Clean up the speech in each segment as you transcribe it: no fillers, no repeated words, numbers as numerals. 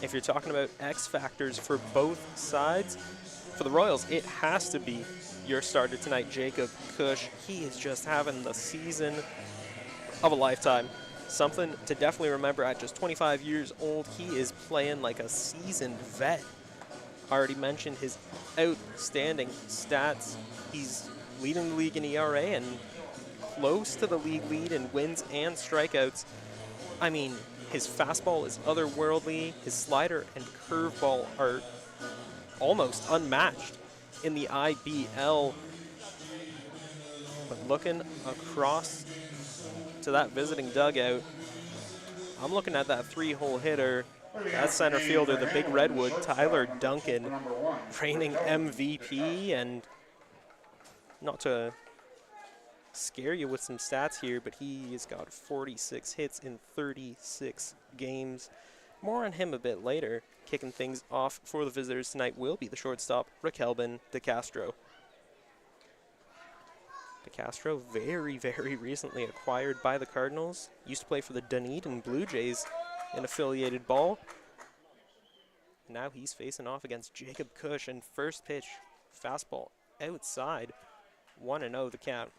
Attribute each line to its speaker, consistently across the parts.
Speaker 1: if you're talking about X factors for both sides, for the Royals, it has to be your starter tonight, Jacob Cush. He is just having the season of a lifetime. Something to definitely remember at just 25 years old. He is playing like a seasoned vet. Already mentioned his outstanding stats. He's leading the league in ERA and close to the league lead in wins and strikeouts. I mean, his fastball is otherworldly. His slider and curveball are almost unmatched in the IBL. But looking across to that visiting dugout, I'm looking at that three-hole hitter, that center fielder, the big redwood, Tyler Duncan, reigning MVP. And not to scare you with some stats here, but he has got 46 hits in 36 games. More on him a bit later. Kicking things off for the visitors tonight will be the shortstop, Raquelbin DeCastro. DeCastro, very, very recently acquired by the Cardinals. Used to play for the Dunedin Blue Jays in affiliated ball. Now he's facing off against Jacob Cush, and first pitch, fastball outside. 1-0 the count.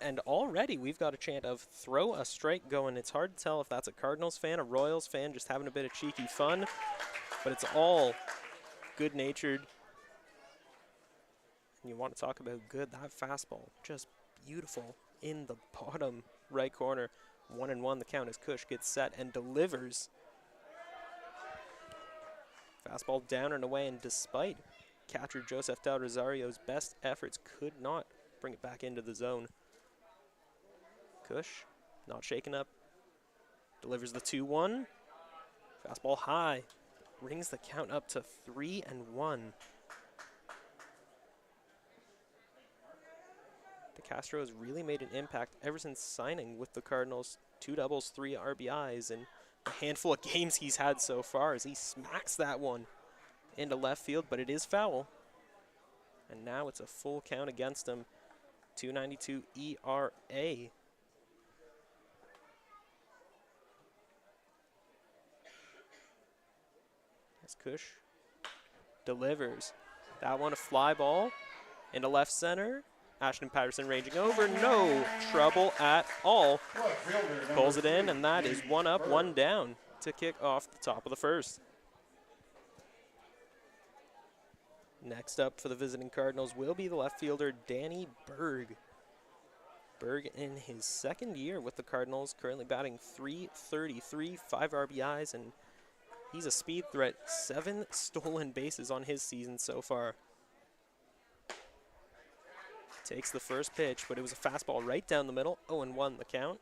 Speaker 1: And already we've got a chant of throw a strike going. It's hard to tell if that's a Cardinals fan, a Royals fan, just having a bit of cheeky fun. But it's all good-natured. And you want to talk about good, that fastball, just beautiful in the bottom right corner. 1-1 the count as Cush gets set and delivers. Fastball down and away, and despite catcher Joseph Del Rosario's best efforts, could not bring it back into the zone. Cush, not shaken up, delivers the 2-1. Fastball high, brings the count up to 3-1. DeCastro has really made an impact ever since signing with the Cardinals. 2 doubles, 3 RBIs, and a handful of games he's had so far as he smacks that one into left field, but it is foul. And now it's a full count against him. 2.92 ERA. As Cush delivers. That one a fly ball into left center. Ashton Patterson ranging over, no trouble at all. Pulls it in, and that is 1 up, 1 down to kick off the top of the first. Next up for the visiting Cardinals will be the left fielder, Danny Berg. Berg in his second year with the Cardinals, currently batting .333, 5 RBIs, and he's a speed threat. 7 stolen bases on his season so far. Takes the first pitch, but it was a fastball right down the middle. 0-1 the count.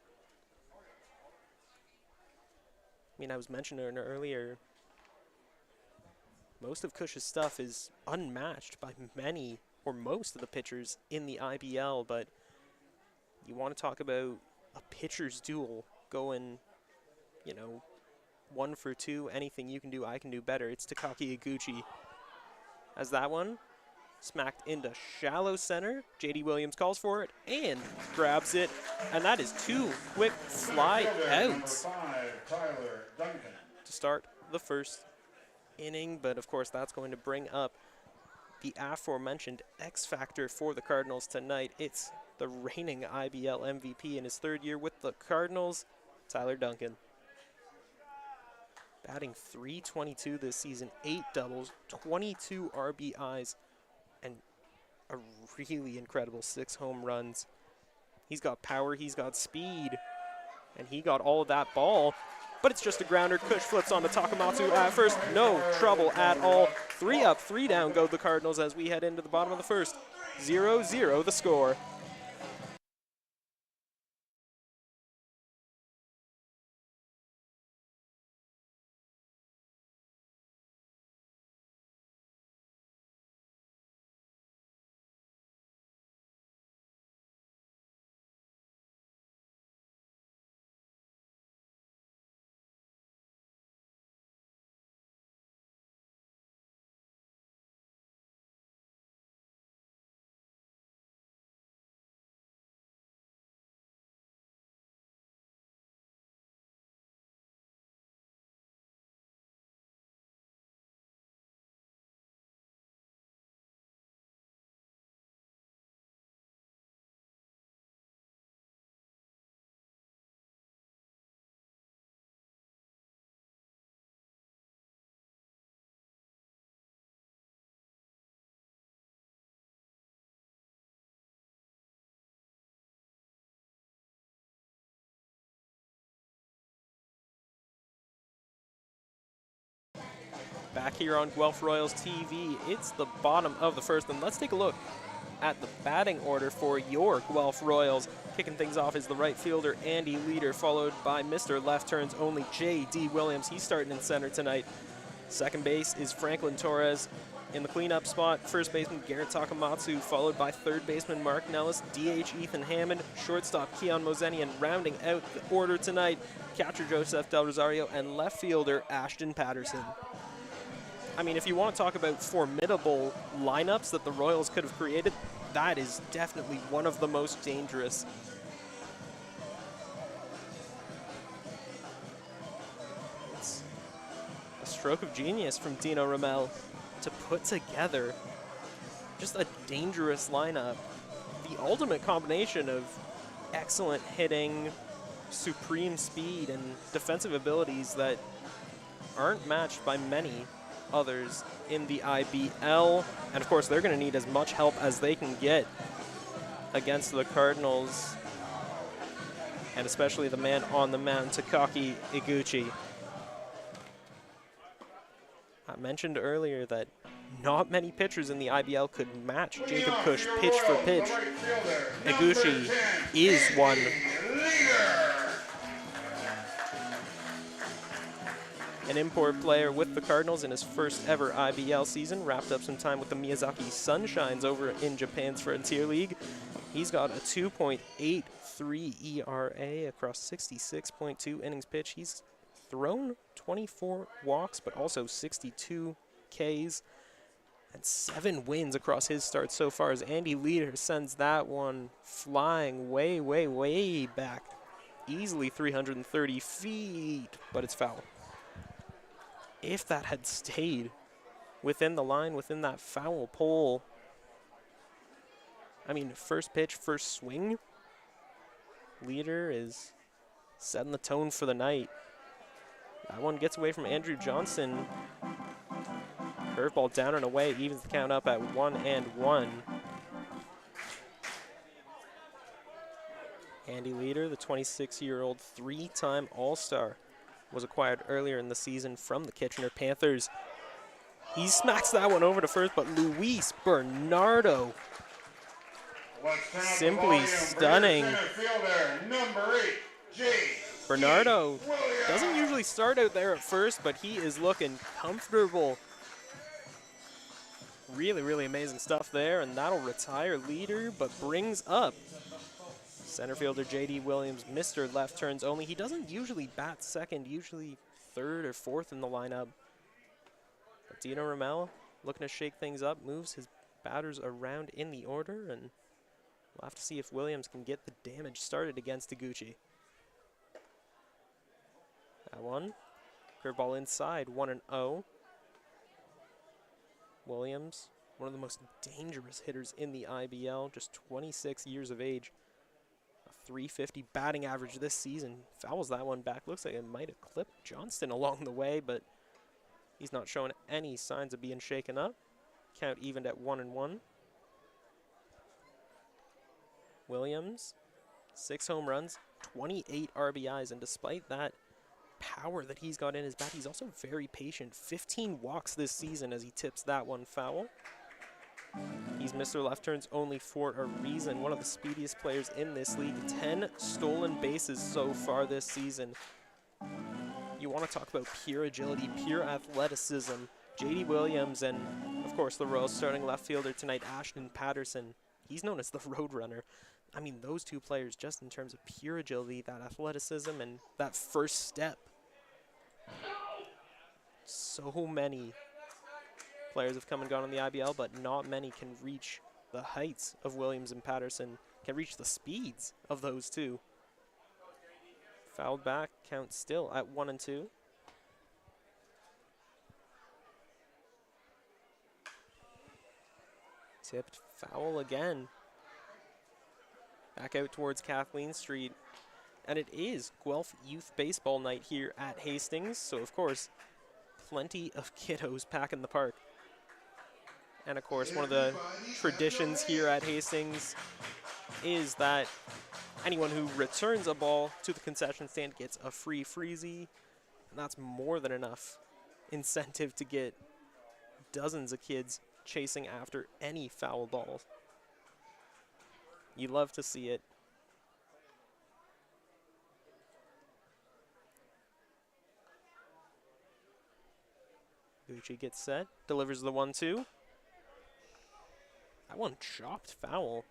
Speaker 1: I mean, I was mentioning earlier, most of Cush's stuff is unmatched by many or most of the pitchers in the IBL, but you want to talk about a pitcher's duel going, 1 for 2, anything you can do, I can do better. It's Takaki Iguchi. As that one smacked into shallow center. J.D. Williams calls for it and grabs it. And that is 2 quick fly outs to start the first inning. But, of course, that's going to bring up the aforementioned X factor for the Cardinals tonight. It's the reigning IBL MVP in his 3rd year with the Cardinals, Tyler Duncan. Batting .322 this season, 8 doubles, 22 RBIs, and a really incredible 6 home runs. He's got power, he's got speed, and he got all of that ball. But it's just a grounder. Cush flips on to Takamatsu at first. No trouble at all. 3 up, 3 down go the Cardinals as we head into the bottom of the first. 0-0 the score. Back here on Guelph Royals TV, it's the bottom of the first, and let's take a look at the batting order for your Guelph Royals. Kicking things off is the right fielder, Andy Leader, followed by Mr. Left Turns Only, J.D. Williams. He's starting in center tonight. Second base is Franklin Torres. In the cleanup spot, first baseman Garrett Takamatsu, followed by third baseman Mark Nellis, DH Ethan Hammond, shortstop Keon Mozeni, and rounding out the order tonight, catcher Joseph Del Rosario, and left fielder Ashton Patterson. I mean, if you want to talk about formidable lineups that the Royals could have created, that is definitely one of the most dangerous. It's a stroke of genius from Dino Ramel to put together just a dangerous lineup. The ultimate combination of excellent hitting, supreme speed, and defensive abilities that aren't matched by many others in the IBL. And of course, they're going to need as much help as they can get against the Cardinals, and especially the man on the mound, Takaki Iguchi. I mentioned earlier that not many pitchers in the IBL could match Jacob Cush pitch for pitch. Iguchi is one. An import player with the Cardinals in his first ever IBL season, wrapped up some time with the Miyazaki Sunshines over in Japan's Frontier League. He's got a 2.83 ERA across 66.2 innings pitched. He's thrown 24 walks, but also 62 Ks and 7 wins across his starts so far, as Andy Leader sends that one flying way, way, way back. Easily 330 feet, but it's foul. If that had stayed within the line, within that foul pole, I mean, first pitch, first swing, Leader is setting the tone for the night. That one gets away from Andrew Johnson. Curveball down and away, evens the count up at 1-1. Andy Leader, the 26-year-old three-time All-Star, was acquired earlier in the season from the Kitchener Panthers. He smacks that one over to first, but Luis Bernardo, simply stunning. Bernardo doesn't usually start out there at first, but he is looking comfortable. Really, really amazing stuff there, and that'll retire Leader, but brings up center fielder J.D. Williams, Mr. Left Turns Only. He doesn't usually bat second, usually third or fourth in the lineup. But Dino Ramel looking to shake things up, moves his batters around in the order, and we'll have to see if Williams can get the damage started against Iguchi. That one, curveball inside, 1-0. Williams, one of the most dangerous hitters in the IBL, just 26 years of age. 350 batting average this season. Fouls that one back. Looks like it might have clipped Johnston along the way, but he's not showing any signs of being shaken up. Count evened at 1-1. Williams, 6 home runs, 28 RBIs, and despite that power that he's got in his bat, he's also very patient. 15 walks this season as he tips that one foul. He's Mr. Left Turns Only for a reason. One of the speediest players in this league. 10 stolen bases so far this season. You want to talk about pure agility, pure athleticism. J.D. Williams and, of course, the Royals starting left fielder tonight, Ashton Patterson. He's known as the Roadrunner. I mean, those two players, just in terms of pure agility, that athleticism, and that first step. So many players have come and gone in the IBL, but not many can reach the heights of Williams and Patterson, can reach the speeds of those two. Fouled back, count still at 1-2. Tipped foul again. Back out towards Kathleen Street. And it is Guelph Youth Baseball Night here at Hastings, so of course, plenty of kiddos packing the park. And of course, one of the traditions here at Hastings is that anyone who returns a ball to the concession stand gets a free freezy, and that's more than enough incentive to get dozens of kids chasing after any foul balls. You love to see it. Gucci gets set, delivers the 1-2. That one chopped foul.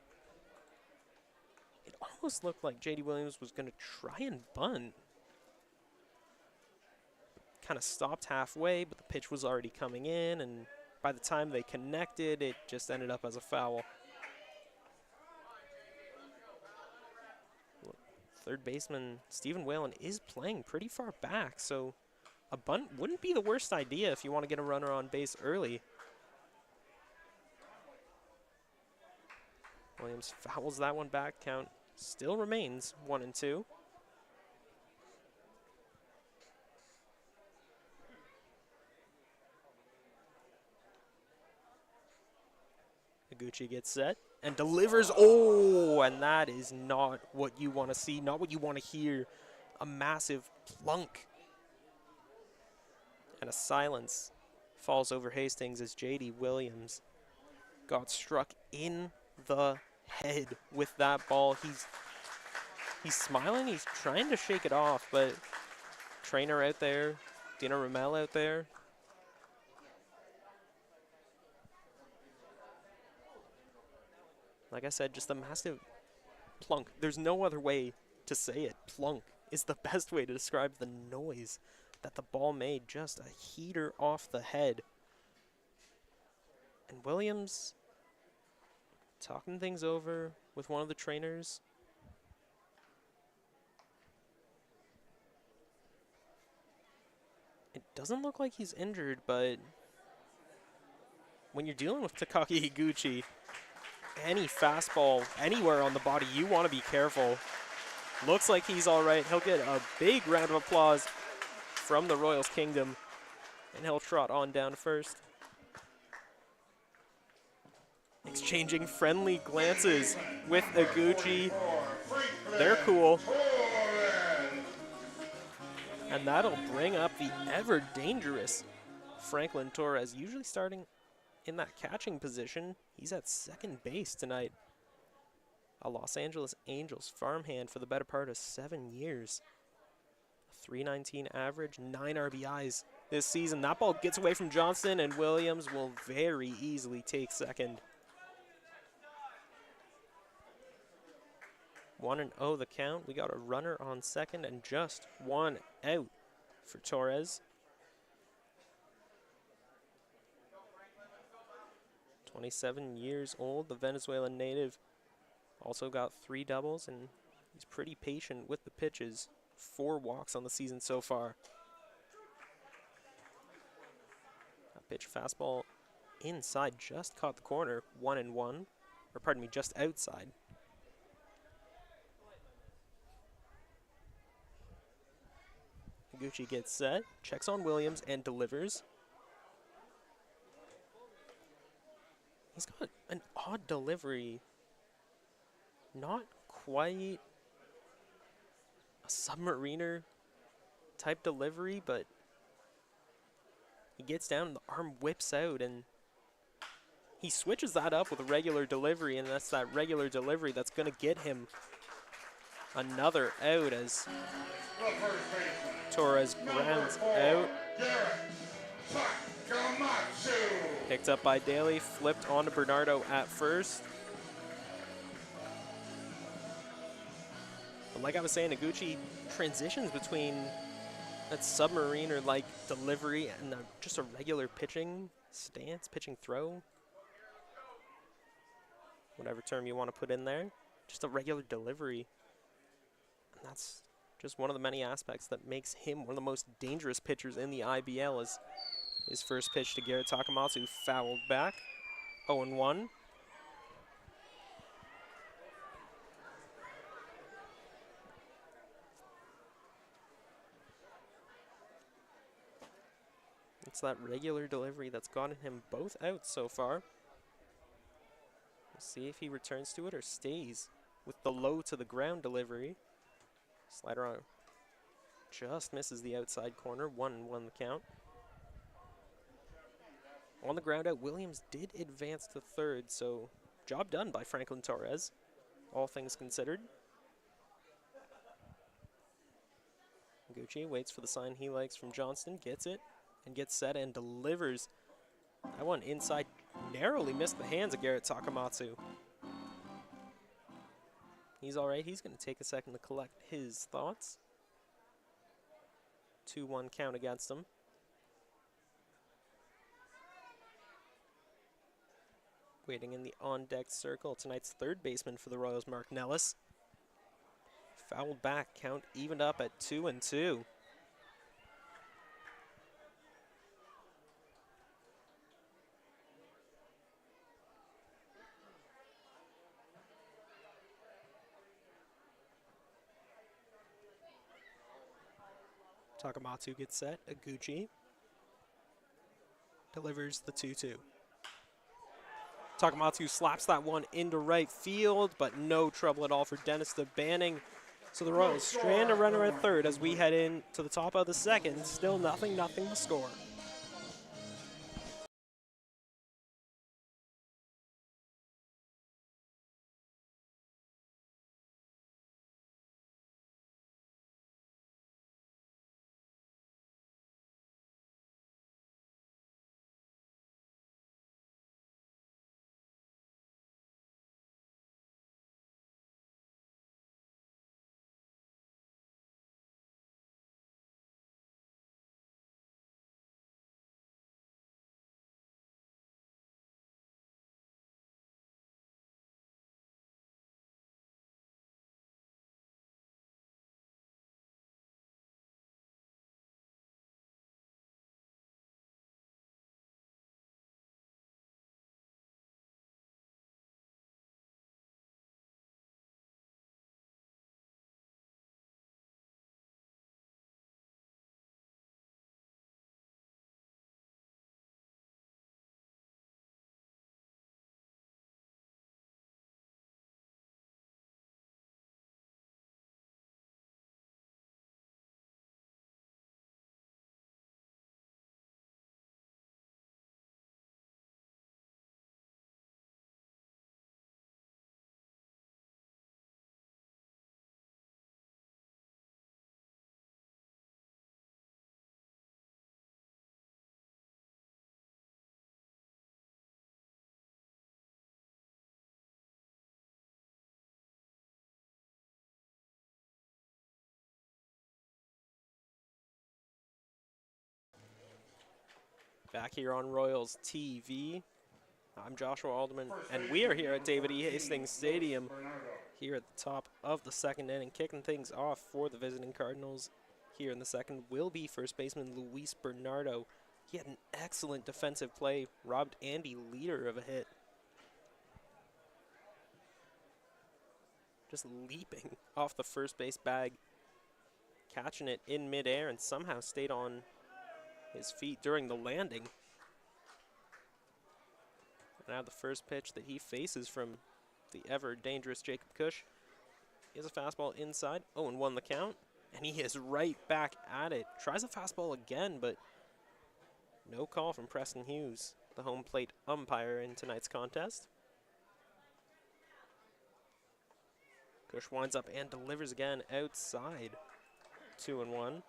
Speaker 1: It almost looked like J.D. Williams was going to try and bunt. Kind of stopped halfway, but the pitch was already coming in, and by the time they connected, it just ended up as a foul. Third baseman Stephen Whalen is playing pretty far back, so a bunt wouldn't be the worst idea if you want to get a runner on base early. Williams fouls that one back. Count still remains 1-2. Higuchi gets set and delivers. Oh, and that is not what you want to see, not what you want to hear. A massive plunk. And a silence falls over Hastings as J.D. Williams got struck in the head with that ball. He's smiling, he's trying to shake it off, but trainer out there, Dina Ramel out there. Like I said, just a massive plunk. There's no other way to say it. Plunk is the best way to describe the noise that the ball made. Just a heater off the head. And Williams talking things over with one of the trainers. It doesn't look like he's injured, but when you're dealing with Takaki Higuchi, any fastball anywhere on the body, you want to be careful. Looks like he's all right. He'll get a big round of applause from the Royals Kingdom, and he'll trot on down first. Exchanging friendly glances with Higuchi. They're cool. And that'll bring up the ever dangerous Franklin Torres, usually starting in that catching position. He's at second base tonight. A Los Angeles Angels farmhand for the better part of 7 years. A .319 average, 9 RBIs this season. That ball gets away from Johnston, and Williams will very easily take second. 1-0 the count. We got a runner on second and just one out for Torres. 27 years old, the Venezuelan native. Also got 3 doubles, and he's pretty patient with the pitches. 4 walks on the season so far. That pitch fastball inside just caught the corner. 1-1, or pardon me, just outside. Higuchi gets set, checks on Williams, and delivers. He's got an odd delivery. Not quite a submariner type delivery, but he gets down and the arm whips out, and he switches that up with a regular delivery, and that's that regular delivery that's going to get him another out as Torres grounds out. Picked up by Daly, flipped onto Bernardo at first. But like I was saying, Higuchi transitions between that submariner-like delivery and just a regular pitching stance, pitching throw. Whatever term you want to put in there. Just a regular delivery. And that's just one of the many aspects that makes him one of the most dangerous pitchers in the IBL. As his first pitch to Garrett Takamatsu fouled back. 0-1. It's that regular delivery that's gotten him both out so far. We'll see if he returns to it or stays with the low to the ground delivery. Slider on just misses the outside corner. 1-1 the count. On the ground out, Williams did advance to third, so job done by Franklin Torres, all things considered. Gucci waits for the sign he likes from Johnston, gets it, and gets set and delivers. That one inside narrowly missed the hands of Garrett Takamatsu. He's all right. He's going to take a second to collect his thoughts. 2-1 count against him. Waiting in the on-deck circle, tonight's third baseman for the Royals, Mark Nellis. Fouled back, count evened up at 2-2. Takamatsu gets set. Aguchi delivers the 2-2. Takamatsu slaps that one into right field, but no trouble at all for Dennis DeBanning. So the Royals strand a runner at third as we head in to the top of the second. Still nothing to score. Back here on Royals TV, I'm Joshua Alderman, and we are here at David E. Hastings Stadium here at the top of the second inning. Kicking things off for the visiting Cardinals here in the second will be first baseman Luis Bernardo. He had an excellent defensive play, robbed Andy Leader of a hit. Just leaping off the first base bag, catching it in midair, and somehow stayed on his feet during the landing. Now the first pitch that he faces from the ever-dangerous Jacob Cush is a fastball inside. 0-1 the count, and he is right back at it. Tries a fastball again, but no call from Preston Hughes, the home plate umpire in tonight's contest. Cush winds up and delivers again outside. 2-1.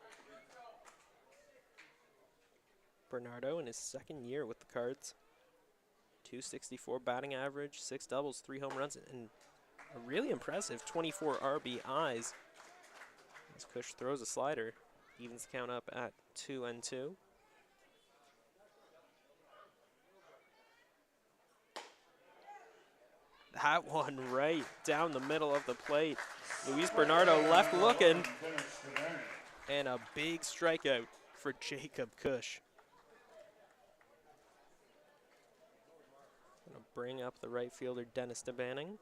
Speaker 1: Bernardo in his second year with the Cards. 264 batting average, 6 doubles, 3 home runs, and a really impressive 24 RBIs. As Cush throws a slider, evens the count up at 2-2. That one right down the middle of the plate. Luis Bernardo left looking, and a big strikeout for Jacob Cush. Gonna bring up the right fielder, Dennis DeBanning.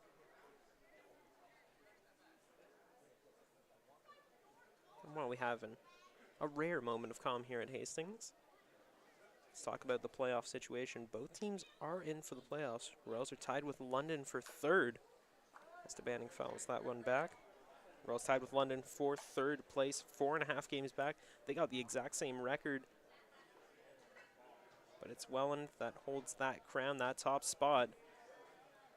Speaker 1: And while we have a rare moment of calm here at Hastings, let's talk about the playoff situation. Both teams are in for the playoffs. Royals are tied with London for third, as DeBanning fouls that one back. Royals tied with London for third place, 4.5 games back. They got the exact same record but it's Welland that holds that crown, that top spot.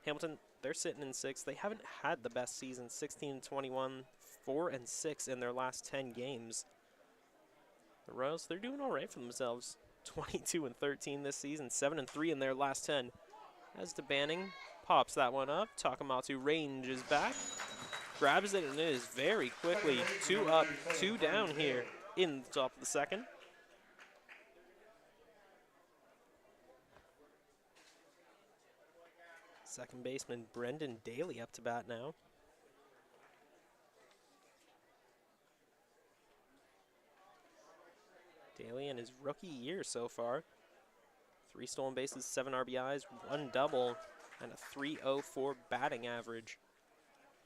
Speaker 1: Hamilton, they're sitting in 6th. They haven't had the best season, 16-21, 4-6 in their last 10 games. The Royals, they're doing all right for themselves. 22-13 this season, 7-3 in their last 10. As to Banning, pops that one up. Takamatsu ranges back, grabs it, and it is very quickly 2 up, 2 down here in the top of the second. Second baseman Brendan Daly up to bat now. Daly in his rookie year so far. 3 stolen bases, 7 RBIs, 1 double, and a .304 batting average.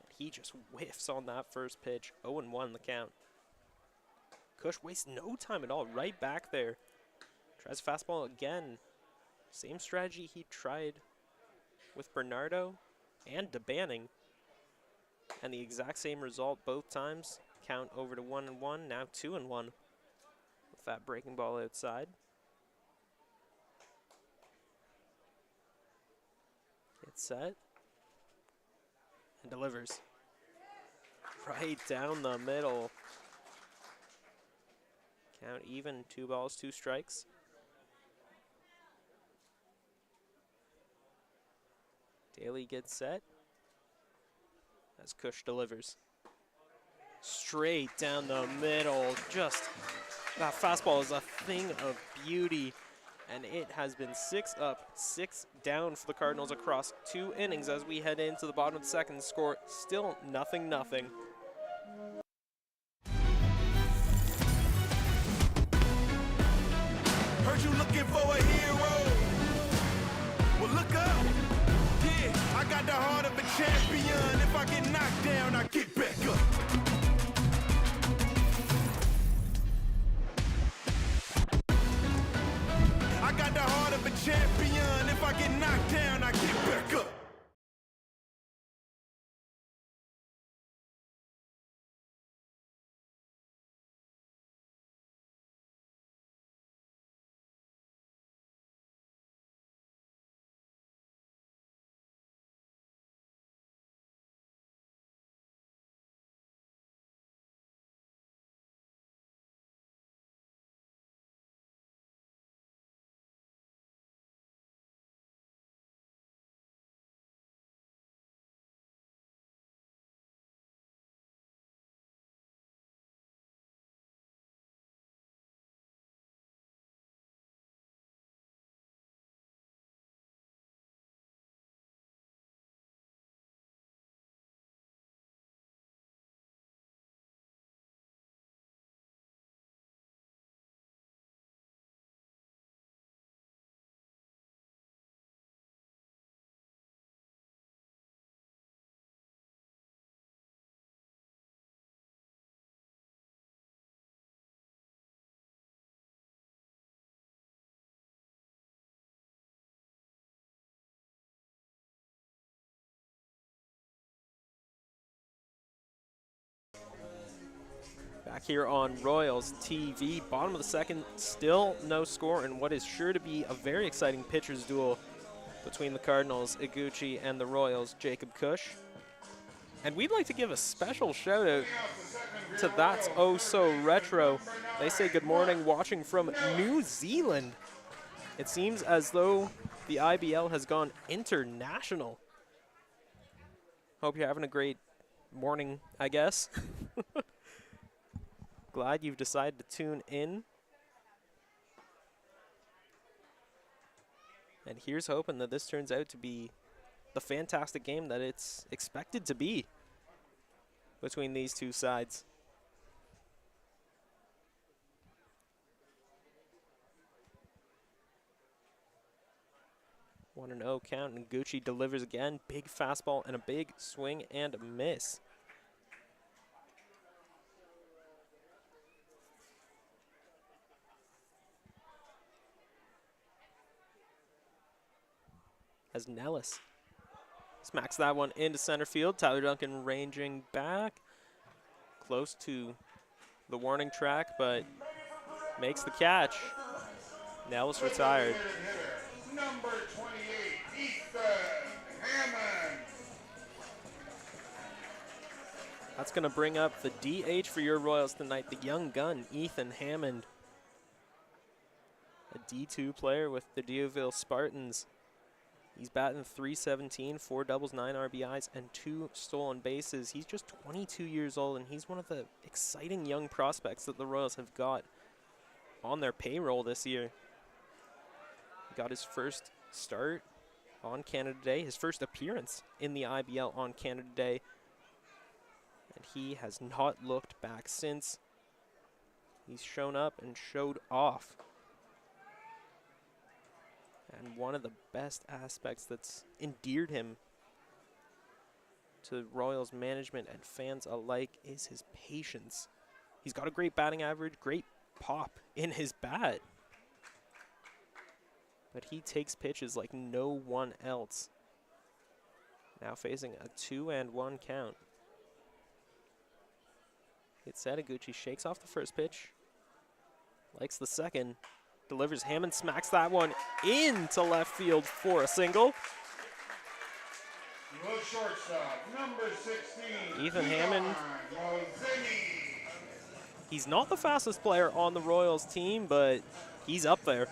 Speaker 1: And he just whiffs on that first pitch. 0-1 the count. Cush wastes no time at all, right back there. Tries fastball again. Same strategy he tried with Bernardo and DeBanning. And the exact same result both times. Count over to 1-1, now 2-1. With that breaking ball outside. Gets set. And delivers. Right down the middle. Count even, 2 balls, 2 strikes. Daly gets set. As Cush delivers. Straight down the middle. Just, that fastball is a thing of beauty. And it has been 6 up, 6 down for the Cardinals across 2 innings as we head into the bottom of the second. Score still 0-0.
Speaker 2: Heard you looking for a hero. Well, look up. Yeah, I got the heart of a champion. If I get knocked down, I get back up. I got the heart of a champion. If I get knocked down, I get back up.
Speaker 1: Back here on Royals TV, bottom of the second, still no score in what is sure to be a very exciting pitcher's duel between the Cardinals, Iguchi, and the Royals, Jacob Cush. And we'd like to give a special shout out to That's Oh So Retro. They say good morning, watching from New Zealand. It seems as though the IBL has gone international. Hope you're having a great morning, I guess. Glad you've decided to tune in. And here's hoping that this turns out to be the fantastic game that it's expected to be between these two sides. One and 0 count, and Gucci delivers again. Big fastball and a big swing and a miss. As Nellis smacks that one into center field. Tyler Duncan ranging back. Close to the warning track, but makes the catch. Nels retired.
Speaker 2: Number 28, Ethan Hammond.
Speaker 1: That's going to bring up the DH for your Royals tonight, the young gun, Ethan Hammond. A D2 player with the Deauville Spartans. He's batting .317, 4 doubles, 9 RBIs, and 2 stolen bases. He's just 22 years old, and he's one of the exciting young prospects that the Royals have got on their payroll this year. He got his first start on Canada Day, his first appearance in the IBL on Canada Day, and he has not looked back since. He's shown up and showed off. And one of the best aspects that's endeared him to Royals management and fans alike is his patience. He's got a great batting average, great pop in his bat. But he takes pitches like no one else. Now facing a 2-1 count. It's Sadaguchi, shakes off the first pitch, likes the second. Delivers. Hammond smacks that one into left field for a single.
Speaker 2: The shortstop, number 16,
Speaker 1: Ethan Hammond. He's not the fastest player on the Royals team, but he's up there.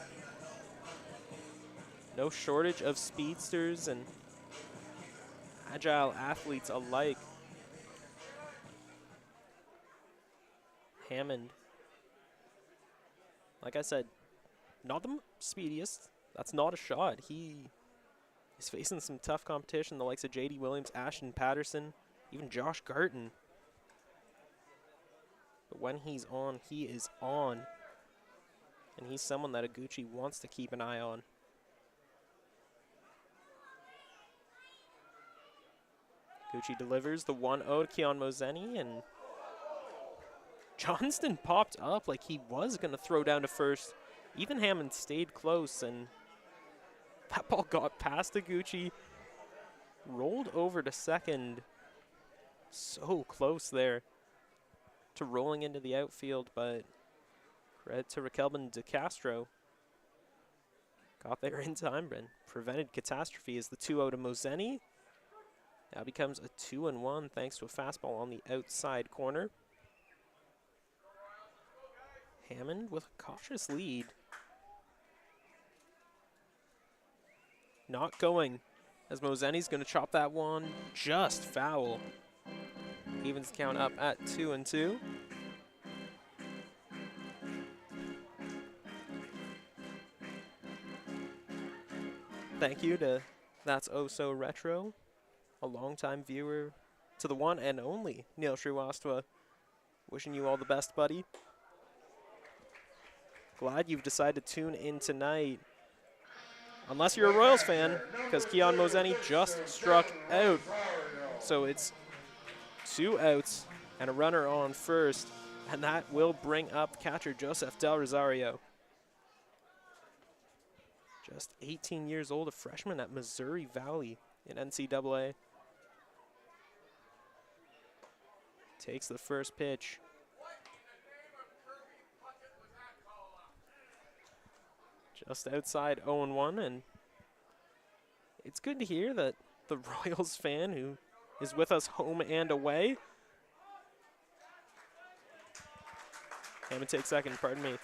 Speaker 1: No shortage of speedsters and agile athletes alike. Hammond, like I said, not the speediest. That's not a shot. He is facing some tough competition, the likes of J.D. Williams, Ashton Patterson, even Josh Garton. But when he's on, he is on. And he's someone that Aguchi wants to keep an eye on. Aguchi delivers the 1-0 to Keon Mozeni, and Johnston popped up like he was going to throw down to first. Ethan Hammond stayed close, and that ball got past Aguchi, rolled over to second. So close there to rolling into the outfield, but credit to Raquelman De Castro. Got there in time and prevented catastrophe as the 2-0 to Mozeni. Now becomes a 2-1 thanks to a fastball on the outside corner. Hammond with a cautious lead. Not going, as Mozeni's going to chop that one just foul. Evens count up at 2-2. Thank you to That's Oh So Retro, a longtime viewer, to the one and only Neil Srivastava. Wishing you all the best, buddy. Glad you've decided to tune in tonight. Unless you're a Royals fan, because Keon Mozeni just struck out. So it's 2 outs and a runner on first, and that will bring up catcher Joseph Del Rosario. Just 18 years old, a freshman at Missouri Valley in NCAA. Takes the first pitch. Just outside 0-1, and it's good to hear that the Royals fan who is with us home and away. Hammond takes second, pardon me.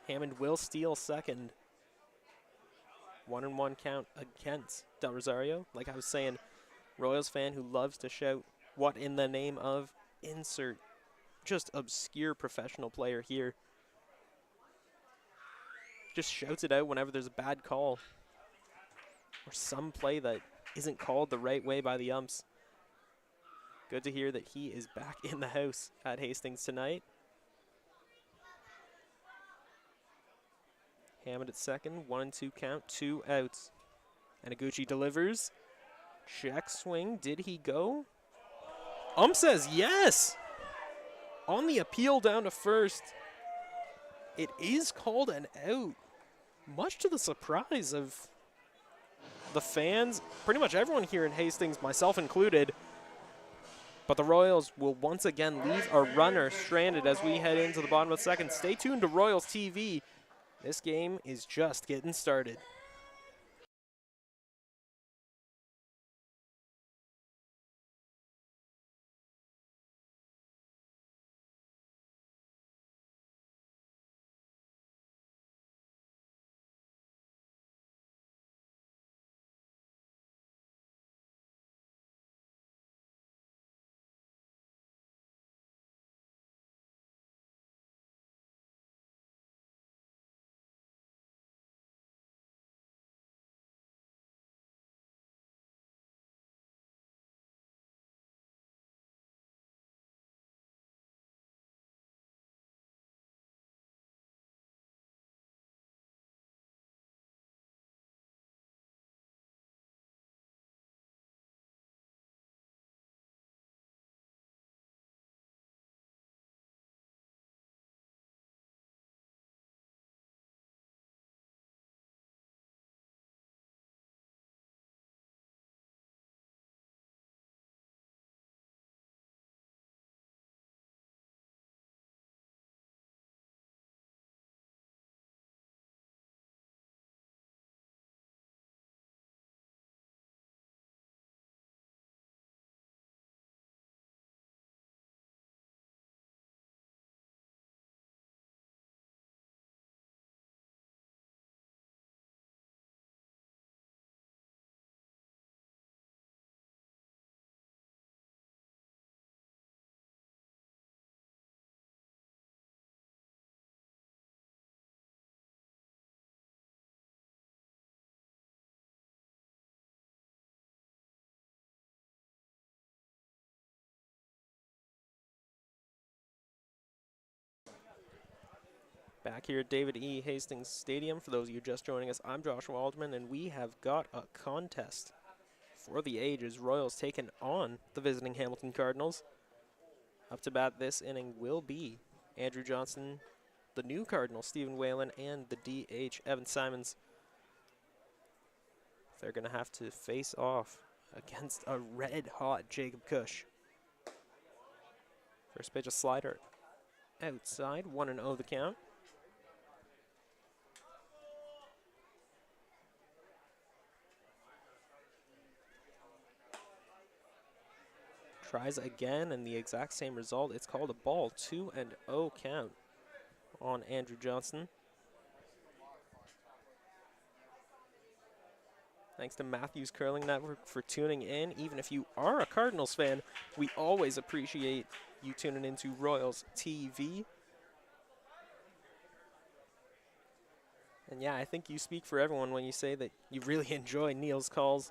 Speaker 1: Hammond will steal second. 1-1 count against Del Rosario. Like I was saying, Royals fan who loves to shout, "What in the name of?" Insert just obscure professional player here. Just shouts it out whenever there's a bad call or some play that isn't called the right way by the umps. Good to hear that he is back in the house at Hastings tonight. Hammond at second, 1-2 count, 2 outs. And Aguchi delivers. Check swing, did he go? Ump says yes! On the appeal down to first, it is called an out. Much to the surprise of the fans, pretty much everyone here in Hastings, myself included. But the Royals will once again leave a runner stranded as we head into the bottom of the second. Stay tuned to Royals TV. This game is just getting started. Back here at David E. Hastings Stadium, for those of you just joining us, I'm Joshua Alderman, and we have got a contest for the ages. Royals taking on the visiting Hamilton Cardinals. Up to bat this inning will be Andrew Johnson, the new Cardinal, Stephen Whalen, and the DH, Evan Simons. They're going to have to face off against a red-hot Jacob Cush. First pitch, a slider outside, 1-0 the count. Tries again, and the exact same result. It's called a ball, 2-0 count on Andrew Johnson. Thanks to Matthews Curling Network for tuning in. Even if you are a Cardinals fan, we always appreciate you tuning into Royals TV. And yeah, I think you speak for everyone when you say that you really enjoy Neil's calls.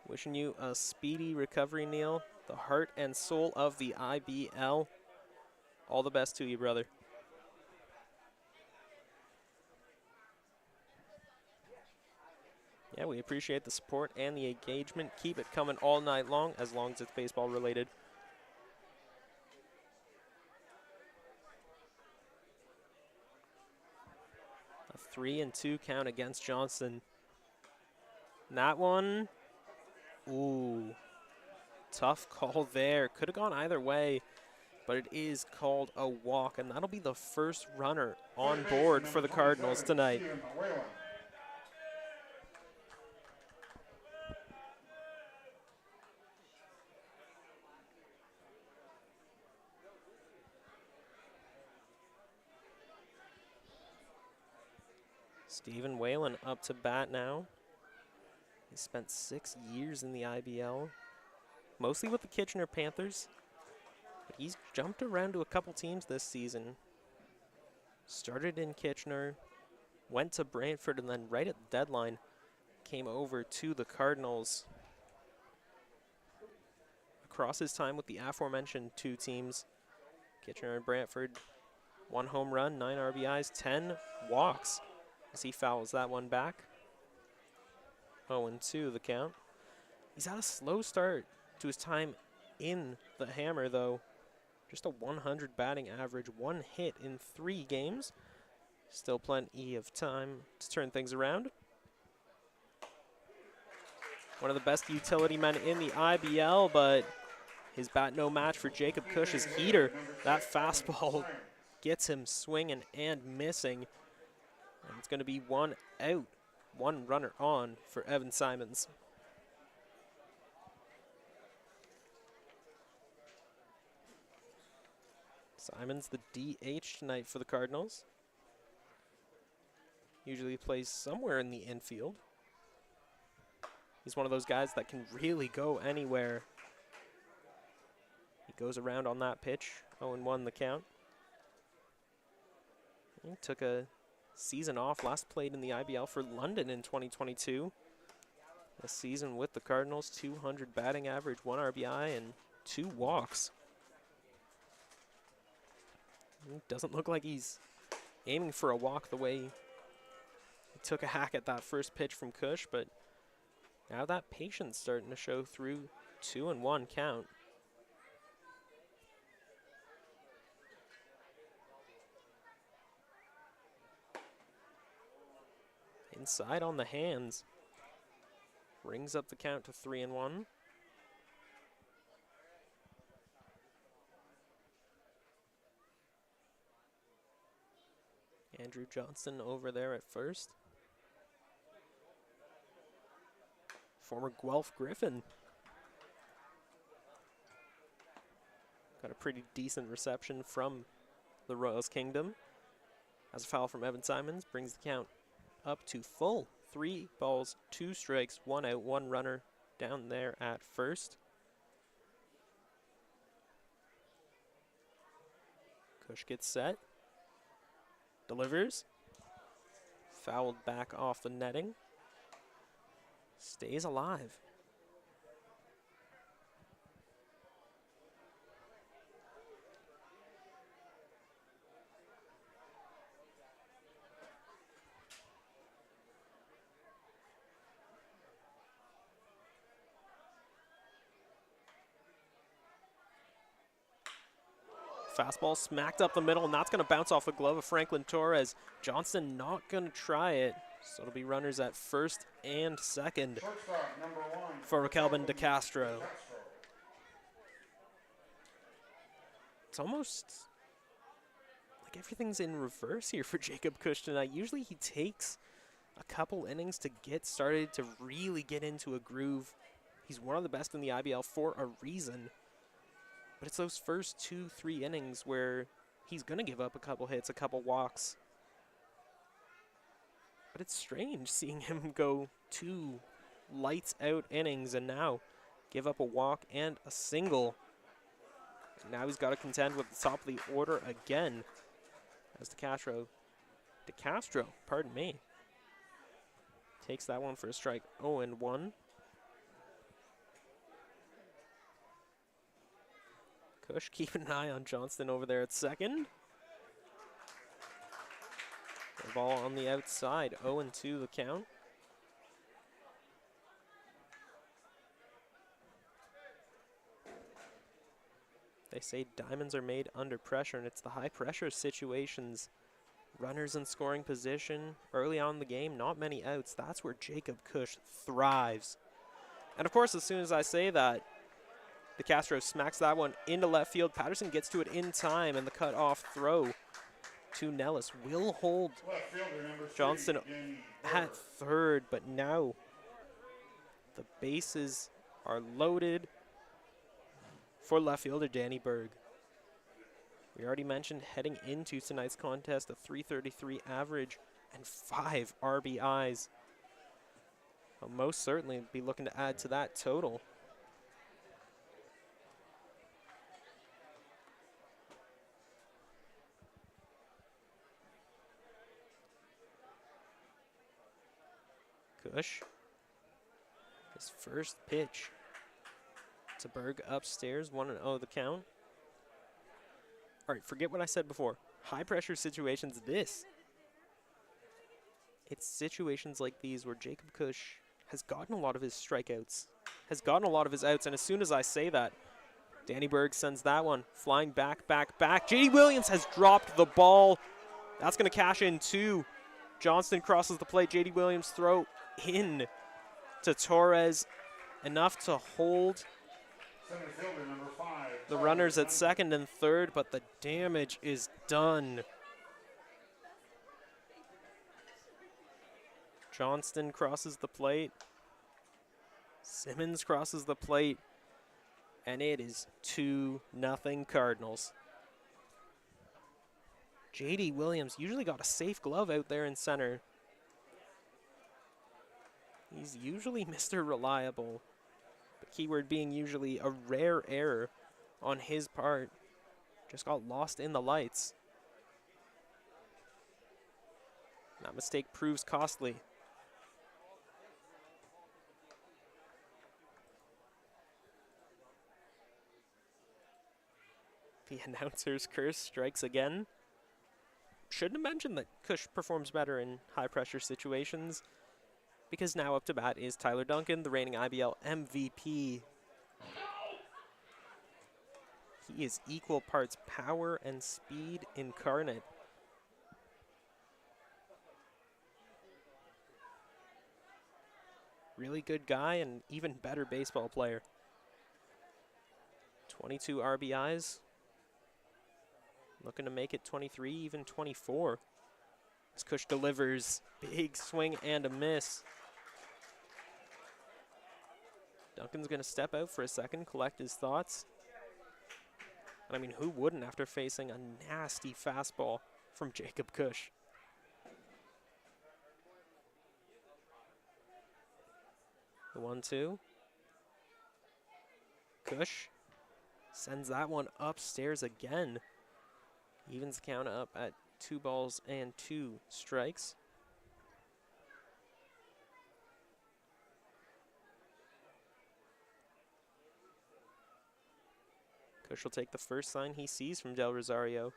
Speaker 1: Wishing you a speedy recovery, Neil. The heart and soul of the IBL. All the best to you, brother. Yeah, we appreciate the support and the engagement. Keep it coming all night long as it's baseball related. A 3-2 count against Johnson. And that one, ooh, tough call there. Could have gone either way, but it is called a walk, and that'll be the first runner on board for the Cardinals tonight. Stephen Whalen up to bat now. He spent 6 years in the IBL, mostly with the Kitchener Panthers, but he's jumped around to a couple teams this season. Started in Kitchener, went to Brantford, and then right at the deadline came over to the Cardinals. Across his time with the aforementioned two teams, Kitchener and Brantford, 1 home run, 9 RBIs, 10 walks as he fouls that one back. 0-2 the count. He's had a slow start to his time in the Hammer, though. Just a 100 batting average, 1 hit in 3 games. Still plenty of time to turn things around. One of the best utility men in the IBL, but His bat no match for Jacob Cush's heater. That fastball gets him swinging and missing. And it's going to be 1 out, 1 runner on for Evan Simons. Simons, the DH tonight for the Cardinals. Usually plays somewhere in the infield. He's one of those guys that can really go anywhere. He goes around on that pitch, 0-1 the count. He took a season off, last played in the IBL for London in 2022. A season with the Cardinals, 200 batting average, 1 RBI, and 2 walks. It doesn't look like he's aiming for a walk the way he took a hack at that first pitch from Cush, but now that patience starting to show through. 2-1 count. Inside on the hands. Brings up the count to 3-1. Andrew Johnson over there at first. Former Guelph Griffin. Got a pretty decent reception from the Royals Kingdom. As a foul from Evan Simons, brings the count up to full. 3 balls, 2 strikes, 1 out, 1 runner down there at first. Cush gets set. Delivers. Fouled back off the netting. Stays alive. Fastball smacked up the middle, and that's going to bounce off the glove of Franklin Torres. Johnson not going to try it, so it'll be runners at first and second for Kelvin DeCastro. It's almost like everything's in reverse here for Jacob Cush tonight. Usually he takes a couple innings to get started, to really get into a groove. He's one of the best in the IBL for a reason. But it's those first 2-3 innings where he's going to give up a couple hits, a couple walks. But it's strange seeing him go 2 lights out innings and now give up a walk and a single. And now he's got to contend with the top of the order again as DeCastro, pardon me, takes that one for a strike. 0-1. Cush keeping an eye on Johnston over there at second. The ball on the outside, 0-2 the count. They say diamonds are made under pressure, and it's the high pressure situations. Runners in scoring position early on in the game, not many outs. That's where Jacob Cush thrives. And of course, as soon as I say that, DeCastro smacks that one into left field. Patterson gets to it in time, and the cut-off throw to Nellis will hold Johnston at third, but now the bases are loaded for left fielder Danny Berg. We already mentioned heading into tonight's contest, a .333 average and 5 RBIs. I'll most certainly be looking to add to that total. Cush, his first pitch to Berg upstairs, 1-0 the count. All right, forget what I said before. High pressure situations, it's situations like these where Jacob Cush has gotten a lot of his strikeouts, has gotten a lot of his outs, and as soon as I say that, Danny Berg sends that one flying back. JD Williams has dropped the ball. That's going to cash in too. Johnston crosses the plate. JD Williams throw in to Torres, enough to hold The runners at second and third, but the damage is done. Johnston crosses the plate. Simmons crosses the plate. And it is 2-0 Cardinals. J.D. Williams usually got a safe glove out there in center. He's usually Mr. Reliable. But keyword being usually a rare error on his part. Just got lost in the lights. That mistake proves costly. The announcer's curse strikes again. Shouldn't have mentioned that Kush performs better in high-pressure situations, because now up to bat is Tyler Duncan, the reigning IBL MVP. He is equal parts power and speed incarnate. Really good guy and even better baseball player. 22 RBIs. Looking to make it 23, even 24. As Kush delivers, big swing and a miss. Duncan's going to step out for a second, collect his thoughts. And I mean, who wouldn't after facing a nasty fastball from Jacob Kush? The 1-2. Kush sends that one upstairs again. Evens the count up at 2 balls and 2 strikes. Kush will take the first sign he sees from Del Rosario.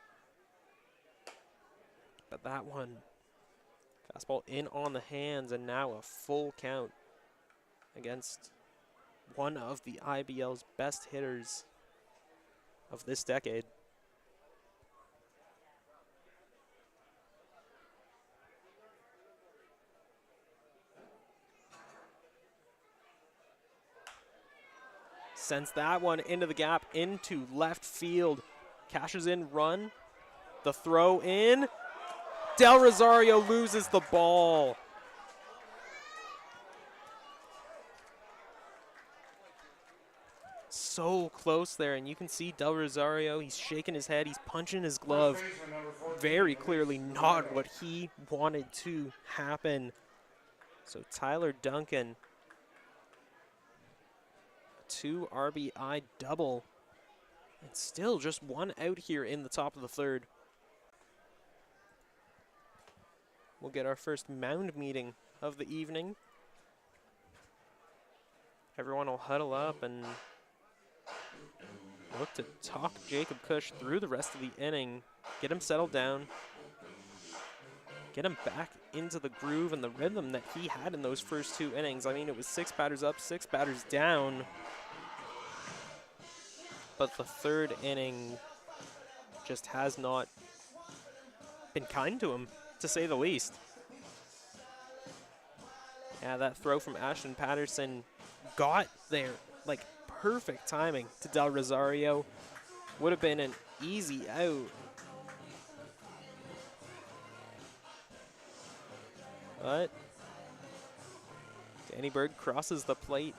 Speaker 1: But that one, fastball in on the hands, and now a full count against one of the IBL's best hitters of this decade. Sends that one into the gap, into left field. Cashes in, run. The throw in. Del Rosario loses the ball. So close there, and you can see Del Rosario, he's shaking his head, he's punching his glove. Very clearly not what he wanted to happen. So Tyler Duncan, 2 RBI double, and still just 1 out here in the top of the third. We'll get our first mound meeting of the evening. Everyone will huddle up and look to talk Jacob Kush through the rest of the inning, get him settled down, get him back into the groove and the rhythm that he had in those first 2 innings. I mean, it was 6 batters up, 6 batters down. But the third inning just has not been kind to him, to say the least. Yeah, that throw from Ashton Patterson got there, like perfect timing to Del Rosario. Would have been an easy out. But Danny Berg crosses the plate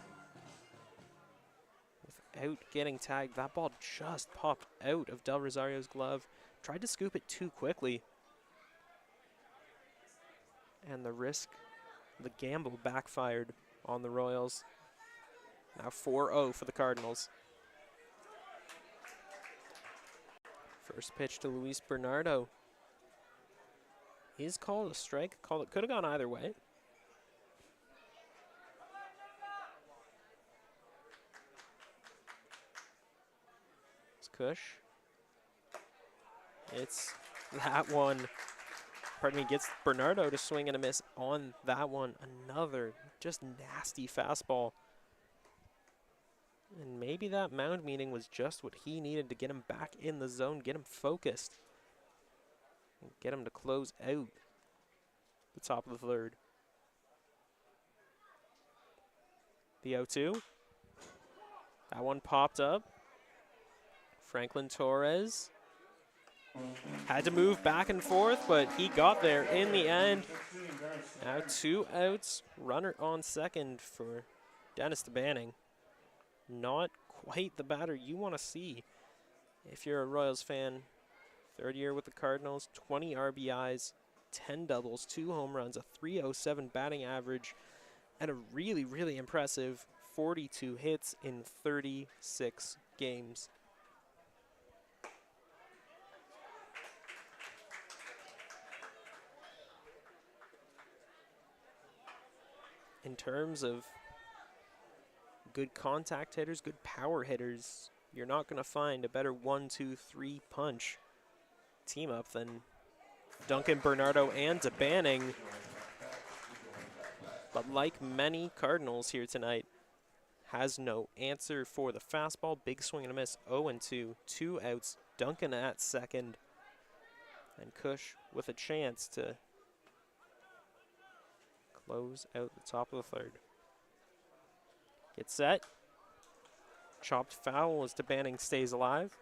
Speaker 1: without getting tagged. That ball just popped out of Del Rosario's glove. Tried to scoop it too quickly. And the gamble backfired on the Royals. Now 4-0 for the Cardinals. First pitch to Luis Bernardo is called a strike. It could have gone either way. It's Kush. It's that one. Pardon me, gets Bernardo to swing and a miss on that one. Another just nasty fastball. And maybe that mound meeting was just what he needed to get him back in the zone, get him focused, and get him to close out the top of the third. The 0-2. That one popped up. Franklin Torres had to move back and forth, but he got there in the end. Now 2 outs, runner on second for Dennis DeBanning. Not quite the batter you want to see if you're a Royals fan. Third year with the Cardinals, 20 RBIs, 10 doubles, 2 home runs, a .307 batting average, and a really, really impressive 42 hits in 36 games. In terms of good contact hitters, good power hitters, you're not going to find a better 1-2-3 punch team up than Duncan, Bernardo, and DeBanning. But like many Cardinals here tonight, has no answer for the fastball. Big swing and a miss, 0-2, 2 outs. Duncan at second, and Cush with a chance to close out the top of the third. Get set. Chopped foul as DeBanning stays alive.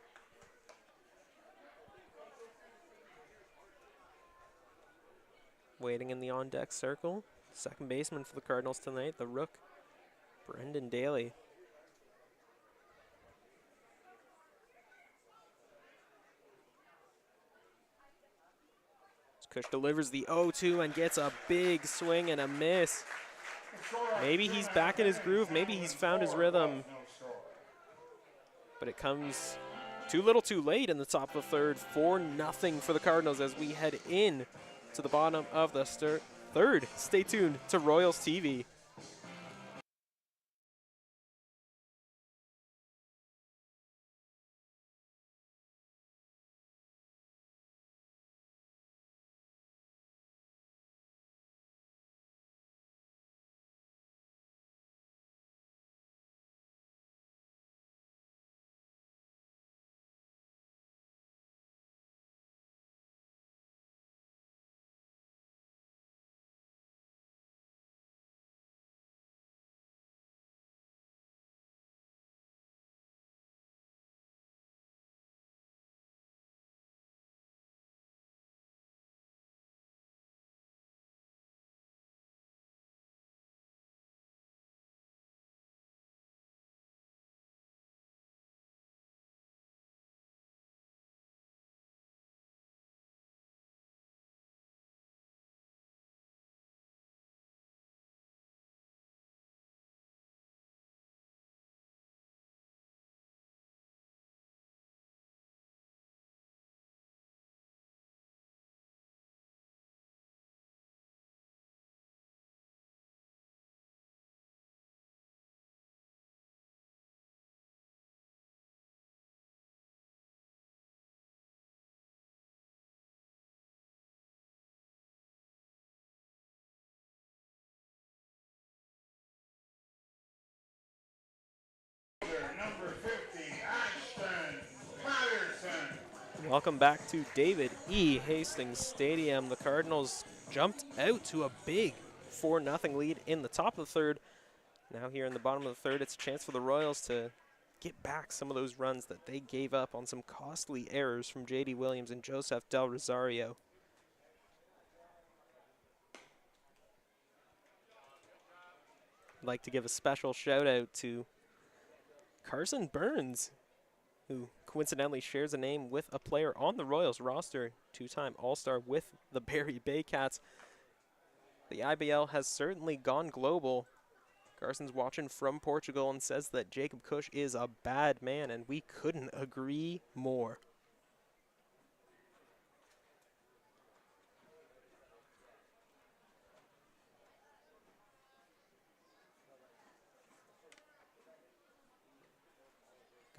Speaker 1: Waiting in the on-deck circle. Second baseman for the Cardinals tonight, the Rook, Brendan Daly. Cush delivers the 0-2 and gets a big swing and a miss. Maybe he's back in his groove. Maybe he's found his rhythm. But it comes too little too late in the top of the third. 4-0 for the Cardinals as we head in to the bottom of the third. Stay tuned to Royals TV.
Speaker 2: Number 50, Ashton Patterson.
Speaker 1: Welcome back to David E. Hastings Stadium. The Cardinals jumped out to a big 4-0 lead in the top of the third. Now here in the bottom of the third, it's a chance for the Royals to get back some of those runs that they gave up on some costly errors from J.D. Williams and Joseph Del Rosario. I'd like to give a special shout out to Carson Burns, who coincidentally shares a name with a player on the Royals roster, two-time All-Star with the Barrie Baycats. The IBL has certainly gone global. Carson's watching from Portugal and says that Jacob Cush is a bad man, and we couldn't agree more.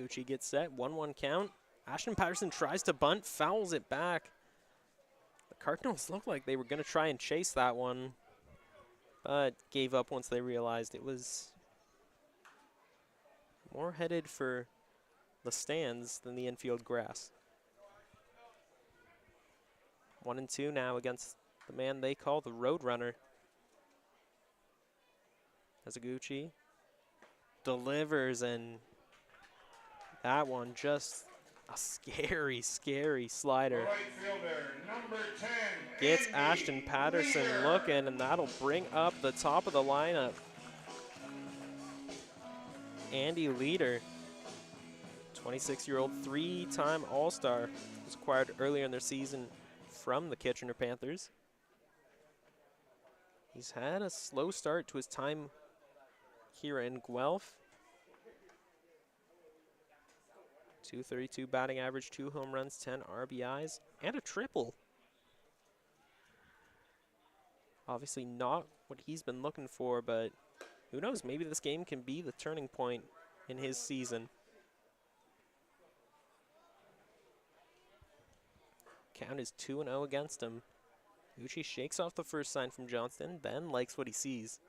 Speaker 1: Gucci gets set, 1-1 count. Ashton Patterson tries to bunt, fouls it back. The Cardinals looked like they were going to try and chase that one, but gave up once they realized it was more headed for the stands than the infield grass. 1-2 now against the man they call the Roadrunner. Azaguchi delivers and That one just a scary, scary slider.
Speaker 2: Right fielder, number 10,
Speaker 1: Gets
Speaker 2: Andy
Speaker 1: Ashton Patterson
Speaker 2: Leader.
Speaker 1: looking, and that'll bring up the top of the lineup. Andy Leader, 26-year-old, three-time All-Star, was acquired earlier in their season from the Kitchener Panthers. He's had a slow start to his time here in Guelph. 232 batting average, 2 home runs, 10 RBIs, and a triple. Obviously not what he's been looking for, but who knows, maybe this game can be the turning point in his season. Count is 2-0 against him. Gucci shakes off the first sign from Johnston, then likes what he sees.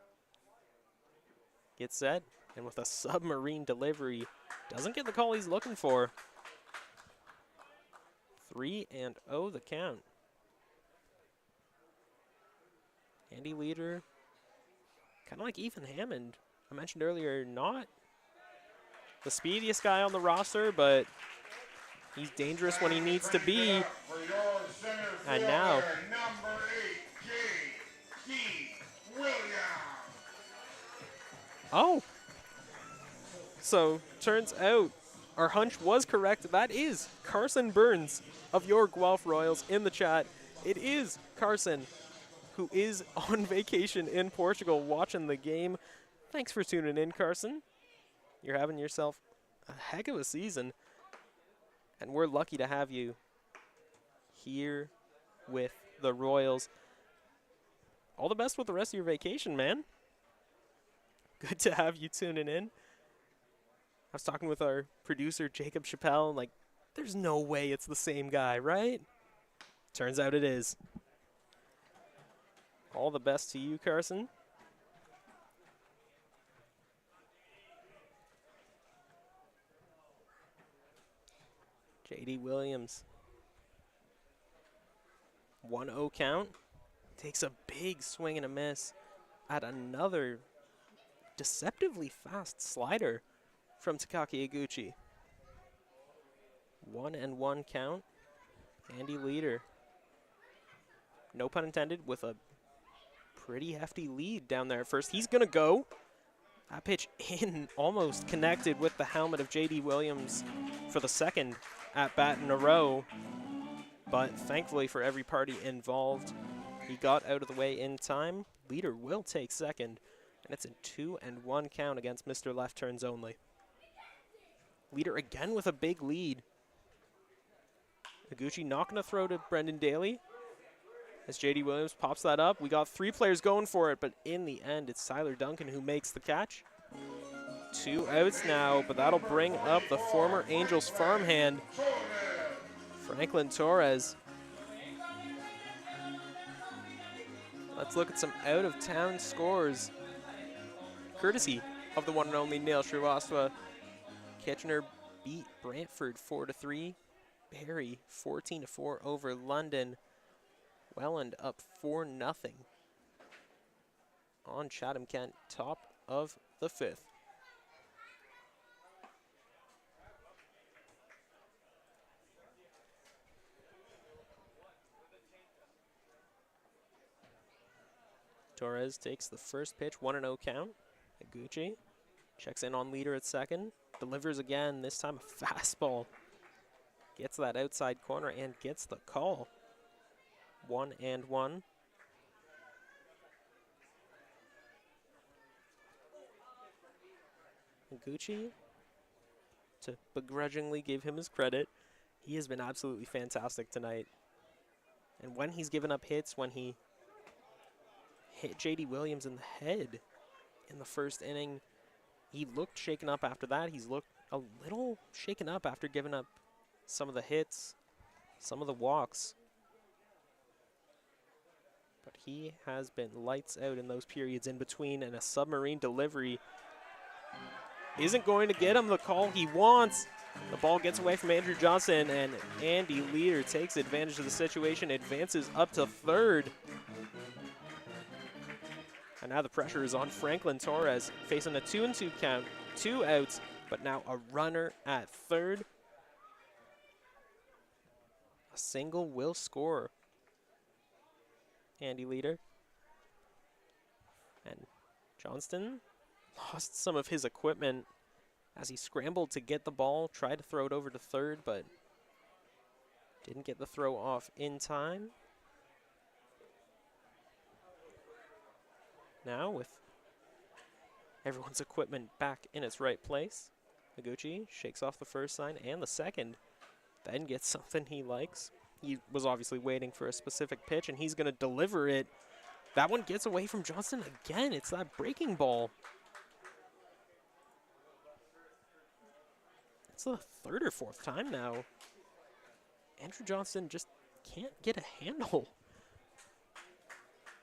Speaker 1: Gets set, and with a submarine delivery, doesn't get the call he's looking for. 3-0 the count. Andy Leader, kind of like Ethan Hammond. I mentioned earlier, not the speediest guy on the roster, but he's dangerous when he needs to be. And now,
Speaker 2: number 8, J.D. Williams.
Speaker 1: oh, so turns out our hunch was correct. That is Carson Burns of your Guelph Royals in the chat. It is Carson, who is on vacation in Portugal watching the game. Thanks for tuning in, Carson. You're having yourself a heck of a season, and we're lucky to have you here with the Royals. All the best with the rest of your vacation, man. Good to have you tuning in. I was talking with our producer, Jacob Chappelle, like, there's no way it's the same guy, right? Turns out it is. All the best to you, Carson. J.D. Williams. 1-0 count. Takes a big swing and a miss at another deceptively fast slider from Takaki Iguchi. 1-1 count. Andy Leader, no pun intended, with a pretty hefty lead down there at first. He's going to go. That pitch in, almost connected with the helmet of J.D. Williams for the second at bat in a row. But thankfully for every party involved, he got out of the way in time. Leader will take second, and it's a 2-1 count against Mr. Left Turns Only. Leader again with a big lead. Iguchi not going to throw to Brendan Daly as J.D. Williams pops that up. We got 3 players going for it, but in the end, it's Tyler Duncan who makes the catch. 2 outs now, but that'll bring up the former Angels farmhand, Franklin Torres. Let's look at some out-of-town scores, courtesy of the one and only Neil Srivastava. Kitchener beat Brantford 4-3. Barrie 14-4 over London. Welland up 4-0 on Chatham-Kent, top of the 5th. Torres takes the first pitch, 1-0 count. Iguchi checks in on Leader at second, delivers again, this time a fastball. Gets that outside corner and gets the call. 1-1. Iguchi, to begrudgingly give him his credit, he has been absolutely fantastic tonight. And when he's given up hits, when he hit J.D. Williams in the head in the first inning, he looked shaken up after that. He's looked a little shaken up after giving up some of the hits, some of the walks. But he has been lights out in those periods in between, and a submarine delivery isn't going to get him the call he wants. The ball gets away from Andrew Johnson, and Andy Leader takes advantage of the situation, advances up to third. And now the pressure is on Franklin Torres, facing a 2-2 count, 2 outs, but now a runner at third. A single will score. Andy Leader. And Johnston lost some of his equipment as he scrambled to get the ball, tried to throw it over to third, but didn't get the throw off in time. Now with everyone's equipment back in its right place, Noguchi shakes off the first sign and the second, then gets something he likes. He was obviously waiting for a specific pitch, and he's going to deliver it. That one gets away from Johnston again. It's that breaking ball. It's the third or fourth time now. Andrew Johnston just can't get a handle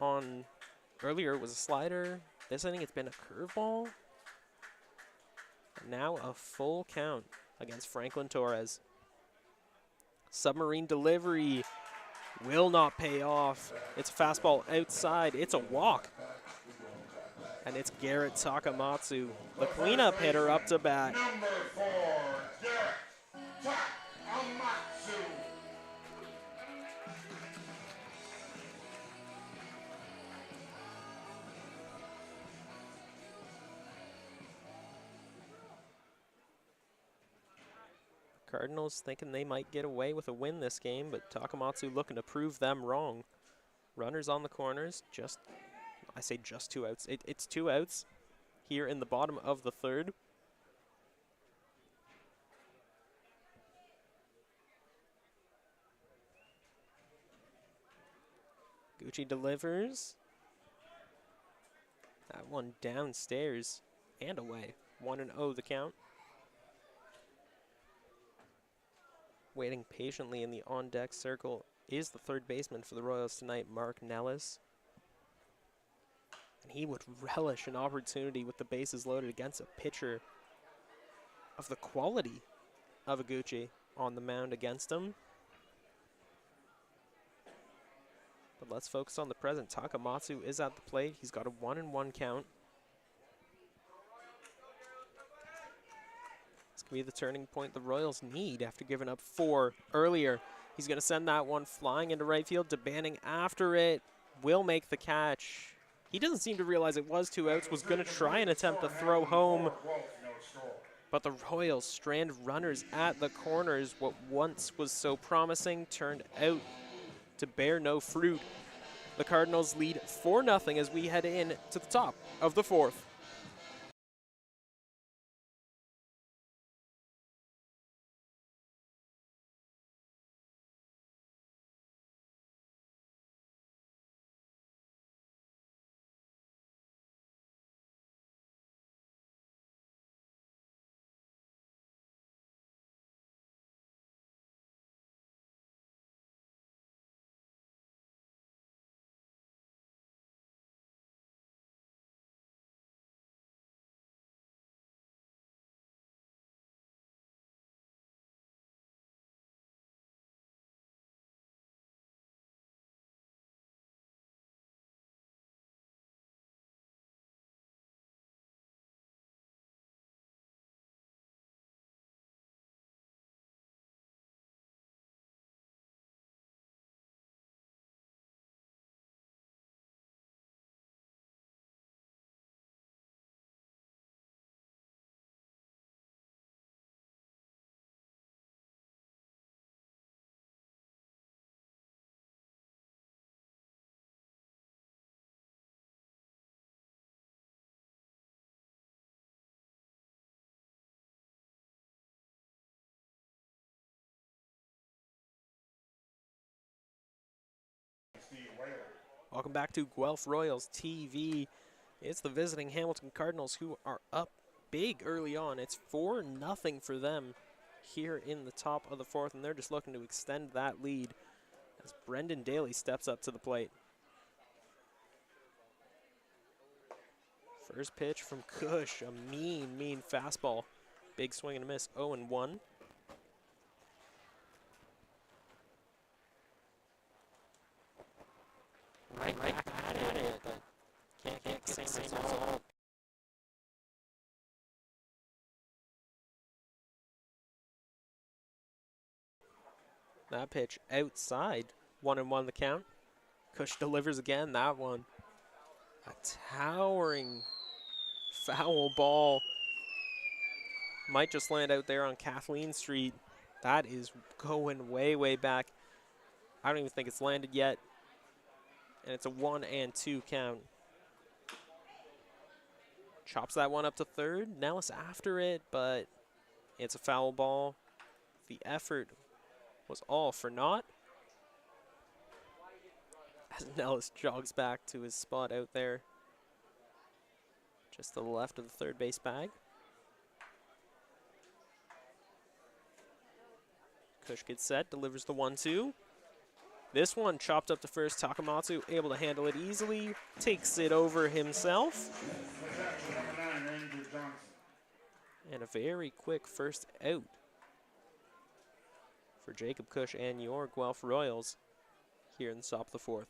Speaker 1: on, earlier it was a slider. This inning it's been a curveball. And now a full count against Franklin Torres. Submarine delivery will not pay off. It's a fastball outside. It's a walk. And it's Garrett Takamatsu, the cleanup hitter, up to bat.
Speaker 3: Number 4, Garrett Takamatsu.
Speaker 1: Cardinals thinking they might get away with a win this game, but Takamatsu looking to prove them wrong. Runners on the corners, I say just 2 outs. It's 2 outs here in the bottom of the third. Gucci delivers. That one downstairs and away. 1-0 the count. Waiting patiently in the on-deck circle is the third baseman for the Royals tonight, Mark Nellis. And he would relish an opportunity with the bases loaded against a pitcher of the quality of Iguchi on the mound against him. But let's focus on the present. Takamatsu is at the plate. He's got a 1-1 count. This could be the turning point the Royals need after giving up 4 earlier. He's going to send that one flying into right field. DeBanning after it will make the catch. He doesn't seem to realize it was 2 outs, was going to try and attempt to throw home. But the Royals strand runners at the corners. What once was so promising turned out to bear no fruit. The Cardinals lead 4-0 as we head in to the top of the fourth. Welcome back to Guelph Royals TV. It's the visiting Hamilton Cardinals who are up big early on. It's 4-0 for them here in the top of the fourth, and they're just looking to extend that lead as Brendan Daly steps up to the plate. First pitch from Kush, a mean fastball. Big swing and a miss, 0-1. Right back at it, but can't get the same result. That pitch outside. 1-1 the count. Kush delivers again. That one. A towering foul ball. Might just land out there on Kathleen Street. That is going way, way back. I don't even think it's landed yet. And it's a 1-2 count. Chops that one up to third. Nellis after it, but it's a foul ball. The effort was all for naught. As Nellis jogs back to his spot out there, just to the left of the third base bag. Kush gets set, delivers the 1-2. This one chopped up to first. Takamatsu able to handle it easily, takes it over himself. And a very quick first out for Jacob Kush and your Guelph Royals here in the top of the fourth.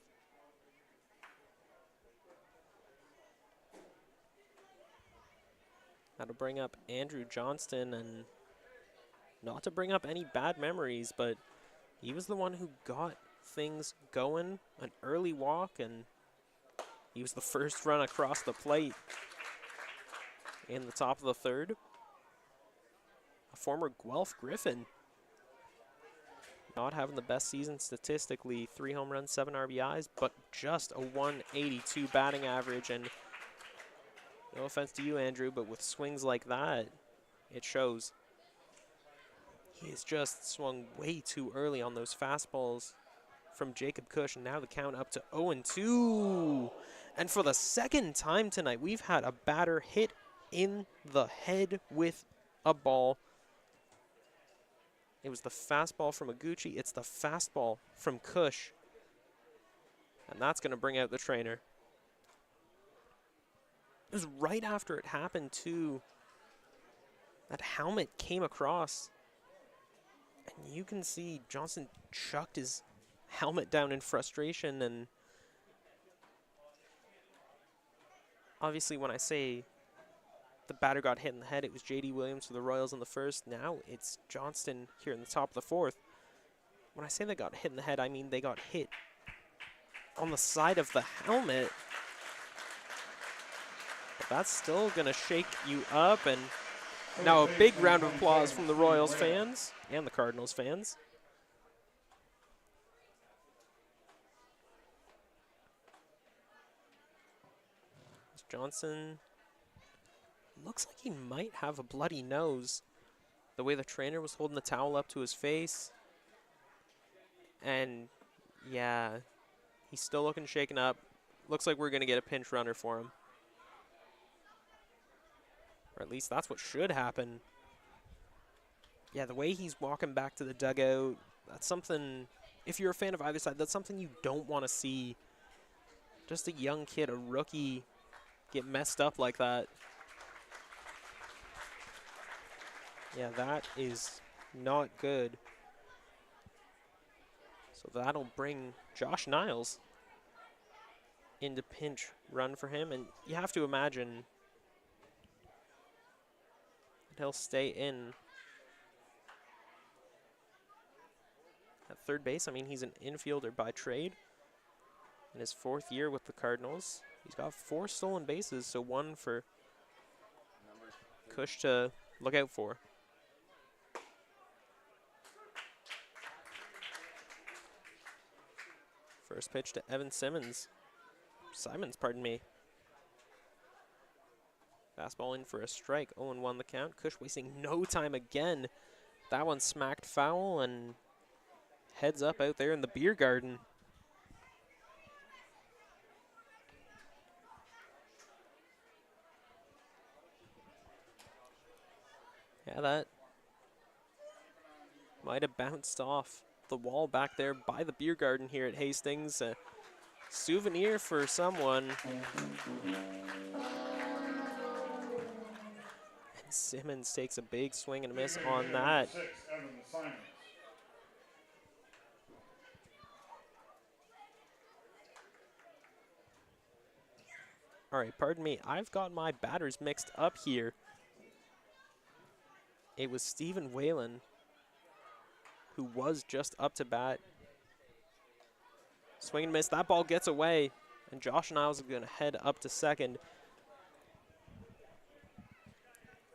Speaker 1: That'll bring up Andrew Johnston, and not to bring up any bad memories, but he was the one who got things going, an early walk, and he was the first run across the plate in the top of the third. A former Guelph Griffin. Not having the best season statistically, 3 home runs, 7 RBIs, but just a 182 batting average. And no offense to you, Andrew, but with swings like that, it shows. He has just swung way too early on those fastballs from Jacob Kush, and now the count up to 0-2. And for the second time tonight, we've had a batter hit in the head with a ball. It was the fastball from Iguchi. It's the fastball from Kush. And that's going to bring out the trainer. It was right after it happened, too. That helmet came across. And you can see Johnson chucked his helmet down in frustration. And obviously, when I say the batter got hit in the head, it was J.D. Williams for the Royals in the first. Now it's Johnston here in the top of the fourth. When I say they got hit in the head, I mean they got hit on the side of the helmet. But that's still going to shake you up. And now a big round of applause from the Royals fans and the Cardinals fans. Johnson looks like he might have a bloody nose. The way the trainer was holding the towel up to his face. And yeah, he's still looking shaken up. Looks like we're going to get a pinch runner for him. Or at least that's what should happen. Yeah, the way he's walking back to the dugout, that's something, if you're a fan of either side, that's something you don't want to see. Just a young kid, a rookie, get messed up like that. Yeah, that is not good. So that'll bring Josh Niles into pinch run for him. And you have to imagine that he'll stay in at third base. I mean, he's an infielder by trade. In his 4th year with the Cardinals, he's got 4 stolen bases, so 1 for Kush to look out for. First pitch to Evan Simons. Pardon me. Fastball in for a strike. 0-1 the count. Kush wasting no time again. That one smacked foul and heads up out there in the beer garden. Yeah, that might have bounced off the wall back there by the beer garden here at Hastings. A souvenir for someone. And Simmons takes a big swing and a miss on that. All right, pardon me. I've got my batters mixed up here. It was Stephen Whalen who was just up to bat. Swing and miss. That ball gets away, and Josh Niles is going to head up to second.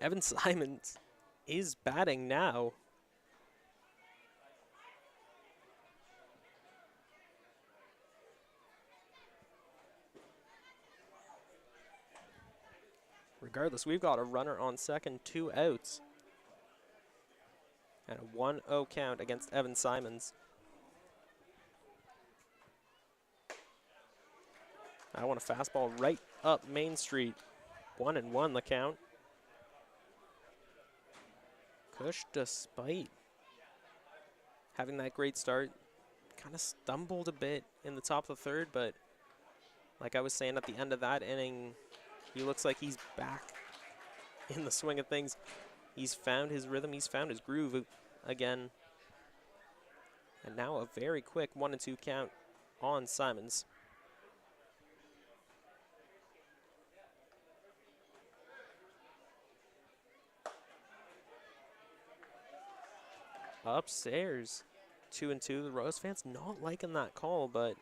Speaker 1: Evan Simons is batting now. Regardless, we've got a runner on second, 2 outs. And a 1-0 count against Evan Simons. I want a fastball right up Main Street. 1-1 the count. Kush, despite having that great start, kind of stumbled a bit in the top of the third, but like I was saying at the end of that inning, he looks like he's back in the swing of things. He's found his rhythm, he's found his groove again. And now a very quick 1-2 count on Simons. Upstairs, 2-2. The Royals fans not liking that call, but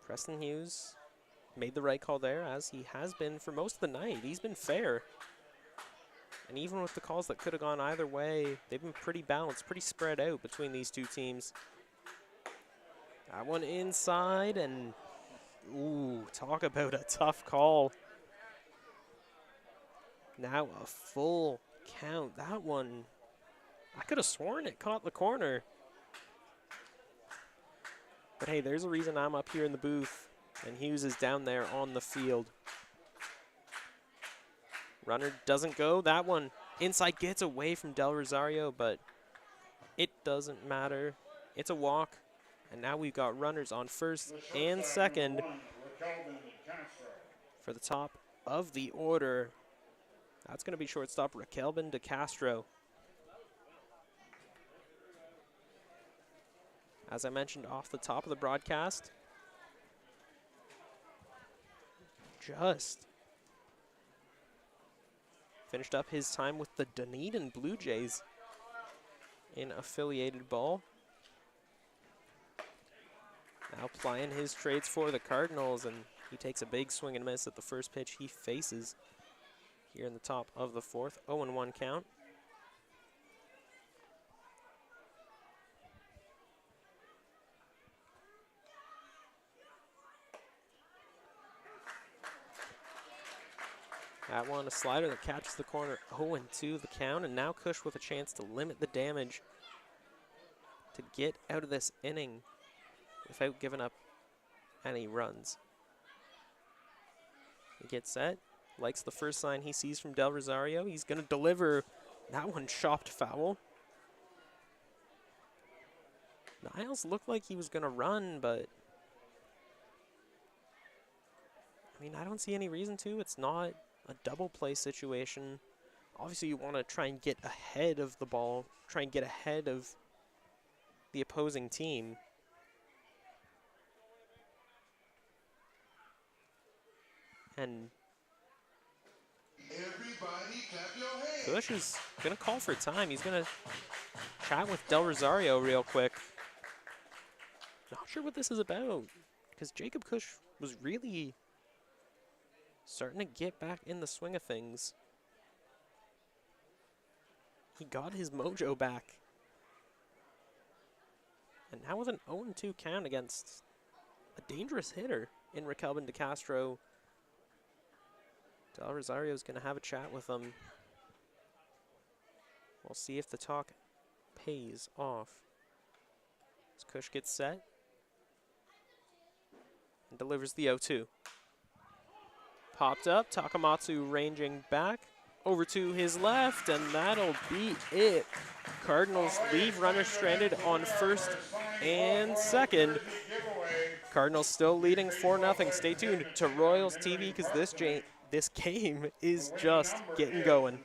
Speaker 1: Preston Hughes made the right call there, as he has been for most of the night. He's been fair. And even with the calls that could have gone either way, they've been pretty balanced, pretty spread out between these two teams. That one inside, and ooh, talk about a tough call. Now a full count. That one, I could have sworn it caught the corner. But hey, there's a reason I'm up here in the booth, and Hughes is down there on the field. Runner doesn't go. That one inside gets away from Del Rosario, but it doesn't matter. It's a walk, and now we've got runners on first and second for the top of the order. That's going to be shortstop Raquelbin de Castro. As I mentioned off the top of the broadcast, just finished up his time with the Dunedin Blue Jays in affiliated ball. Now plying his trades for the Cardinals, and he takes a big swing and miss at the first pitch he faces here in the top of the fourth. 0-1 count. That one, a slider that catches the corner. 0-2 the count, and now Kush with a chance to limit the damage to get out of this inning without giving up any runs. He gets set, likes the first sign he sees from Del Rosario. He's going to deliver. That one chopped foul. Niles looked like he was going to run, but I mean, I don't see any reason to. It's not a double play situation. Obviously, you want to try and get ahead of the ball, try and get ahead of the opposing team. And Kush is going to call for time. He's going to chat with Del Rosario real quick. Not sure what this is about, because Jacob Kush was really starting to get back in the swing of things. He got his mojo back. And now with an 0-2 count against a dangerous hitter in Raquelbin de Castro, Del Rosario is going to have a chat with him. We'll see if the talk pays off. As Kush gets set and delivers the 0-2. Popped up, Takamatsu ranging back over to his left, and that'll be it. Cardinals leave runner stranded on first and second. Cardinals still leading 4-0. Stay tuned to Royals TV, because this game is just getting going.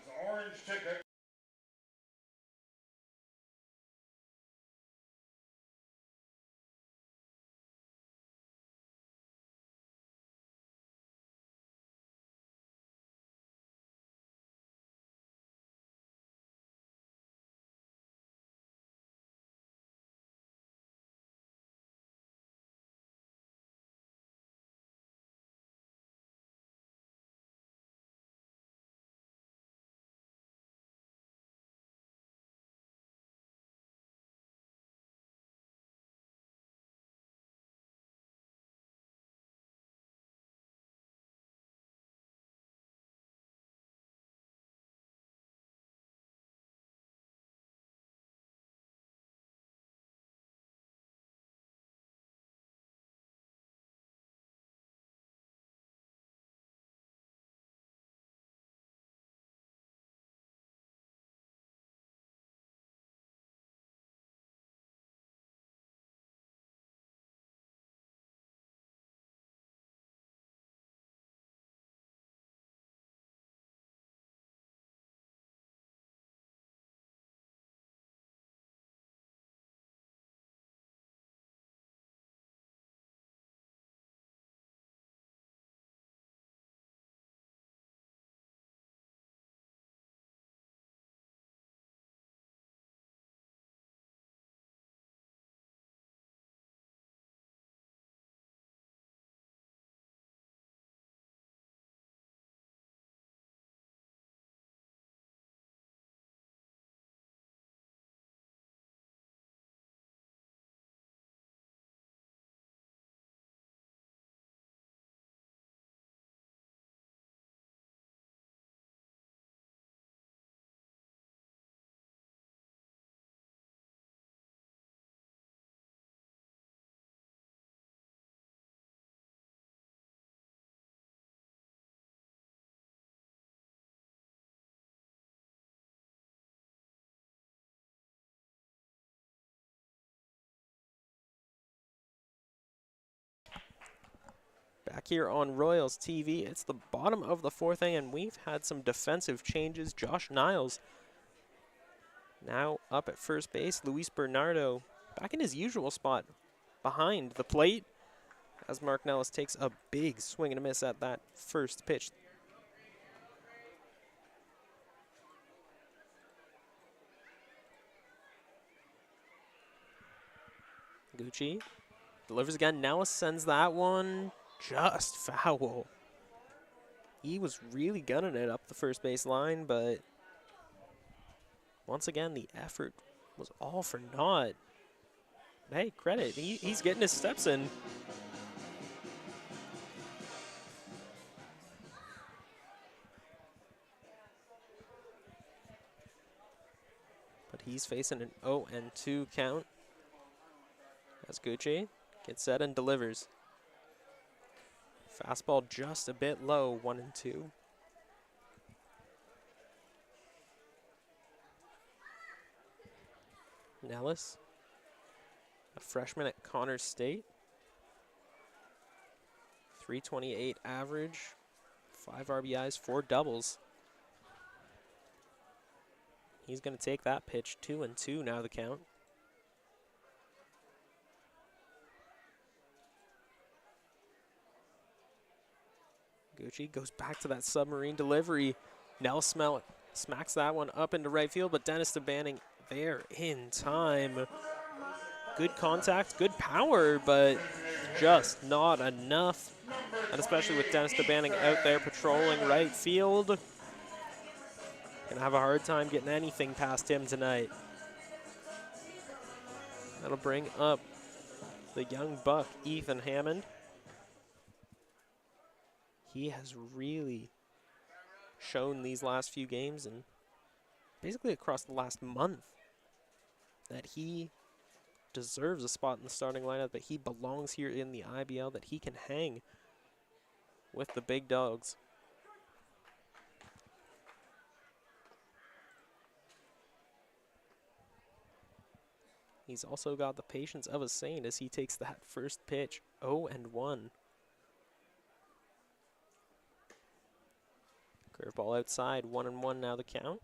Speaker 1: Back here on Royals TV, it's the bottom of the 4th inning, and we've had some defensive changes. Josh Niles now up at first base. Luis Bernardo back in his usual spot behind the plate as Mark Nellis takes a big swing and a miss at that first pitch. Gucci delivers again. Nellis sends that one just foul. He was really gunning it up the first base line, but once again, the effort was all for naught. Hey, credit. He's getting his steps in. But he's facing an 0-2 count as Gucci gets set and delivers. Fastball just a bit low, 1-2. Nellis, a freshman at Connors State. 328 average, 5 RBIs, 4 doubles. He's going to take that pitch, 2-2 now the count. Gucci goes back to that submarine delivery. Nell smacks that one up into right field, but Dennis DeBanning there in time. Good contact, good power, but just not enough. And especially with Dennis DeBanning out there patrolling right field, gonna have a hard time getting anything past him tonight. That'll bring up the young buck, Ethan Hammond. He has really shown these last few games and basically across the last month that he deserves a spot in the starting lineup, that he belongs here in the IBL, that he can hang with the big dogs. He's also got the patience of a saint as he takes that first pitch, 0-1. Curveball outside, 1-1 now the count.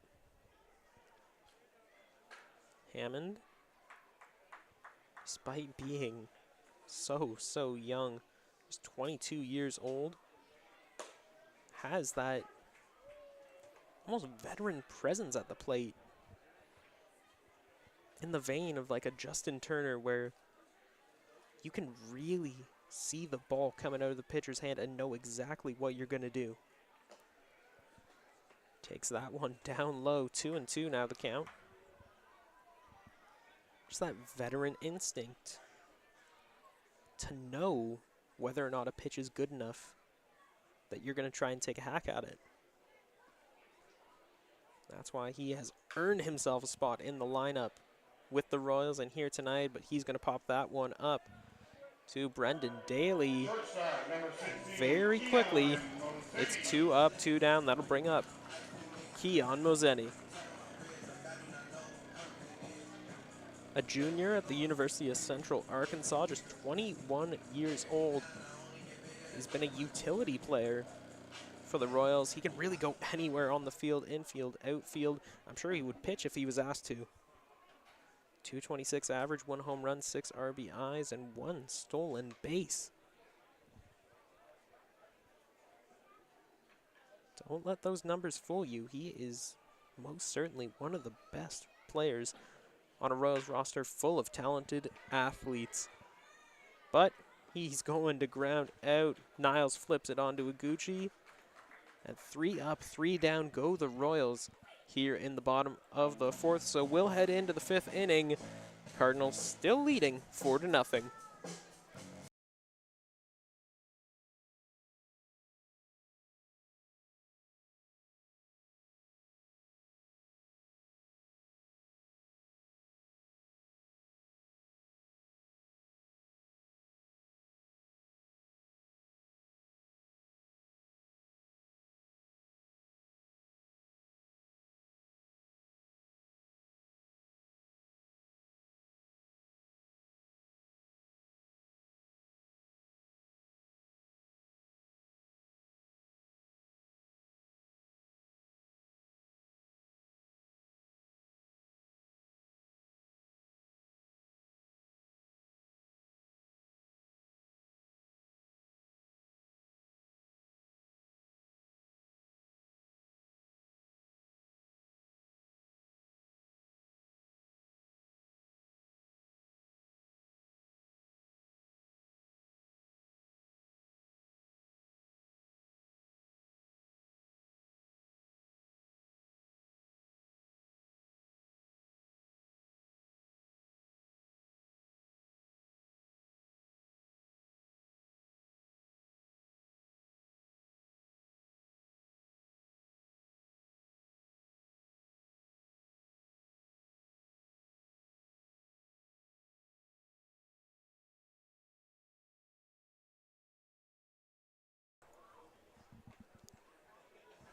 Speaker 1: Hammond, despite being so young, he's 22 years old, has that almost veteran presence at the plate, in the vein of like a Justin Turner, where you can really see the ball coming out of the pitcher's hand and know exactly what you're going to do. Takes that one down low, 2-2 now the count. Just that veteran instinct to know whether or not a pitch is good enough that you're going to try and take a hack at it. That's why he has earned himself a spot in the lineup with the Royals and here tonight, but he's going to pop that one up to Brendan Daly very quickly. It's 2 up, 2 down. That'll bring up Keon Mozeni, a junior at the University of Central Arkansas, just 21 years old. He's been a utility player for the Royals. He can really go anywhere on the field, infield, outfield. I'm sure he would pitch if he was asked to. 226 average, 1 home run, 6 RBIs, and 1 stolen base. Don't let those numbers fool you. He is most certainly one of the best players on a Royals roster full of talented athletes. But he's going to ground out. Niles flips it onto Iguchi. And 3 up, 3 down go the Royals here in the bottom of the 4th. So we'll head into the 5th inning. Cardinals still leading 4-0.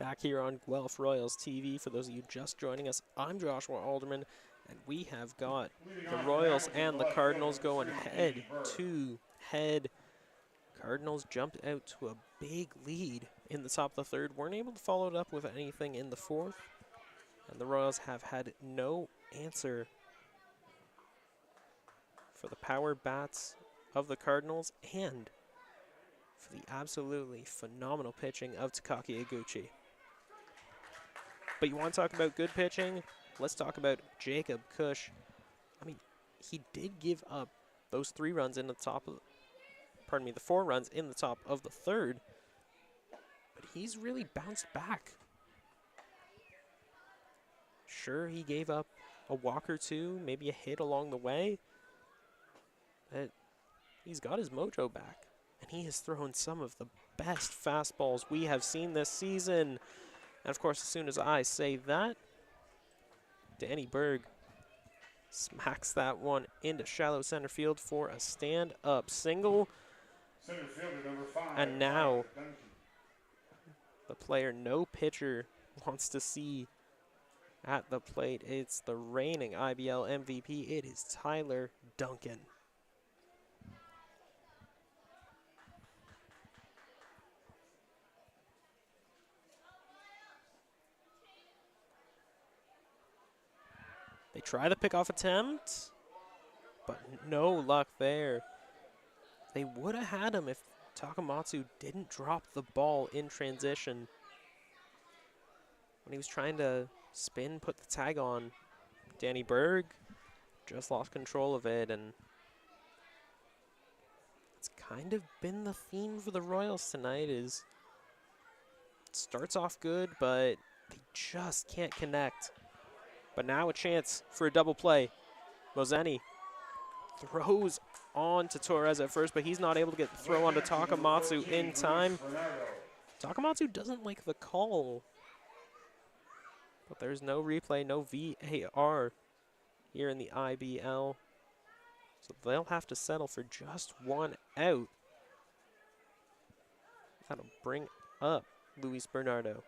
Speaker 1: Back here on Guelph Royals TV, for those of you just joining us, I'm Joshua Alderman, and we have got the Royals and the Cardinals going head to head. Cardinals jumped out to a big lead in the top of the third, weren't able to follow it up with anything in the fourth, and the Royals have had no answer for the power bats of the Cardinals and for the absolutely phenomenal pitching of Takaki Iguchi. But you want to talk about good pitching? Let's talk about Jacob Cush. I mean, he did give up those 3 runs in the top of, the 4 runs in the top of the third, but he's really bounced back. Sure, he gave up a walk or 2, maybe a hit along the way, but he's got his mojo back, and he has thrown some of the best fastballs we have seen this season. And of course, as soon as I say that, Danny Berg smacks that one into shallow center field for a stand-up single.
Speaker 3: Center fielder number 5.
Speaker 1: And now, the player no pitcher wants to see at the plate. It's the reigning IBL MVP. It is Tyler Duncan. They try the pickoff attempt, but no luck there. They would have had him if Takamatsu didn't drop the ball in transition. When he was trying to spin, put the tag on, Danny Berg just lost control of it, and it's kind of been the theme for the Royals tonight. Is it starts off good, but they just can't connect. But now a chance for a double play. Mozeni throws on to Torres at first, but he's not able to get the throw onto Takamatsu in time. Takamatsu doesn't like the call, but there's no replay, no VAR here in the IBL. So they'll have to settle for just 1 out. That'll bring up Luis Bernardo.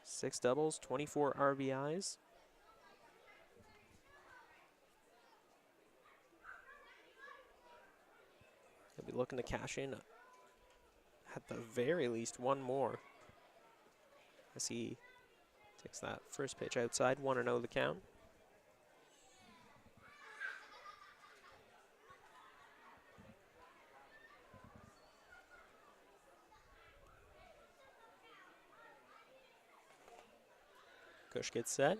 Speaker 1: 6 doubles, 24 RBIs. He'll be looking to cash in at the very least 1 more as he takes that first pitch outside. 1-0 the count. Cush gets set.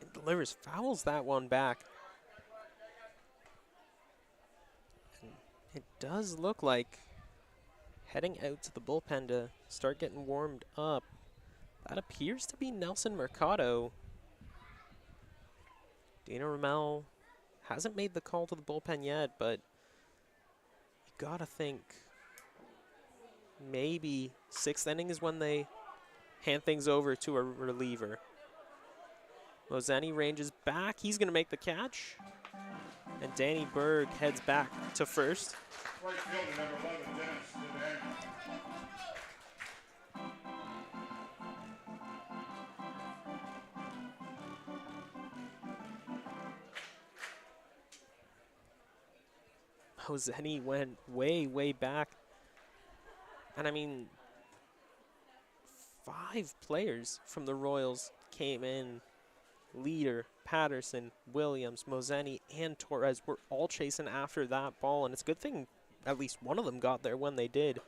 Speaker 1: It delivers, fouls that one back. And it does look like heading out to the bullpen to start getting warmed up. That appears to be Nelson Mercado. Dino Ramel hasn't made the call to the bullpen yet, but you gotta think maybe 6th inning is when they hand things over to a reliever. Mozeni ranges back. He's going to make the catch. And Danny Berg heads back to first.
Speaker 3: Right fielder number 11, Dennis.
Speaker 1: Mozeni went way, way back. And I mean, 5 players from the Royals came in. Leader, Patterson, Williams, Mozeni, and Torres were all chasing after that ball, and it's a good thing at least one of them got there when they did,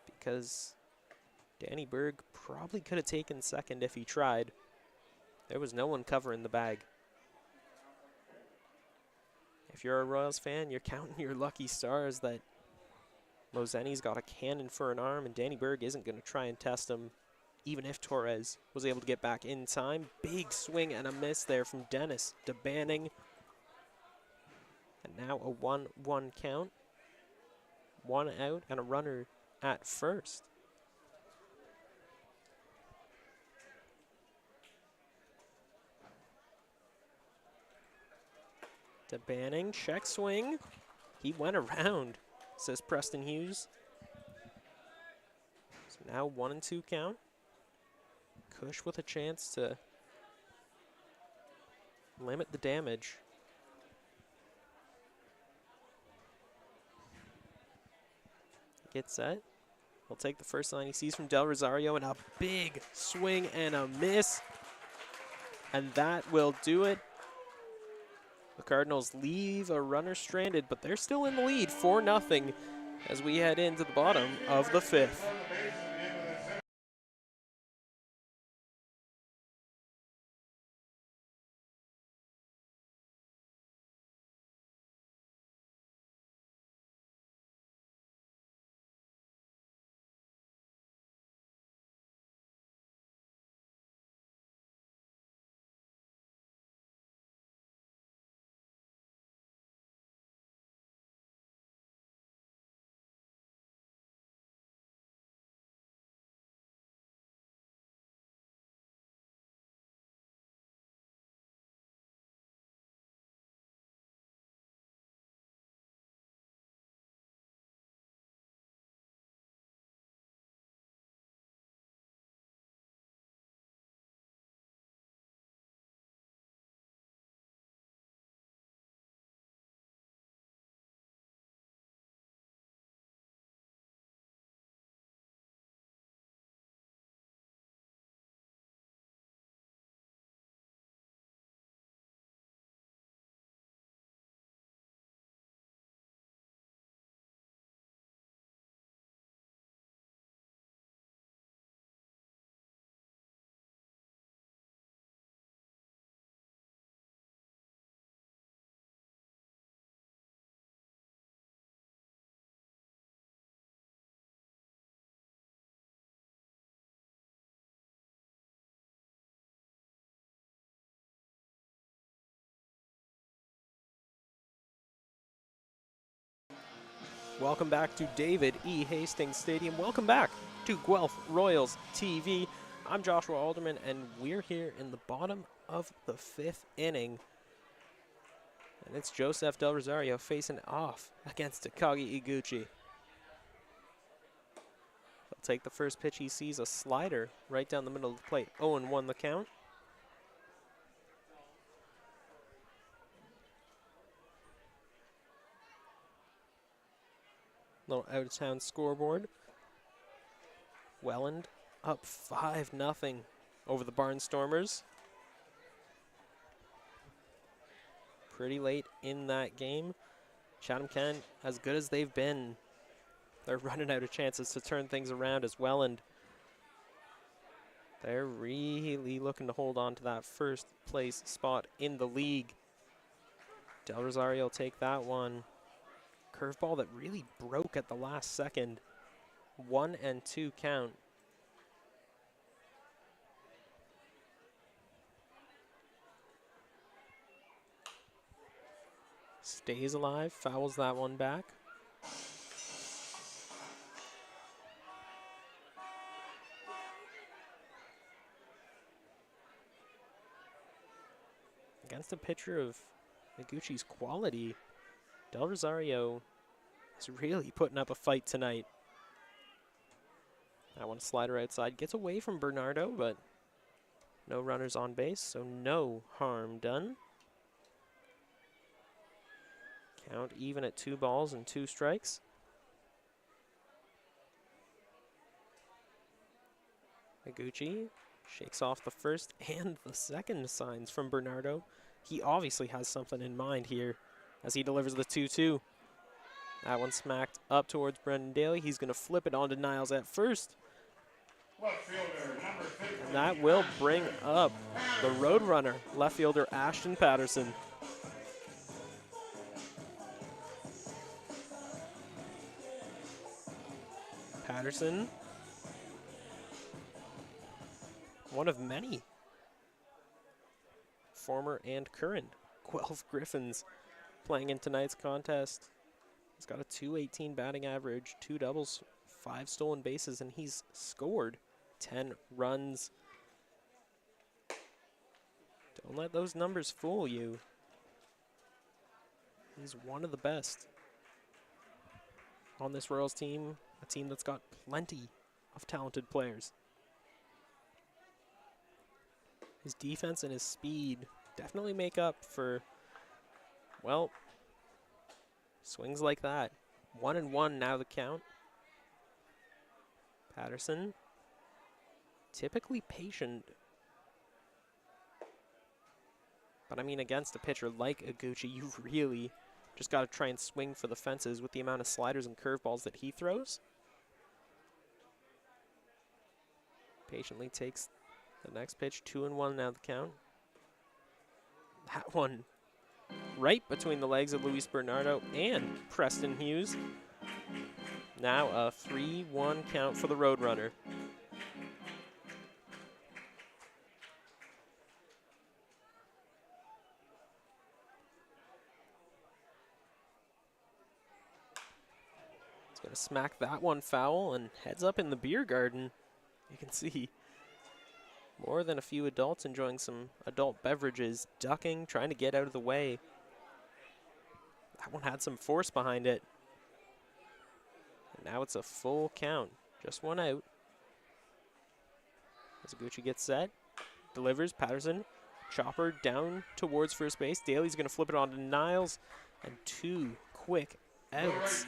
Speaker 1: because Danny Berg probably could have taken second if he tried. There was no one covering the bag. If you're a Royals fan, you're counting your lucky stars that Mozeni's got a cannon for an arm, and Danny Berg isn't going to try and test him, even if Torres was able to get back in time. Big swing and a miss there from Dennis DeBanning. And now a 1-1 count. 1 out and a runner at first. DeBanning, check swing. He went around, says Preston Hughes. Now 1-2 count. Kush with a chance to limit the damage. Get set. He'll take the first line he sees from Del Rosario, and a big swing and a miss. And that will do it. The Cardinals leave a runner stranded, but they're still in the lead 4-0 as we head into the bottom of the fifth.
Speaker 3: From the base at the end of the sixth.
Speaker 1: Welcome back to David E. Hastings Stadium. Welcome back to Guelph Royals TV. I'm Joshua Alderman, and we're here in the bottom of the fifth inning. And it's Joseph Del Rosario facing off against Takagi Iguchi. He'll take the first pitch he sees, a slider right down the middle of the plate. 0-1 the count. Little out-of-town scoreboard. Welland up 5-0 over the Barnstormers. Pretty late in that game. Chatham-Kent, as good as they've been, they're running out of chances to turn things around as Welland. They're really looking to hold on to that first place spot in the league. Del Rosario will take that one. Curveball that really broke at the last second. 1-2 count. Stays alive, fouls that one back. Against a pitcher of Iguchi's quality, Del Rosario is really putting up a fight tonight. That one slider outside, gets away from Bernardo, but no runners on base, so no harm done. Count even at 2 balls and 2 strikes. Iguchi shakes off the first and the second signs from Bernardo. He obviously has something in mind here as he delivers the 2-2. That one smacked up towards Brendan Daly. He's going to flip it onto Niles at first.
Speaker 3: Left fielder, number 50.
Speaker 1: And that will bring up the Roadrunner, left fielder Ashton Patterson. Patterson, one of many former and current Guelph Griffins playing in tonight's contest. He's got a .218 batting average, 2 doubles, 5 stolen bases, and he's scored 10 runs. Don't let those numbers fool you. He's one of the best on this Royals team, a team that's got plenty of talented players. His defense and his speed definitely make up for, well, swings like that. 1-1 now the count. Patterson, typically patient. But I mean, against a pitcher like Iguchi, you really just got to try and swing for the fences with the amount of sliders and curveballs that he throws. Patiently takes the next pitch. 2-1 now the count. That one right between the legs of Luis Bernardo and Preston Hughes. Now a 3-1 count for the Roadrunner. He's going to smack that one foul and heads up in the beer garden. You can see more than a few adults enjoying some adult beverages, ducking, trying to get out of the way. That one had some force behind it. And now it's a full count, just one out. As Iguchi gets set, delivers, Patterson, chopper down towards first base. Daly's going to flip it on to Niles, and 2 quick outs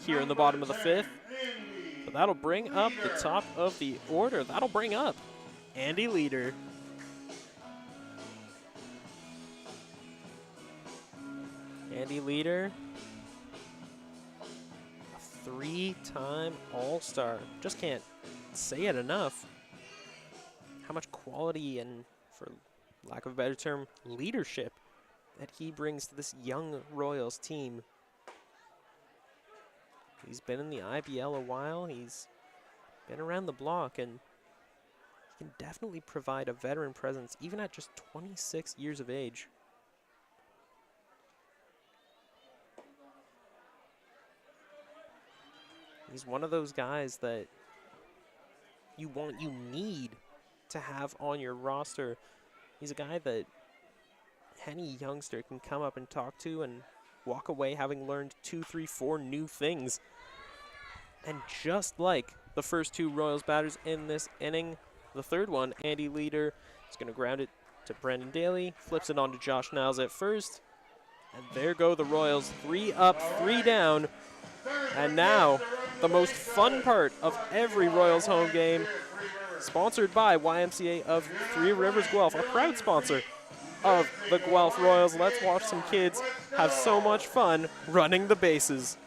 Speaker 1: here in the bottom of the 5th. But that'll bring up the top of the order. That'll bring up Andy Leader. Andy Leader, a 3-time All-Star. Just can't say it enough. How much quality and, for lack of a better term, leadership that he brings to this young Royals team. He's been in the IBL a while. He's been around the block, and he can definitely provide a veteran presence even at just 26 years of age. He's one of those guys that you need to have on your roster. He's a guy that any youngster can come up and talk to and walk away having learned 2, 3, 4 new things. And just like the first 2 Royals batters in this inning, the third one, Andy Leader, is going to ground it to Brendan Daly, flips it on to Josh Niles at first, and there go the Royals, 3 up, 3 down. And now, the most fun part of every Royals home game, sponsored by YMCA of Three Rivers Guelph, a proud sponsor of the Guelph Royals. Let's watch some kids have so much fun running the bases.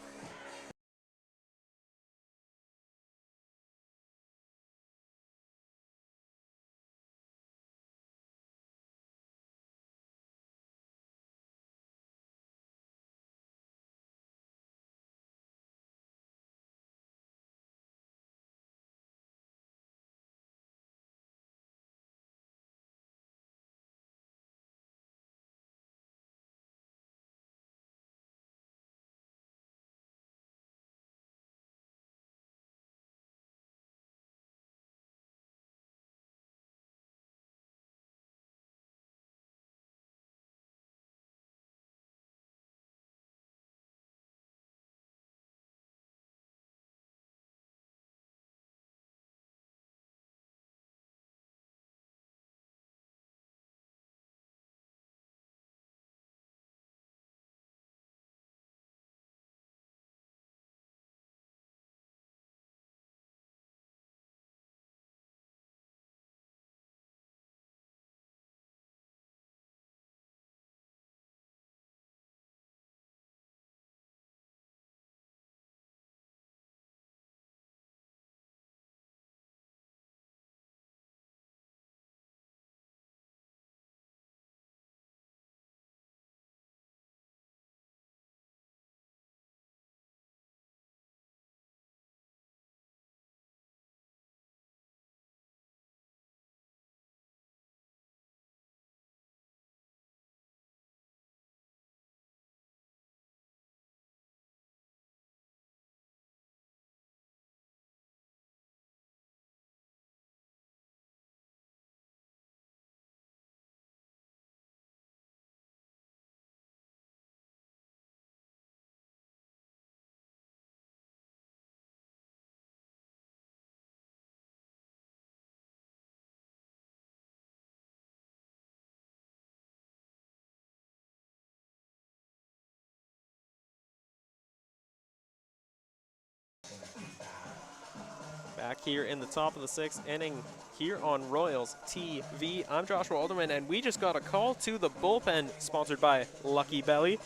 Speaker 1: Back here in the top of the 6th inning here on Royals TV. I'm Joshua Alderman, and we just got a call to the bullpen, sponsored by Lucky Belly.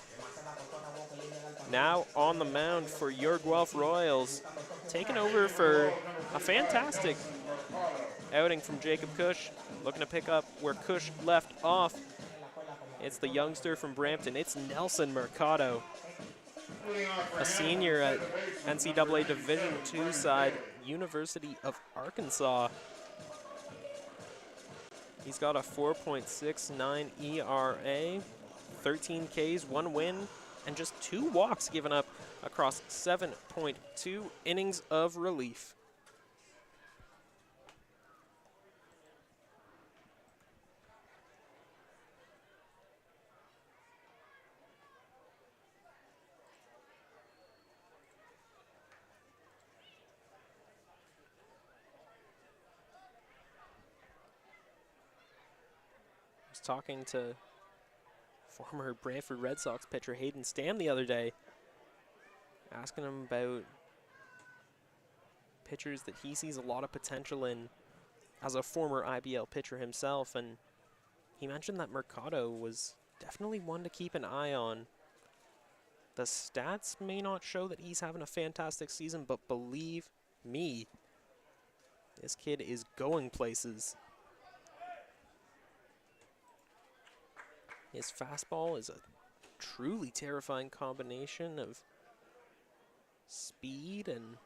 Speaker 1: Now on the mound for your Guelph Royals, taking over for a fantastic outing from Jacob Cush, looking to pick up where Cush left off. It's the youngster from Brampton. It's Nelson Mercado, a senior at NCAA Division II side, University of Arkansas. He's got a 4.69 ERA, 13 Ks, 1 win, and just 2 walks given up across 7.2 innings of relief. I was talking to former Brantford Red Sox pitcher Hayden Stam the other day, asking him about pitchers that he sees a lot of potential in as a former IBL pitcher himself, and he mentioned that Mercado was definitely one to keep an eye on. The stats may not show that he's having a fantastic season, but believe me, this kid is going places. His fastball is a truly terrifying combination of speed and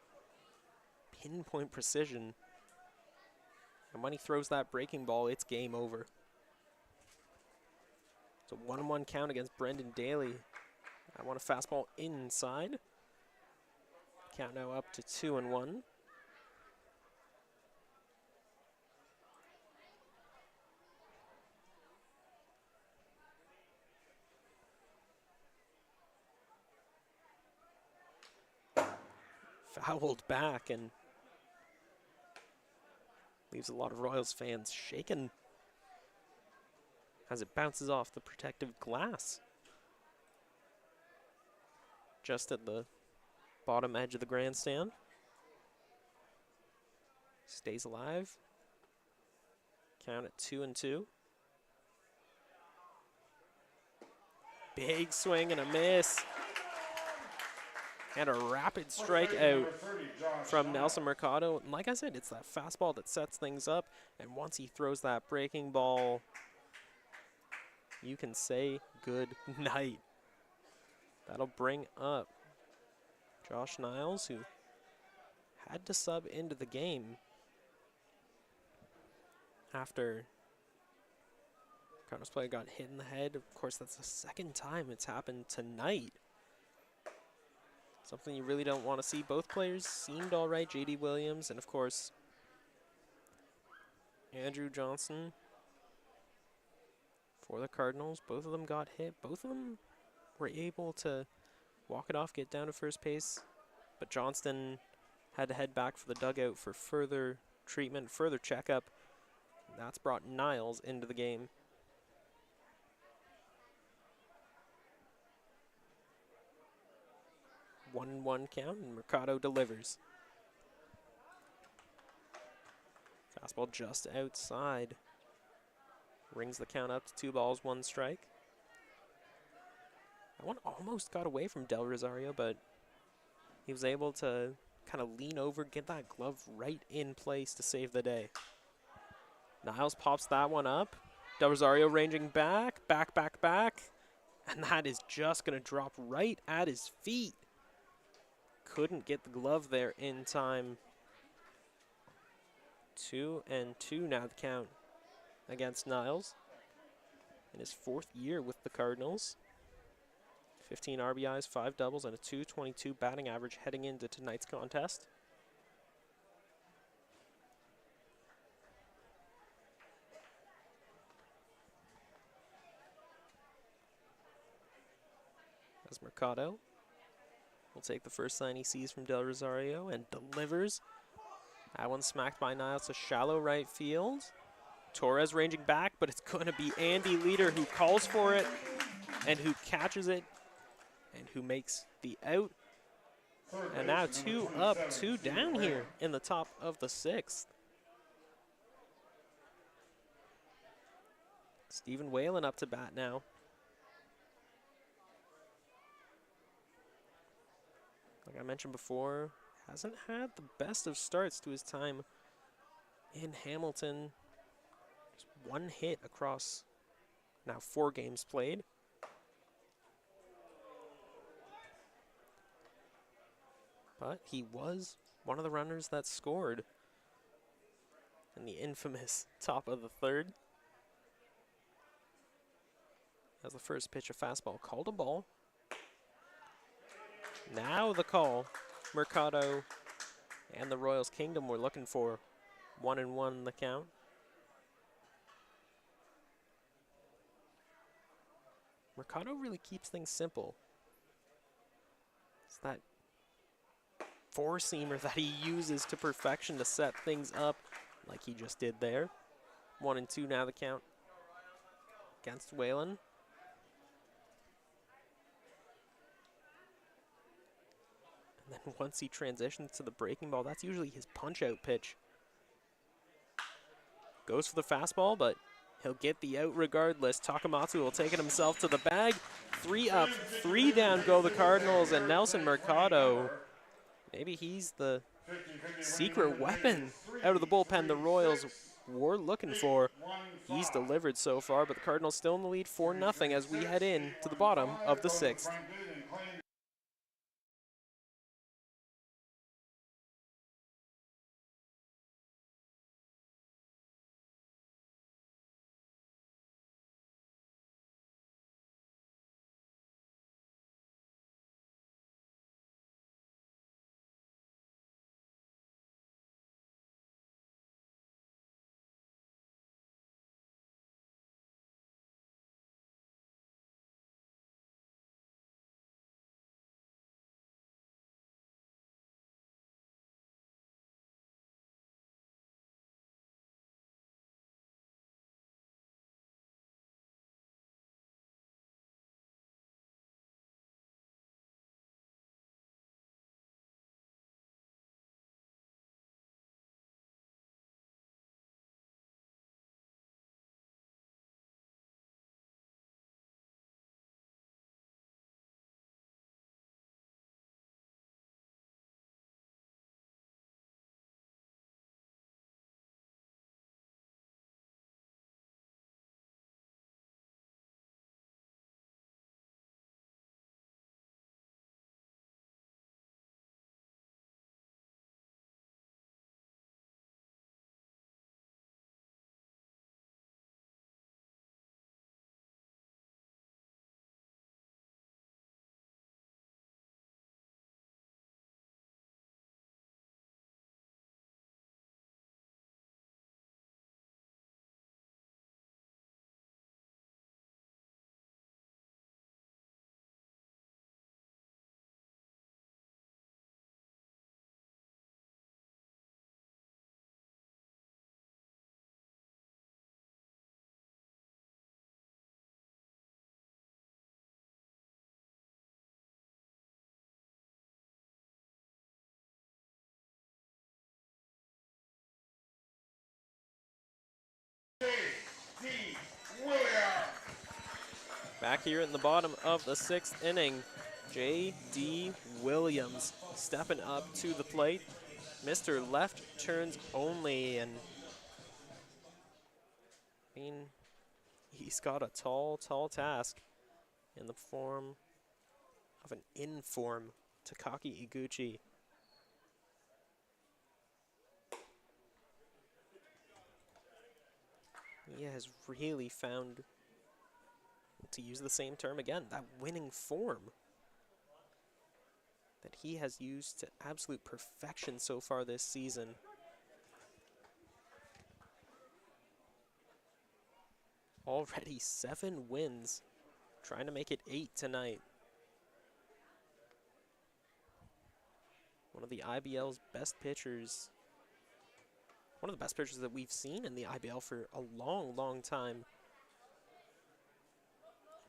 Speaker 1: pinpoint precision. And when he throws that breaking ball, it's game over. It's a 1-1 count against Brendan Daly. I want a fastball inside. Count now up to 2-1. Fouled back and leaves a lot of Royals fans shaken as it bounces off the protective glass just at the bottom edge of the grandstand. Stays alive. Count at 2-2. Big swing and a miss. And a rapid strikeout from Nelson Mercado. And like I said, it's that fastball that sets things up. And once he throws that breaking ball, you can say good night. That'll bring up Josh Niles, who had to sub into the game after Cardinals player got hit in the head. Of course, that's the second time it's happened tonight. Something you really don't want to see. Both players seemed all right, J.D. Williams and, of course, Andrew Johnson for the Cardinals. Both of them got hit. Both of them were able to walk it off, get down to first base, but Johnston had to head back for the dugout for further treatment, further checkup. That's brought Niles into the game. 1-1 count, and Mercado delivers. Fastball just outside. Rings the count up to 2-1 strike. That one almost got away from Del Rosario, but he was able to kind of lean over, get that glove right in place to save the day. Niles pops that one up. Del Rosario ranging back, and that is just going to drop right at his feet. Couldn't get the glove there in time. 2-2 now the count against Niles in his 4th year with the Cardinals. 15 RBIs, 5 doubles, and a .222 batting average heading into tonight's contest. As Mercado will take the first sign he sees from Del Rosario and delivers. That one smacked by Niles to shallow right field. Torres ranging back, but it's going to be Andy Leader who calls for it and who catches it and who makes the out.
Speaker 3: Third
Speaker 1: And now
Speaker 3: baseman, number
Speaker 1: 2 up,
Speaker 3: 27,
Speaker 1: 2
Speaker 3: Stephen
Speaker 1: down
Speaker 3: Whalen.
Speaker 1: here in the top of the 6th. Stephen Whalen up to bat now. Like I mentioned before, hasn't had the best of starts to his time in Hamilton. Just 1 hit across now 4 games played. But he was one of the runners that scored in the infamous top of the 3rd. As the first pitch, a fastball called a ball. Now the call. Mercado and the Royals Kingdom were looking for 1-1 the count. Mercado really keeps things simple. It's that four-seamer that he uses to perfection to set things up like he just did there. 1-2 now the count against Whalen. And then once he transitions to the breaking ball, that's usually his punch-out pitch. Goes for the fastball, but he'll get the out regardless. Takamatsu will take it himself to the bag. 3 up, 3 down go the Cardinals, and Nelson Mercado, maybe he's the secret weapon out of the bullpen the Royals were looking for. He's delivered so far, but the Cardinals still in the lead 4-0 as we head in to the bottom of the 6th. Back here in the bottom of the 6th inning, J.D. Williams stepping up to the plate. Mr. Left turns only, and I mean, he's got a tall, tall task in the form of an in-form Takaki Iguchi. He has really found, to use the same term again, that winning form that he has used to absolute perfection so far this season. Already 7 wins, trying to make it 8 tonight. One of the IBL's best pitchers. One of the best pitchers that we've seen in the IBL for a long, long time.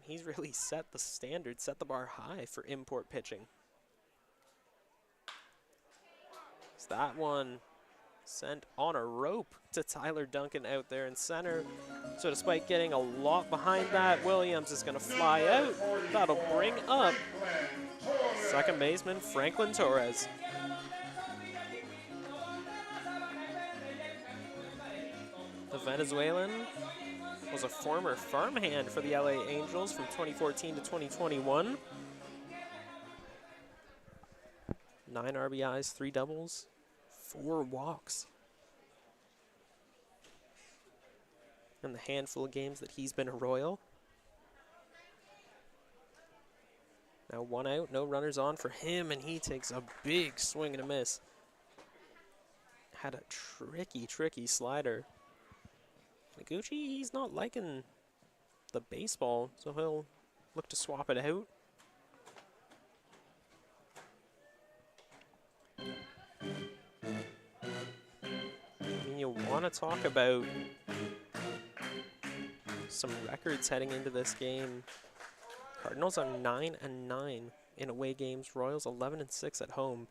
Speaker 1: He's really set the standard, set the bar high for import pitching. That one sent on a rope to Tyler Duncan out there in center. So despite getting a lot behind that, Williams is going to fly out. That'll bring up second baseman Franklin Torres. The Venezuelan was a former farmhand for the LA Angels from 2014 to 2021. 9 RBIs, 3 doubles, 4 walks. In the handful of games that he's been a Royal. Now 1 out, no runners on for him, and he takes a big swing and a miss. Had a tricky slider. Noguchi, he's not liking the baseball, so he'll look to swap it out. I mean, you want to talk about some records heading into this game. Cardinals are 9-9 in away games. Royals 11-6 at home.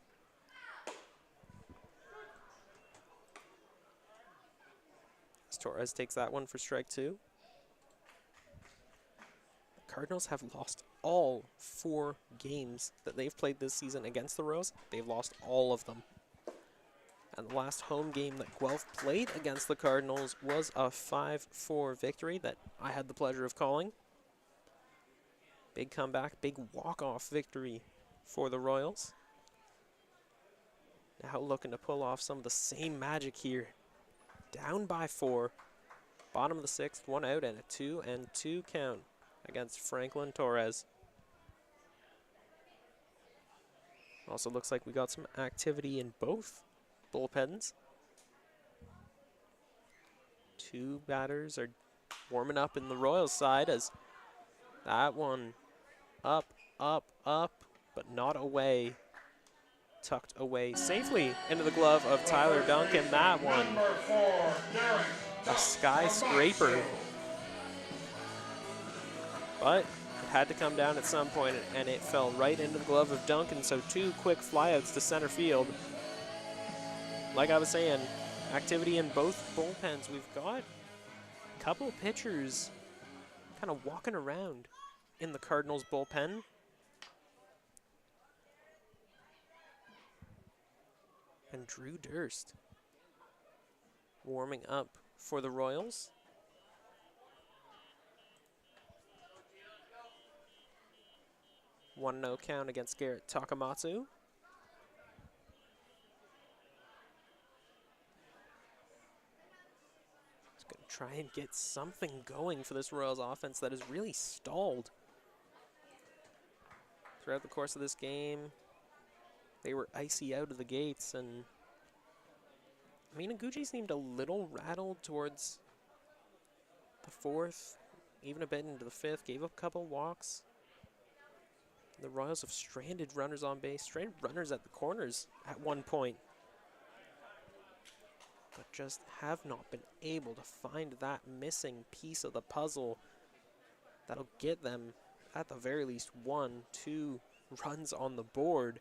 Speaker 1: Torres takes that one for strike 2. The Cardinals have lost all 4 games that they've played this season against the Royals. They've lost all of them. And the last home game that Guelph played against the Cardinals was a 5-4 victory that I had the pleasure of calling. Big comeback, big walk-off victory for the Royals. Now looking to pull off some of the same magic here. Down by 4. Bottom of the 6th, 1 out and a 2-2 count against Franklin Torres. Also looks like we got some activity in both bullpens. 2 batters are warming up in the Royals side as that one up, but not away. Tucked away safely into the glove of Tyler Duncan. That one, a skyscraper. But it had to come down at some point, and it fell right into the glove of Duncan, so 2 quick flyouts to center field. Like I was saying, activity in both bullpens. We've got a couple pitchers kind of walking around in the Cardinals bullpen. And Drew Durst warming up for the Royals. One no count against Garrett Takamatsu. Just going to try and get something going for this Royals offense that has really stalled throughout the course of this game. They were icy out of the gates, and I mean, Minaguchi seemed a little rattled towards the 4th, even a bit into the 5th, gave up a couple walks. The Royals have stranded runners on base, stranded runners at the corners at one point, but just have not been able to find that missing piece of the puzzle that'll get them, at the very least, 1-2 runs on the board.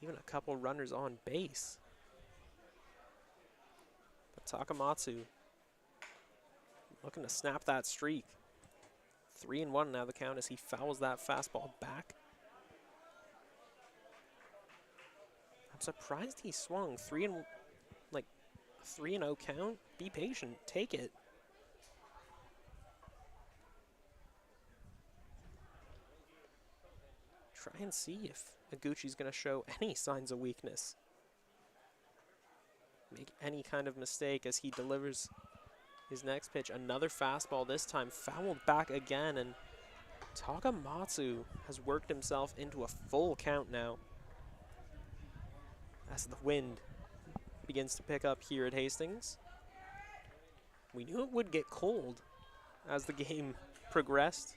Speaker 1: Even a couple runners on base. But Takamatsu looking to snap that streak. 3-1 now the count as he fouls that fastball back. I'm surprised he swung 3-0 count. Be patient, take it. Try and see if Noguchi's going to show any signs of weakness. Make any kind of mistake as he delivers his next pitch. Another fastball, this time fouled back again, and Takamatsu has worked himself into a full count now as the wind begins to pick up here at Hastings. We knew it would get cold as the game progressed,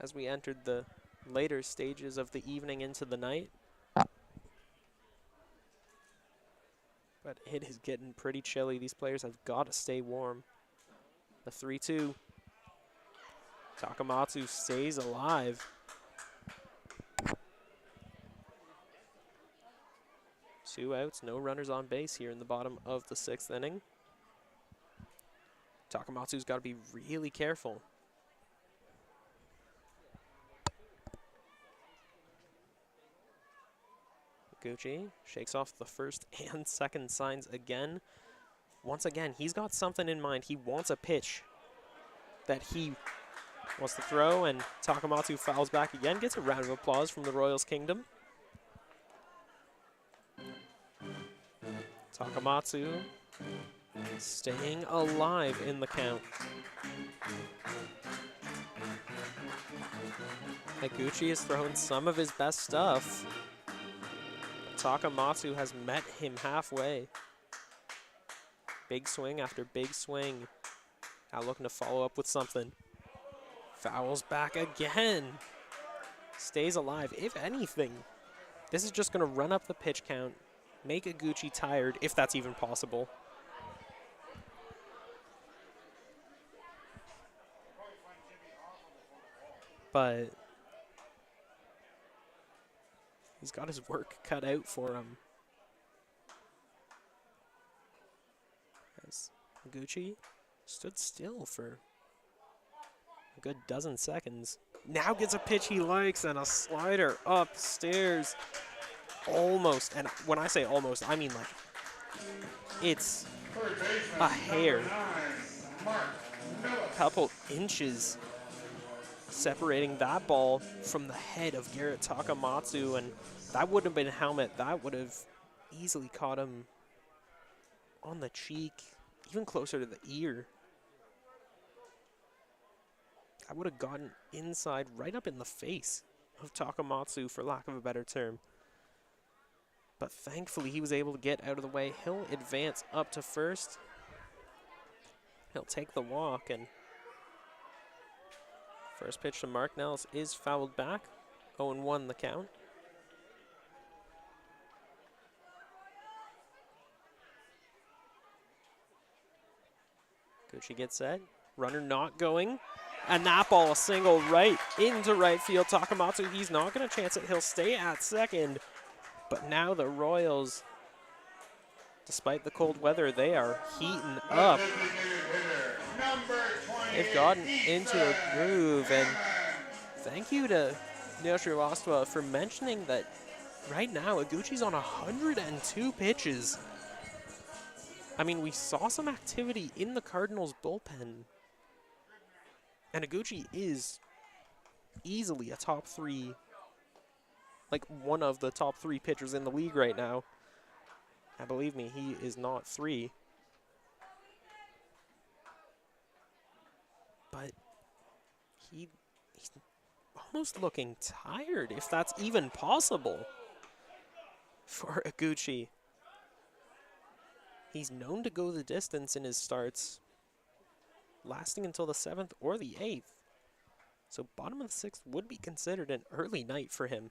Speaker 1: as we entered the later stages of the evening into the night. But it is getting pretty chilly. These players have got to stay warm. The 3-2. Takamatsu stays alive. 2 outs, no runners on base here in the bottom of the 6th inning. Takamatsu's got to be really careful. Gucci shakes off the first and second signs again. Once again, he's got something in mind. He wants a pitch that he wants to throw, and Takamatsu fouls back again. Gets a round of applause from the Royals Kingdom. Takamatsu staying alive in the count. Higuchi has thrown some of his best stuff. Takamatsu has met him halfway. Big swing after big swing. Now looking to follow up with something. Fouls back again. Stays alive. If anything, this is just going to run up the pitch count, make Higuchi tired, if that's even possible. But he's got his work cut out for him. As Higuchi stood still for a good dozen seconds. Now gets a pitch he likes and a slider upstairs. Almost, and when I say almost, I mean like it's a hair, a couple inches separating that ball from the head of Garrett Takamatsu, and that wouldn't have been a helmet. That would have easily caught him on the cheek, even closer to the ear. That would have gotten inside, right up in the face of Takamatsu, for lack of a better term. But thankfully, he was able to get out of the way. He'll advance up to first. He'll take the walk, and first pitch to Mark Nellis is fouled back. 0-1 the count. Gucci gets set. Runner not going. And that ball, a single right into right field. Takamatsu, he's not going to chance it. He'll stay at second. But now the Royals, despite the cold weather, they are heating up. They've gotten into a groove, and thank you to Neil Srivastava for mentioning that right now Higuchi's on 102 pitches. I mean, we saw some activity in the Cardinals bullpen, and Higuchi is easily a top 3, like one of the top 3 pitchers in the league right now. And believe me, he is not 3. But he's almost looking tired, if that's even possible, for Higuchi. He's known to go the distance in his starts, lasting until the 7th or the 8th. So bottom of the 6th would be considered an early night for him.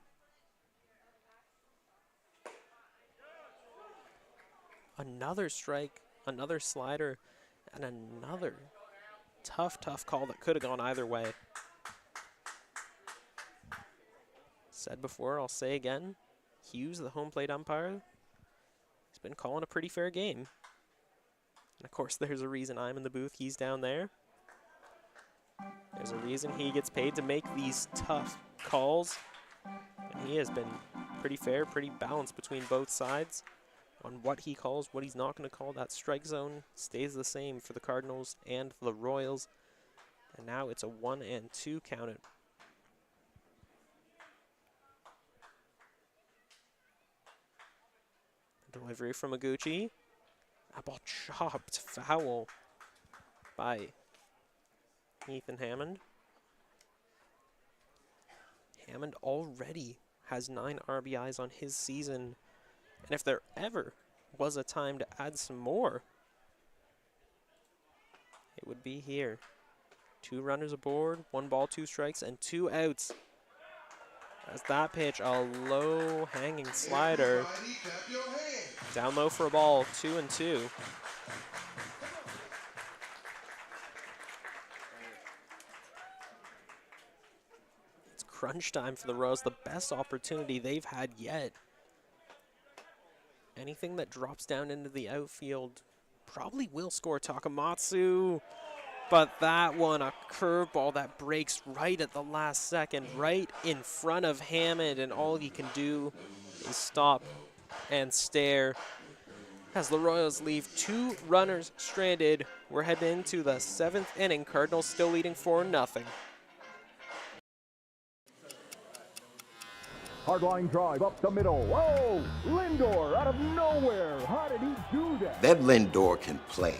Speaker 1: Another strike, another slider, and another tough call that could have gone either way. Said before, I'll say again, Hughes, the home plate umpire, has been calling a pretty fair game. And of course, there's a reason I'm in the booth, he's down there. There's a reason he gets paid to make these tough calls. And he has been pretty fair, pretty balanced between both sides on what he calls, what he's not going to call. That strike zone stays the same for the Cardinals and the Royals. And now it's a 1-2 counted. Delivery from Higuchi. That ball chopped foul by Ethan Hammond. Hammond already has 9 RBIs on his season. And if there ever was a time to add some more, it would be here. 2 runners aboard, 1 ball, 2 strikes, and 2 outs. As that pitch, a low hanging slider. Down low for a ball, 2-2. It's crunch time for the Royals, the best opportunity they've had yet. anything that drops down into the outfield probably will score Takamatsu. But that one, a curveball that breaks right at the last second, right in front of Hammond, and all he can do is stop and stare. As the Royals leave 2 runners stranded, we're heading into the 7th inning. Cardinals still leading 4-0.
Speaker 4: Hardline drive up the middle. Whoa! Lindor out of nowhere. How did he do that?
Speaker 5: That Lindor can play.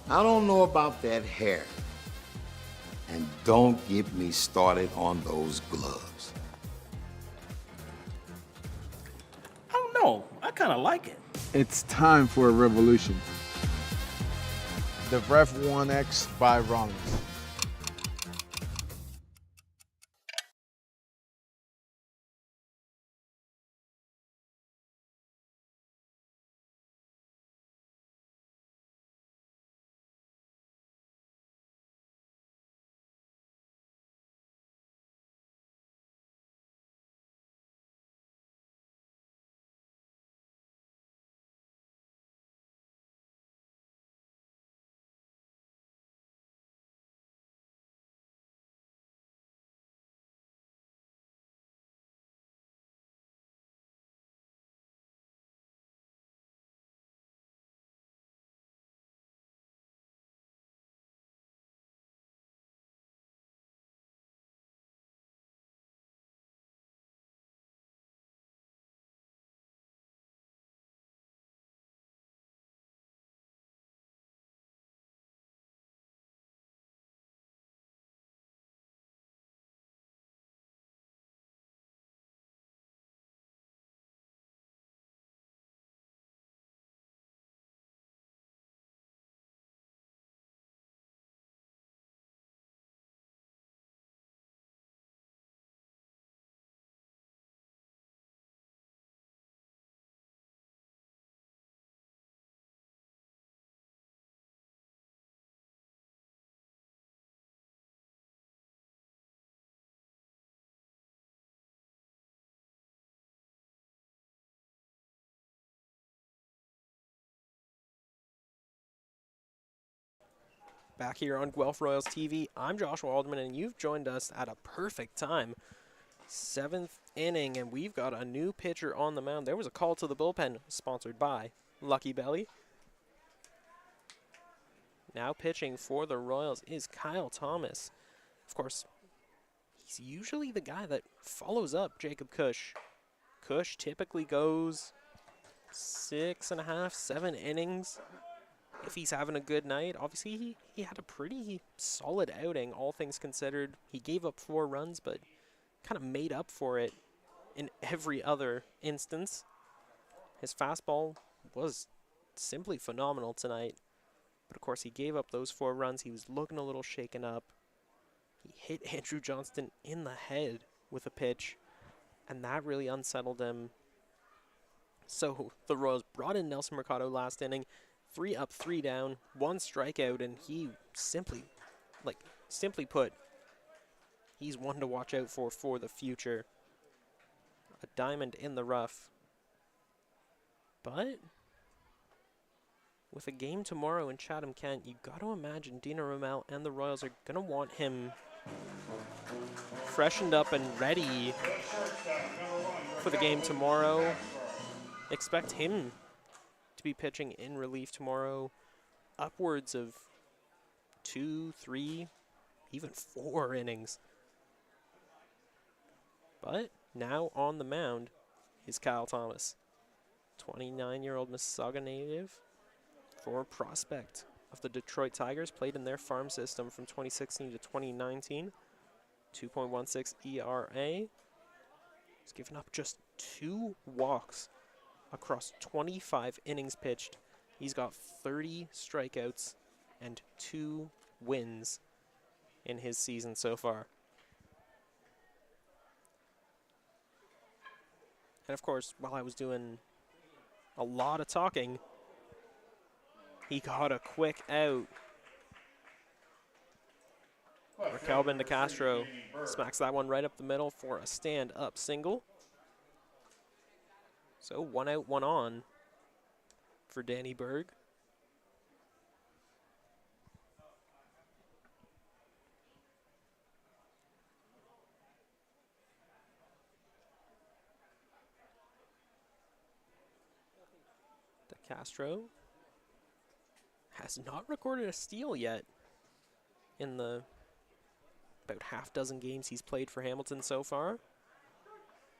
Speaker 5: I don't know about that hair. And don't get me started on those gloves.
Speaker 6: I don't know. I kind of like it.
Speaker 7: It's time for a revolution. The Ref 1X by Rollins.
Speaker 1: Back here on Guelph Royals TV, I'm Joshua Alderman, and you've joined us at a perfect time. 7th inning, and we've got a new pitcher on the mound. There was a call to the bullpen, sponsored by Lucky Belly. Now pitching for the Royals is Kyle Thomas. Of course, he's usually the guy that follows up Jacob Cush. Cush typically goes 6.5, 7 innings. If he's having a good night, obviously he had a pretty solid outing, all things considered. He gave up 4 runs, but kind of made up for it in every other instance. His fastball was simply phenomenal tonight. But of course, he gave up those 4 runs. He was looking a little shaken up. He hit Andrew Johnston in the head with a pitch, and that really unsettled him. So the Royals brought in Nelson Mercado last inning. 3 up, 3 down, 1 strikeout, and he simply put, he's one to watch out for the future. A diamond in the rough. But with a game tomorrow in Chatham-Kent, you got to imagine Dino Ramel and the Royals are going to want him freshened up and ready for the game tomorrow. Expect him to be pitching in relief tomorrow, upwards of 2, 3, even 4 innings. But now on the mound is Kyle Thomas, 29-year-old Mississauga native, former prospect of the Detroit Tigers, played in their farm system from 2016 to 2019, 2.16 ERA. He's given up just 2 walks across 25 innings pitched. He's got 30 strikeouts and 2 wins in his season so far. And of course, while I was doing a lot of talking, he got a quick out. Calvin DeCastro smacks that one right up the middle for a stand-up single. So 1 out, 1 on. for Danny Berg. Castro has not recorded a steal yet in the about half dozen games he's played for Hamilton so far.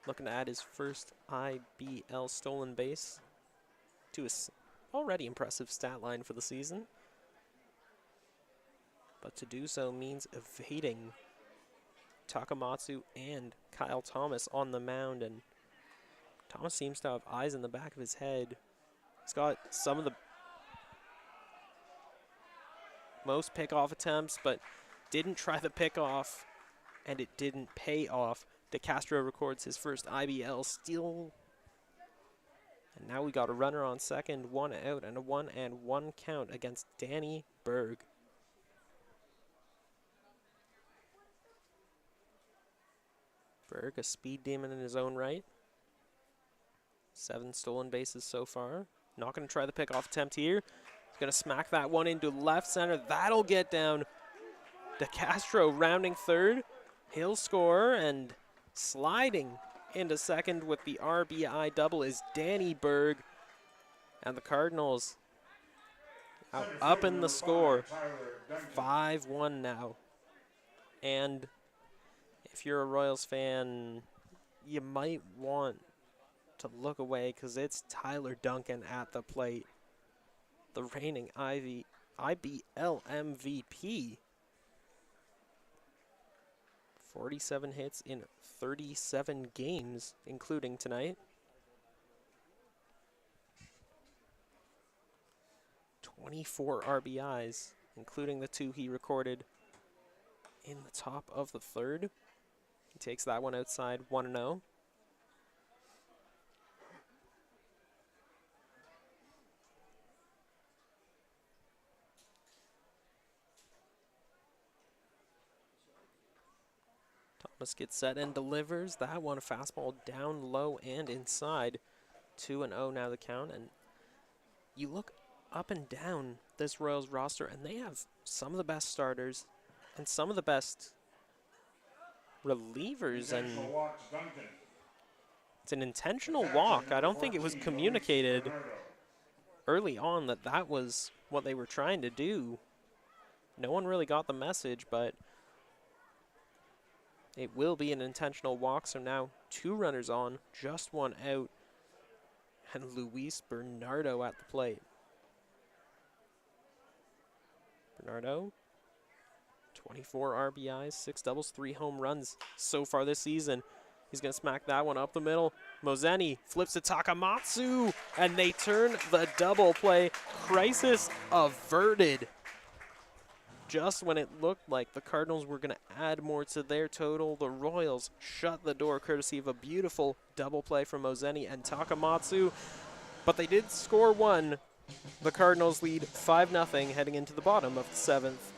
Speaker 1: Looking to add his first IBL stolen base to his already impressive stat line for the season. But to do so means evading Takamatsu and Kyle Thomas on the mound, and Thomas seems to have eyes in the back of his head. He's got some of the most pickoff attempts, but didn't try the pickoff, and it didn't pay off. DeCastro records his first IBL steal. And now we got a runner on second, 1 out, and a 1-1 count against Danny Berg. Berg, a speed demon in his own right. 7 stolen bases so far. Not going to try the pickoff attempt here. He's going to smack that one into left center. That'll get down. DeCastro rounding third. He'll score, and sliding into second with the RBI double is Danny Berg. And the Cardinals up in the score. 5-1 now. And if you're a Royals fan, you might want to look away because it's Tyler Duncan at the plate, the reigning IBL MVP. 47 hits in 37 games, including tonight. 24 RBIs, including the 2 he recorded in the top of the third. He takes that one outside, 1-0. Thomas gets set and delivers that one, a fastball down low and inside. 2-0 now the count, and you look up and down this Royals roster, and they have some of the best starters and some of the best relievers, and it's an intentional walk. I don't think it was communicated early on that that was what they were trying to do. No one really got the message, but it will be an intentional walk. So now 2 runners on, just 1 out, and Luis Bernardo at the plate. Bernardo, 24 RBIs, 6 doubles, 3 home runs so far this season. He's going to smack that one up the middle. Mozeni flips to Takamatsu, and they turn the double play. Crisis averted. Just when it looked like the Cardinals were going to add more to their total, the Royals shut the door courtesy of a beautiful double play from Mozeni and Takamatsu. But they did score 1. The Cardinals lead 5-0 heading into the bottom of the 7th.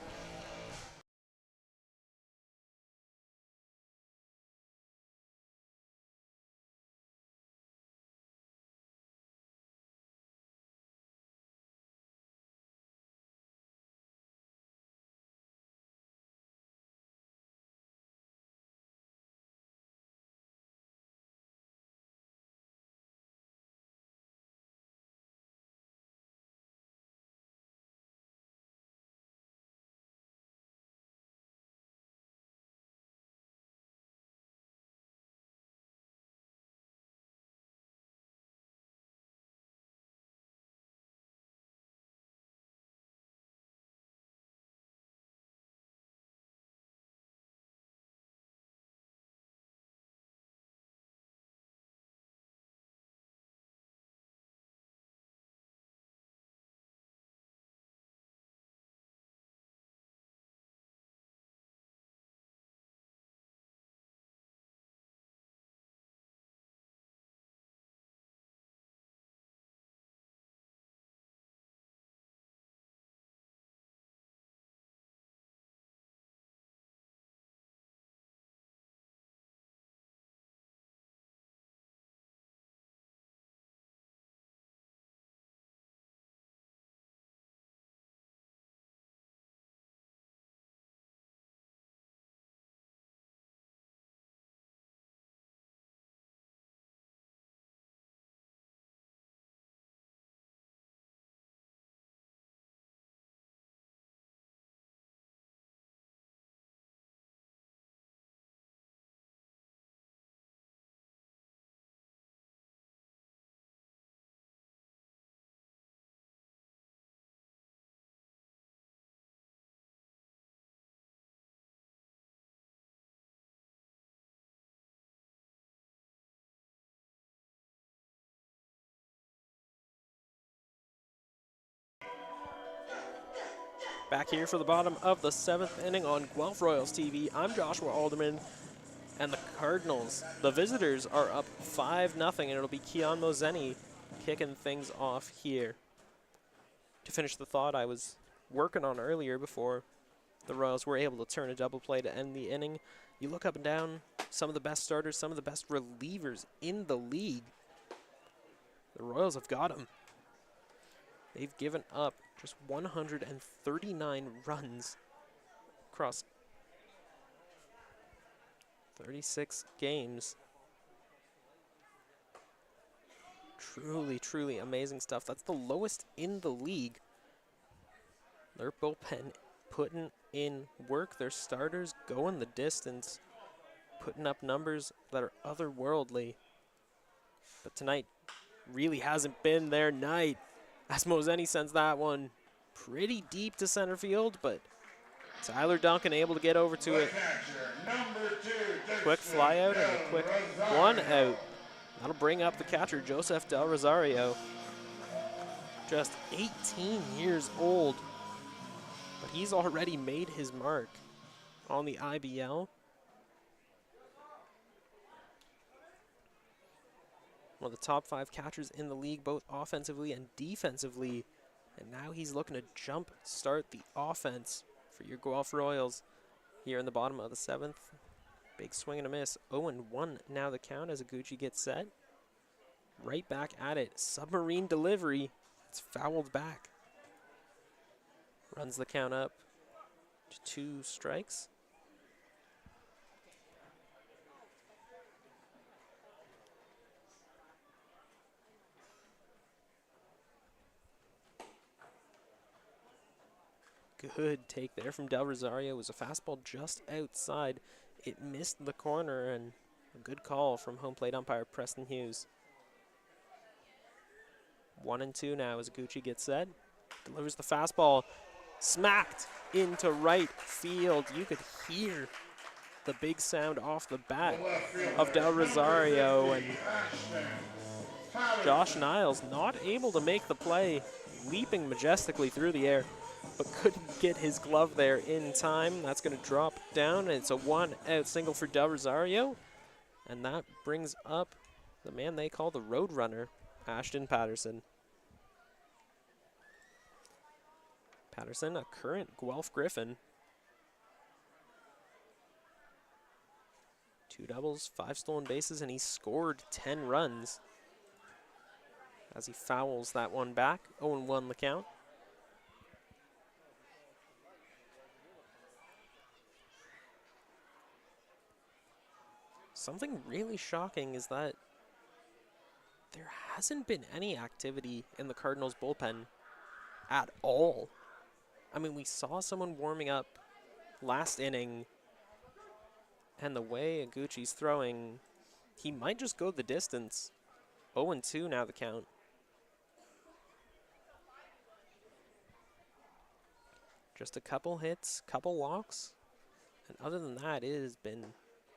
Speaker 1: Back here for the bottom of the 7th inning on Guelph Royals TV. I'm Joshua Alderman, and the Cardinals, the visitors, are up 5-0, and it'll be Keon Mozeni kicking things off here. To finish the thought I was working on earlier before the Royals were able to turn a double play to end the inning, you look up and down, some of the best starters, some of the best relievers in the league. The Royals have got them. They've given up just 139 runs across 36 games. Truly, truly amazing stuff. That's the lowest in the league. Their bullpen putting in work. Their starters going the distance, putting up numbers that are otherworldly. But tonight really hasn't been their night, as Mozeni sends that one pretty deep to center field, but Tyler Duncan able to get over to it. Quick fly out and a quick 1 out. That'll bring up the catcher, Joseph Del Rosario. Just 18 years old, but he's already made his mark on the IBL. One of the top 5 catchers in the league, both offensively and defensively. And now he's looking to jump start the offense for your Guelph Royals here in the bottom of the 7th. Big swing and a miss. 0-1 now the count as Iguchi gets set. Right back at it. Submarine delivery. It's fouled back. Runs the count up to 2 strikes. Good take there from Del Rosario. It was a fastball just outside. It missed the corner, and a good call from home plate umpire Preston Hughes. 1-2 now as Gucci gets set. Delivers the fastball. Smacked into right field. You could hear the big sound off the bat of Del Rosario, and Josh Niles not able to make the play, leaping majestically through the air, but couldn't get his glove there in time. That's going to drop down, and it's a 1-out single for Del Rosario. And that brings up the man they call the road runner, Ashton Patterson. Patterson, a current Guelph Griffin. 2 doubles, 5 stolen bases, and he scored 10 runs as he fouls that one back. 0-1 the count. Something really shocking is that there hasn't been any activity in the Cardinals bullpen at all. I mean, we saw someone warming up last inning, and the way Iguchi's throwing, he might just go the distance. 0-2 now the count. Just a couple hits, couple walks, and other than that, it has been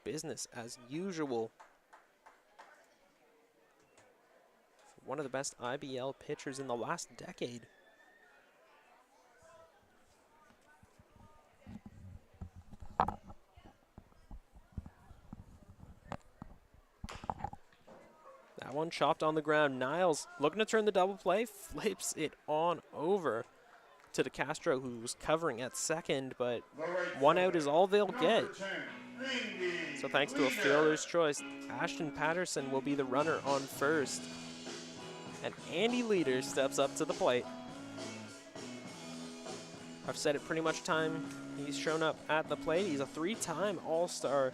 Speaker 1: business as usual. One of the best IBL pitchers in the last decade. That one chopped on the ground. Niles looking to turn the double play, flips it on over to DeCastro, who's covering at second, but 1 out is all they'll get. So thanks to a fielder's choice, Ashton Patterson will be the runner on first. And Andy Leader steps up to the plate. I've said it pretty much time he's shown up at the plate. He's a 3-time All-Star.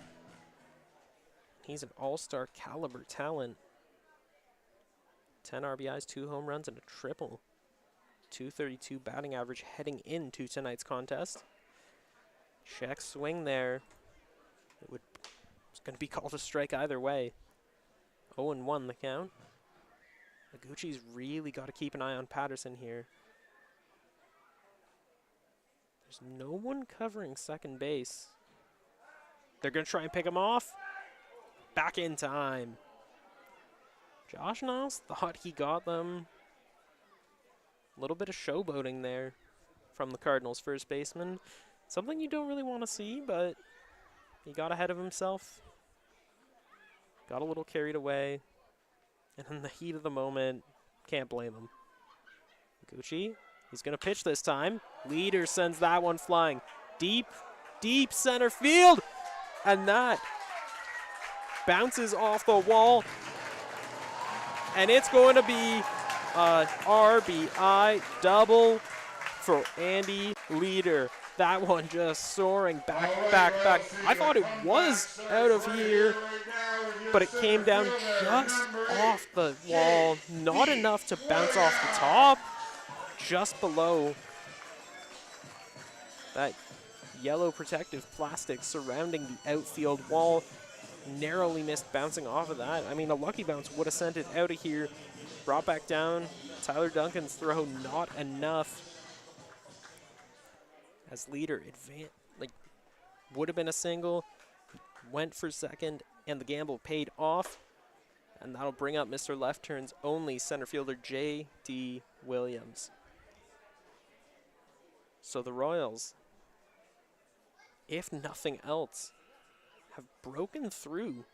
Speaker 1: He's an All-Star caliber talent. 10 RBIs, 2 home runs, and a triple. 232 batting average heading into tonight's contest. Check swing there. It's going to be called a strike either way. 0-1 the count. Iguchi's really got to keep an eye on Patterson here. There's no one covering second base. They're going to try and pick him off. Back in time. Josh Niles thought he got them. A little bit of showboating there. from the Cardinals' first baseman. Something you don't really want to see, but he got ahead of himself. Got a little carried away. And in the heat of the moment, can't blame him. Gucci, he's going to pitch this time. Leader sends that one flying. Deep, deep center field. And that bounces off the wall. And it's going to be a RBI double for Andy Leader. That one just soaring back. I thought it was out of here, but it came down just off the wall. Not enough to bounce off the top, just below that yellow protective plastic surrounding the outfield wall. Narrowly missed bouncing off of that. I mean, a lucky bounce would have sent it out of here. Brought back down. Tyler Duncan's throw not enough. As Leader would have been a single, went for second, and the gamble paid off. And that'll bring up Mr. Left Turn's only center fielder, J.D. Williams. So the Royals, if nothing else, have broken through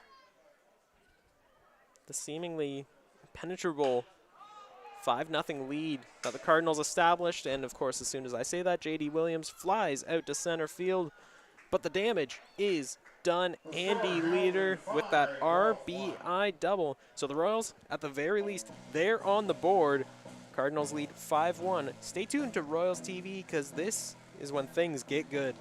Speaker 1: the seemingly impenetrable 5-0 lead that the Cardinals established. And of course, as soon as I say that, J.D. Williams flies out to center field. But the damage is done. Andy Leader with that RBI double. So the Royals, at the very least, they're on the board. Cardinals lead 5-1. Stay tuned to Royals TV, because this is when things get good.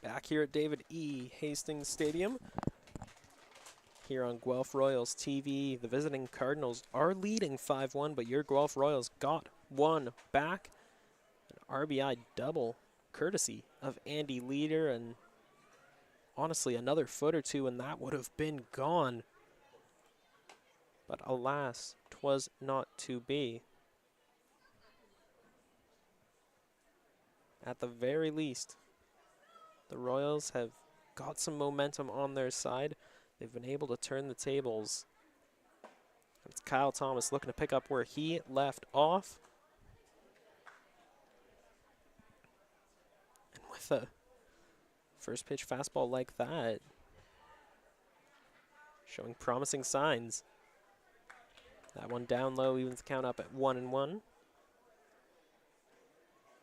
Speaker 1: Back here at David E. Hastings Stadium, here on Guelph Royals TV, the visiting Cardinals are leading 5-1, but your Guelph Royals got one back. An RBI double, courtesy of Andy Leader, and honestly, another foot or two, and that would have been gone. But alas, 'twas not to be. At the very least, the Royals have got some momentum on their side. They've been able to turn the tables. It's Kyle Thomas looking to pick up where he left off. And with a first pitch fastball like that, showing promising signs. That one down low evens the count up at 1-1.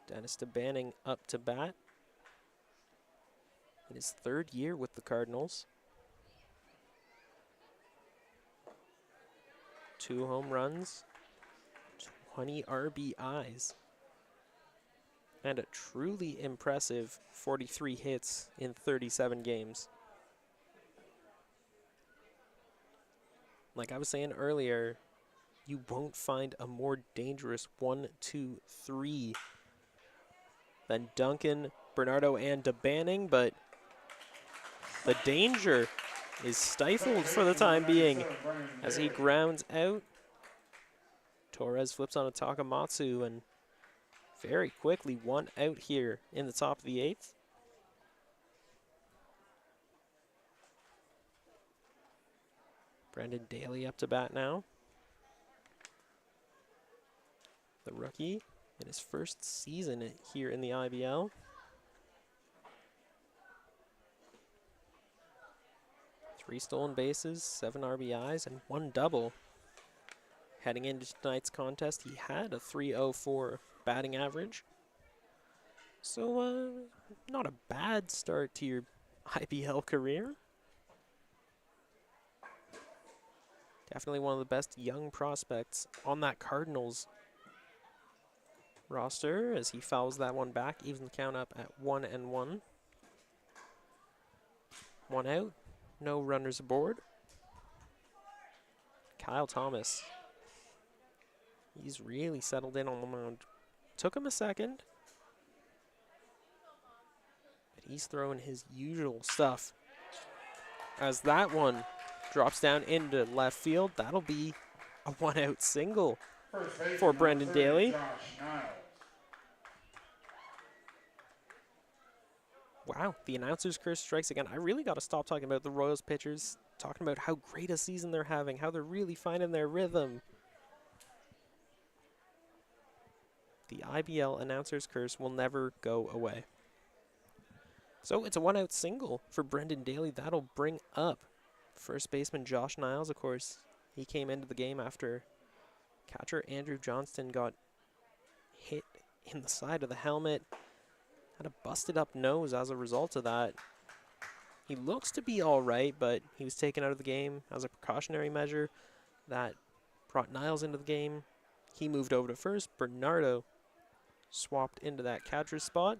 Speaker 1: Dennis DeBanning up to bat. In his third year with the Cardinals. 2 home runs, 20 RBIs, and a truly impressive 43 hits in 37 games. Like I was saying earlier, You won't find a more dangerous 1-2-3 than Duncan, Bernardo, and DeBanning, but the danger is stifled for the time being as he grounds out. Torres flips on a Takamatsu, and very quickly 1 out here in the top of the 8th. Brendan Daly up to bat now. The rookie in his first season here in the IBL. Three stolen bases, 7 RBIs, and 1 double. Heading into tonight's contest, he had a .304 batting average. So, not a bad start to your IBL career. Definitely one of the best young prospects on that Cardinals roster as he fouls that one back, evens the count up at 1-1. 1 out, no runners aboard. Kyle Thomas. He's really settled in on the mound. Took him a second, but he's throwing his usual stuff. As that one drops down into left field, that'll be a 1 out single for Brendan Daly. Wow, the announcer's curse strikes again. I really got to stop talking about the Royals pitchers, talking about how great a season they're having, how they're really finding their rhythm. The IBL announcer's curse will never go away. So it's a 1 out single for Brendan Daly. That'll bring up first baseman Josh Niles. Of course, he came into the game after catcher Andrew Johnston got hit in the side of the helmet. Had a busted up nose as a result of that. He looks to be all right, but he was taken out of the game as a precautionary measure. That brought Niles into the game. He moved over to first. Bernardo swapped into that catcher's spot.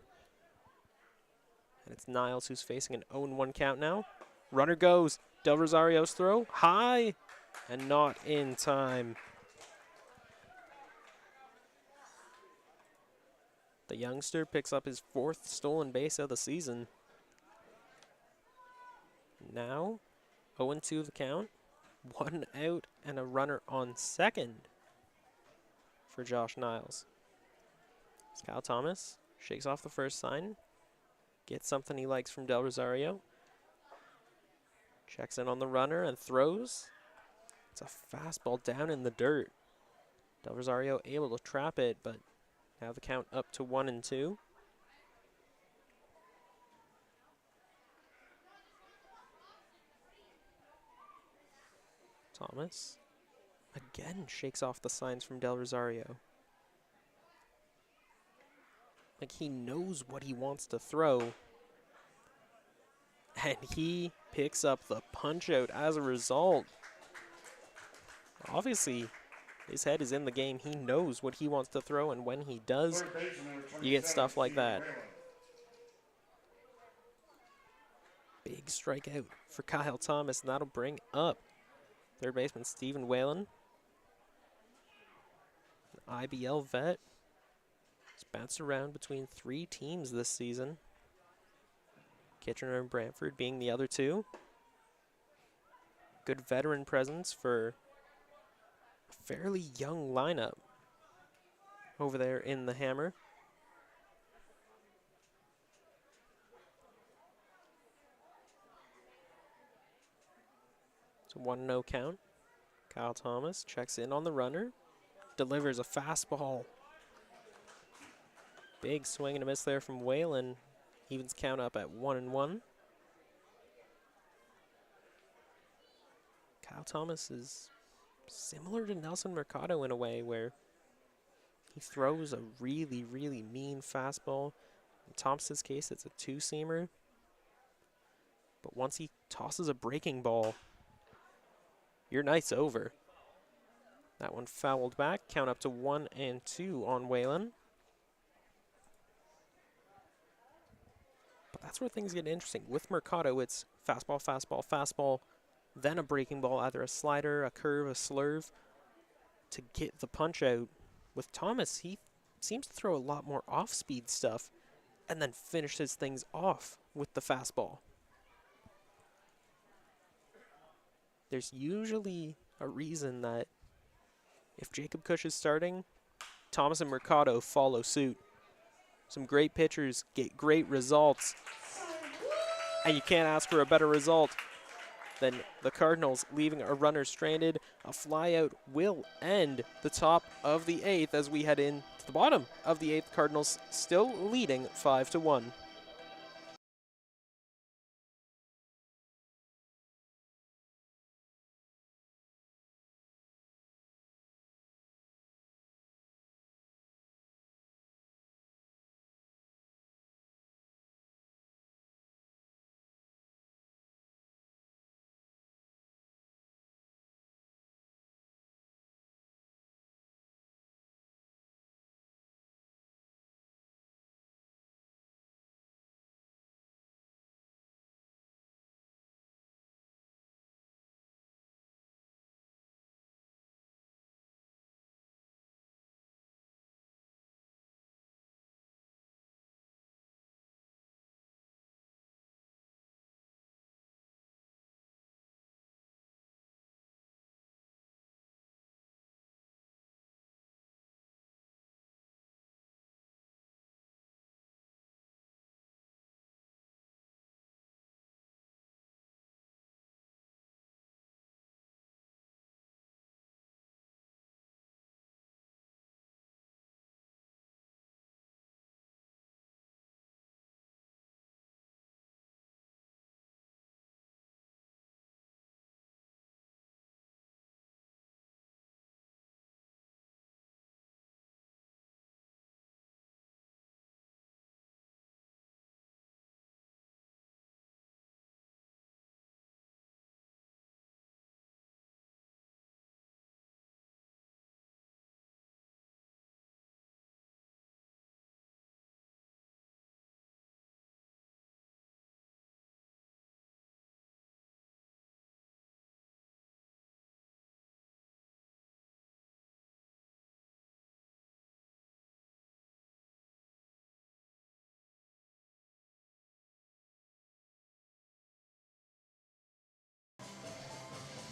Speaker 1: And it's Niles who's facing an 0-1 count now. Runner goes. Del Rosario's throw. High and not in time. The youngster picks up his 4th stolen base of the season. Now, 0-2 the count. 1 out and a runner on second for Josh Niles. Kyle Thomas shakes off the first sign. Gets something he likes from Del Rosario. Checks in on the runner and throws. It's a fastball down in the dirt. Del Rosario able to trap it, but now the count up to 1-2. Thomas again shakes off the signs from Del Rosario. Like he knows what he wants to throw. And he picks up the punch out as a result. Obviously, his head is in the game. He knows what he wants to throw, and when he does, you get stuff like that. Big strikeout for Kyle Thomas, and that'll bring up third baseman Stephen Whalen. An IBL vet. He's bounced around between 3 teams this season. Kitchener and Brantford being the other 2. Good veteran presence for a fairly young lineup over there in the Hammer. It's a 1-0 count. Kyle Thomas checks in on the runner. Delivers a fastball. Big swing and a miss there from Whalen. Evens count up at 1-1. Kyle Thomas is similar to Nelson Mercado in a way where he throws a really, really mean fastball. In Thomas's case, it's a 2-seamer. But once he tosses a breaking ball, your night's over. That one fouled back. Count up to 1-2 on Whalen. But that's where things get interesting. With Mercado, it's fastball, fastball, fastball, then a breaking ball, either a slider, a curve, a slurve. to get the punch out. With Thomas, he seems to throw a lot more off-speed stuff and then finishes things off with the fastball. There's usually a reason that if Jacob Cush is starting, Thomas and Mercado follow suit. Some great pitchers get great results, and you can't ask for a better result than the Cardinals leaving a runner stranded. A flyout will end the top of the 8th as we head in to the bottom of the 8th. Cardinals still leading 5-1.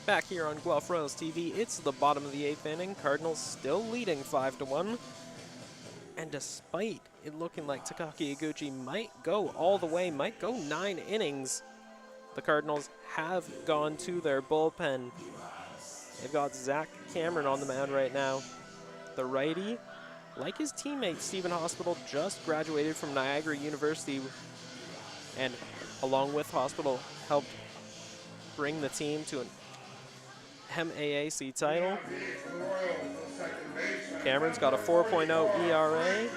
Speaker 1: Back here on Guelph Royals TV, it's the bottom of the 8th inning. Cardinals still leading 5-1. And despite it looking like Takaki Iguchi might go all the way, might go 9 innings, the Cardinals have gone to their bullpen. They've got Zach Cameron on the mound right now. The righty, like his teammate Stephen Hospital, just graduated from Niagara University and along with Hospital helped bring the team to an MAAC title. Cameron's got a 4.0 ERA,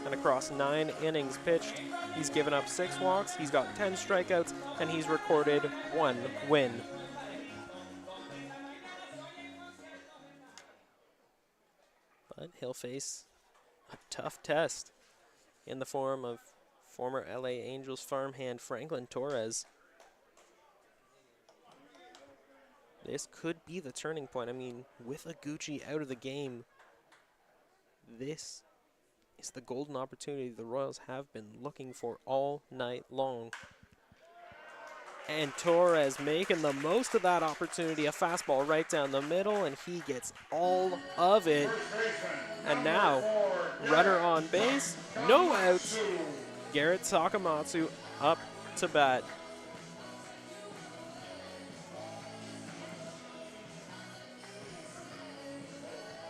Speaker 1: and across 9 innings pitched, he's given up 6 walks, he's got 10 strikeouts, and he's recorded 1 win. But he'll face a tough test in the form of former LA Angels farmhand Franklin Torres. This could be the turning point. I mean, with Iguchi out of the game, this is the golden opportunity the Royals have been looking for all night long. And Torres making the most of that opportunity. A fastball right down the middle, and he gets all of it. And now, runner on base, no outs. Garrett Takamatsu up to bat.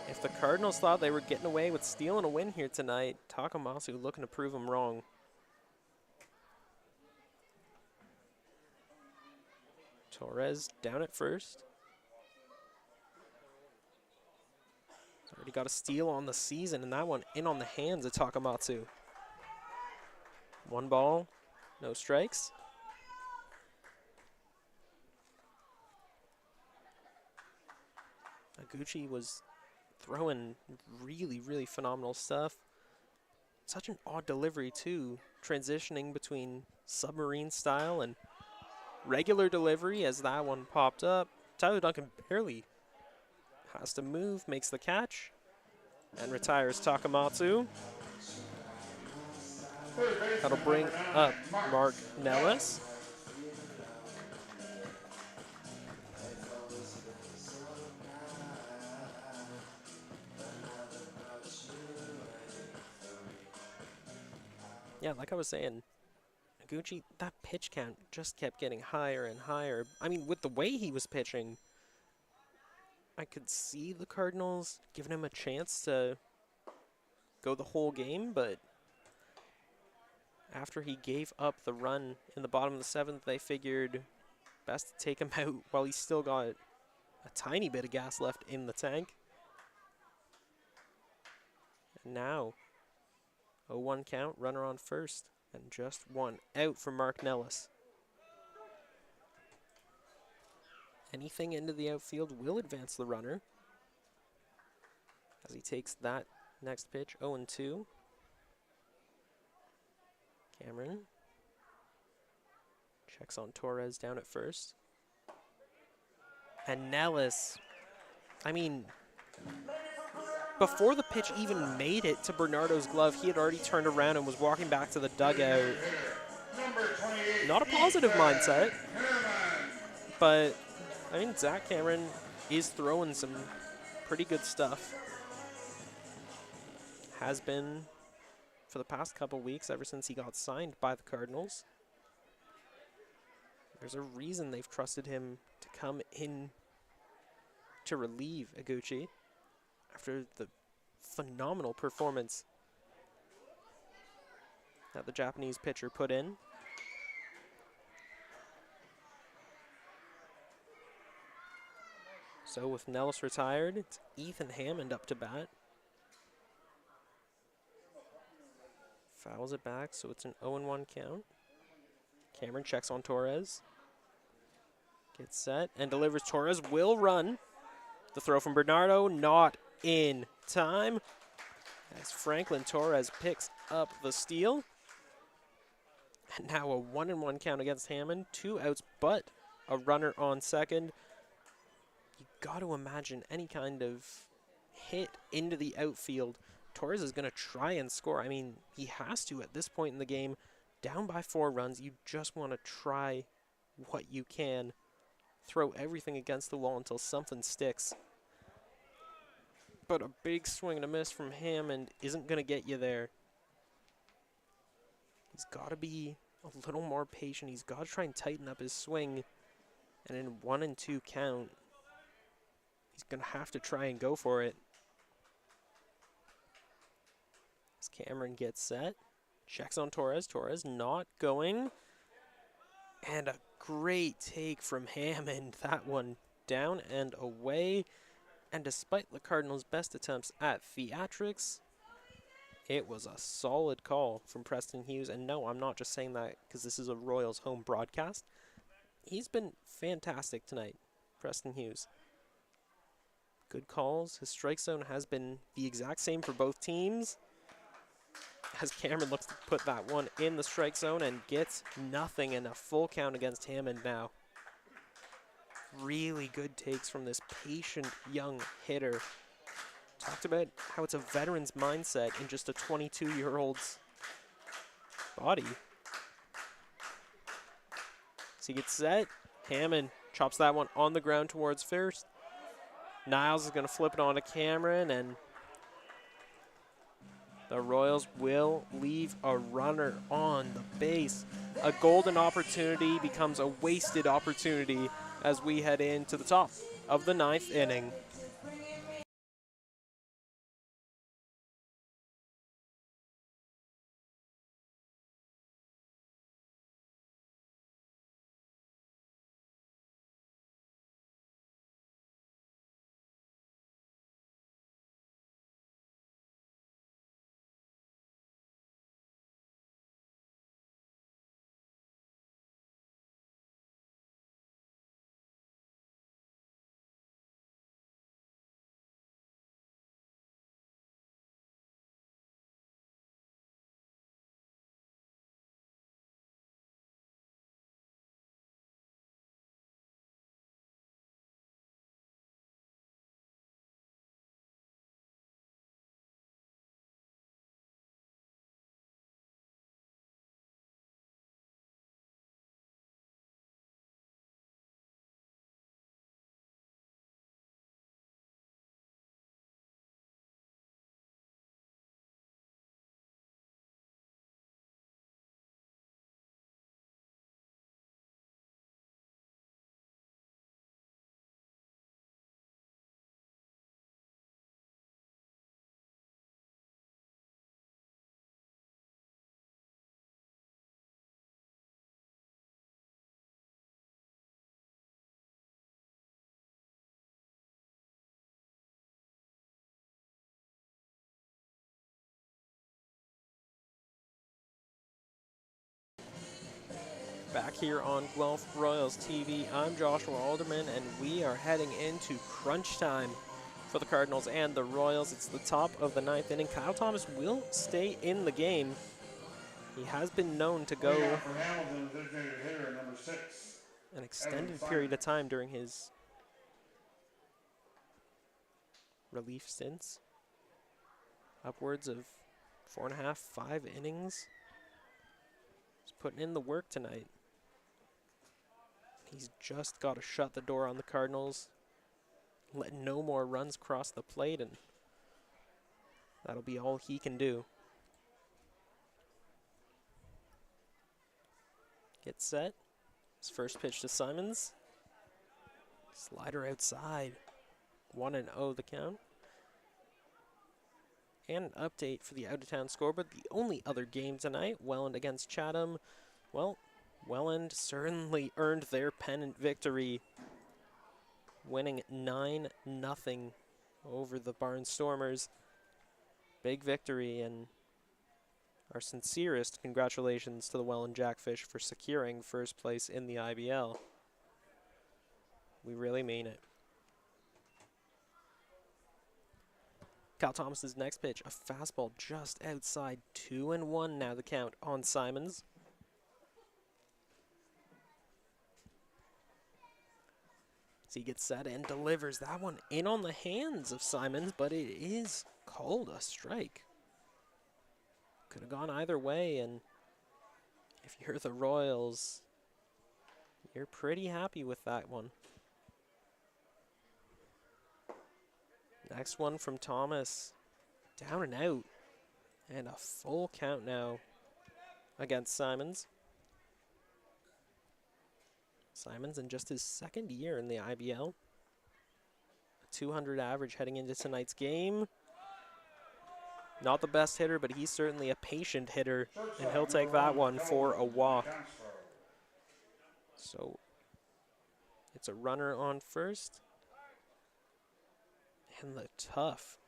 Speaker 1: If the Cardinals thought they were getting away with stealing a win here tonight, Takamatsu looking to prove them wrong. Torres down at first. He's already got a steal on the season, and that one in on the hands of Takamatsu. 1 ball, no strikes. Iguchi was throwing really phenomenal stuff. Such an odd delivery too, transitioning between submarine style and regular delivery as that one popped up. Tyler Duncan barely has to move, makes the catch, and retires Takamatsu. That'll bring up Mark Nellis. Yeah, like I was saying, Gucci, that pitch count just kept getting higher and higher. I mean, with the way he was pitching, I could see the Cardinals giving him a chance to go the whole game, but after he gave up the run in the bottom of the 7th, they figured best to take him out while he's still got a tiny bit of gas left in the tank. And now, 0-1 count, runner on first, and just one out for Mark Nellis. Anything into the outfield will advance the runner as he takes that next pitch, 0-2. Cameron checks on Torres down at first. And Nellis, I mean, before the pitch even made it to Bernardo's glove, he had already turned around and was walking back to the dugout. Not a positive mindset, but I mean, Zach Cameron is throwing some pretty good stuff. Has been for the past couple weeks, ever since he got signed by the Cardinals. There's a reason they've trusted him to come in to relieve Iguchi after the phenomenal performance that the Japanese pitcher put in. So with Nellis retired, it's Ethan Hammond up to bat. Fouls it back, so it's an 0-1 count. Cameron checks on Torres. Gets set and delivers. Torres will run. The throw from Bernardo, not in time, as Franklin Torres picks up the steal. And now a 1-1 count against Hammond. 2 outs, but a runner on second. You got to imagine any kind of hit into the outfield, Torres is going to try and score. I mean, he has to at this point in the game. Down by 4 runs, you just want to try what you can. Throw everything against the wall until something sticks. But a big swing and a miss from Hammond isn't going to get you there. He's got to be a little more patient. He's got to try and tighten up his swing. And in 1-2 count, he's going to have to try and go for it. As Cameron gets set, checks on Torres. Torres not going. And a great take from Hammond. That one down and away. And despite the Cardinals' best attempts at theatrics, it was a solid call from Preston Hughes. And no, I'm not just saying that because this is a Royals home broadcast. He's been fantastic tonight, Preston Hughes. Good calls. His strike zone has been the exact same for both teams, as Cameron looks to put that one in the strike zone and gets nothing, and a full count against Hammond now. Really good takes from this patient young hitter. Talked about how it's a veteran's mindset in just a 22-year-old's body. So he gets set. Hammond chops that one on the ground towards first. Niles is going to flip it on to Cameron, and the Royals will leave a runner on the base. A golden opportunity becomes a wasted opportunity as we head into the top of the 9th inning. back here on Guelph Royals TV. I'm Joshua Alderman, and we are heading into crunch time for the Cardinals and the Royals. It's the top of the 9th inning. Kyle Thomas will stay in the game. He has been known to go
Speaker 3: For Hamilton, designated hitter, number 6.
Speaker 1: an extended period of time during his relief stints. Upwards of 4.5, 5 innings. He's putting in the work tonight. He's just got to shut the door on the Cardinals, let no more runs cross the plate, and that'll be all he can do. Get set. His first pitch to Simons. Slider outside. 1-0 the count. And an update for the out-of-town scoreboard. The only other game tonight, Welland against Chatham. Well, Welland certainly earned their pennant victory, winning 9-0 over the Barnstormers. Big victory, and our sincerest congratulations to the Welland Jackfish for securing first place in the IBL. We really mean it. Kyle Thomas's next pitch, a fastball just outside, 2-1 now the count on Simons. So he gets set and delivers that one in on the hands of Simons, but it is called a strike. Could have gone either way, and if you're the Royals, you're pretty happy with that one. Next one from Thomas, down and out, and a full count now against Simons. Simons in just his second year in the IBL. A 200 average heading into tonight's game. Not the best hitter, but he's certainly a patient hitter, and he'll take that one for a walk. So it's a runner on first. And the tough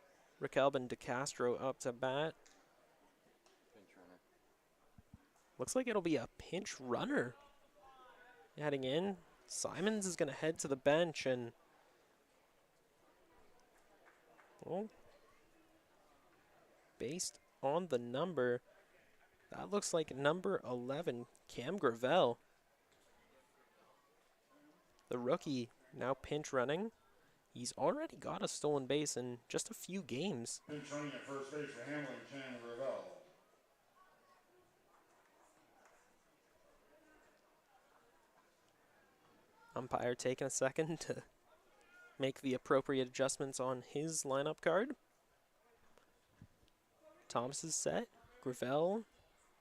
Speaker 1: Raquelbin DeCastro up to bat. Looks like it'll be a pinch runner heading in. Simons is going to head to the bench, and well, based on the number, that looks like number 11, Cam Gravel. The rookie now pinch running. He's already got a stolen base in just a few games.
Speaker 3: Pinch running at first base for Hamlin, Chan Gravel.
Speaker 1: Umpire taking a second to make the appropriate adjustments on his lineup card. Thomas is set. Gravel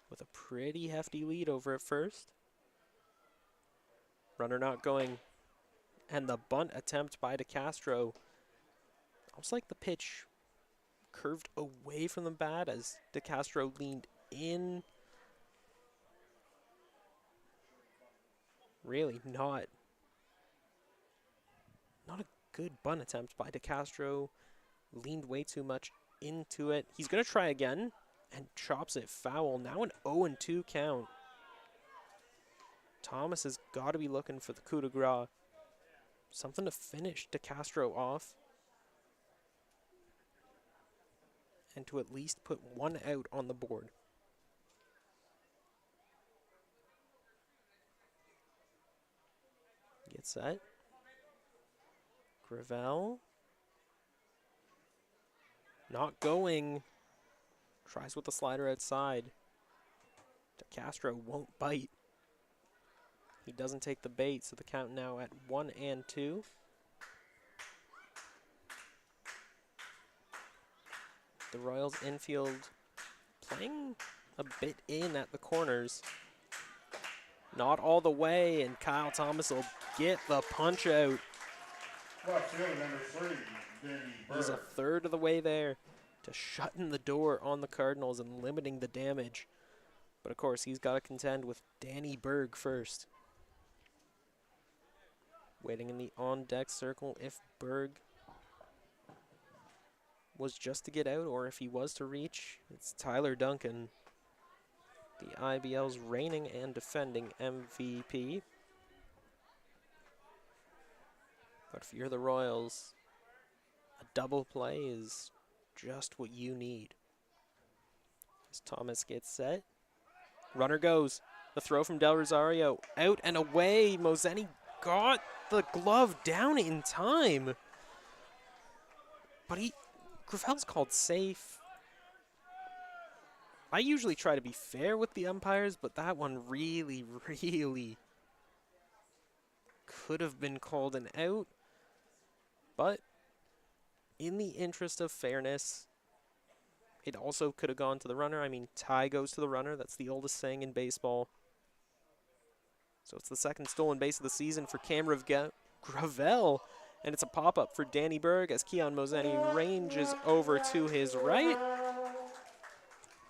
Speaker 1: with a pretty hefty lead over at first. Runner not going. And the bunt attempt by DeCastro. Almost like the pitch curved away from the bat as DeCastro leaned in. Really not a good bunt attempt by DeCastro. Leaned way too much into it. He's going to try again and chops it foul. Now an 0-2 count. Thomas has got to be looking for the coup de grace. Something to finish DeCastro off. And to at least put one out on the board. Get set. Gravel. Not going. Tries with the slider outside. DeCastro won't bite. He doesn't take the bait, so the count now at 1-2. The Royals infield playing a bit in at the corners. Not all the way, and Kyle Thomas will get the punch out.
Speaker 3: Left field, number 3, Danny Berg.
Speaker 1: He's a third of the way there to shutting the door on the Cardinals and limiting the damage. But of course, he's got to contend with Danny Berg first. Waiting in the on-deck circle if Berg was just to get out or if he was to reach. It's Tyler Duncan. the IBL's reigning and defending MVP. But if you're the Royals, a double play is just what you need. As Thomas gets set, runner goes. The throw from Del Rosario, out and away. Mozzeni got the glove down in time. But Gravel's called safe. I usually try to be fair with the umpires, but that one really, really could have been called an out. But in the interest of fairness, it also could have gone to the runner. I mean, tie goes to the runner. That's the oldest saying in baseball. So it's the second stolen base of the season for Cameron Gravel. And it's a pop-up for Danny Berg as Keon Mozzeni ranges over to his right.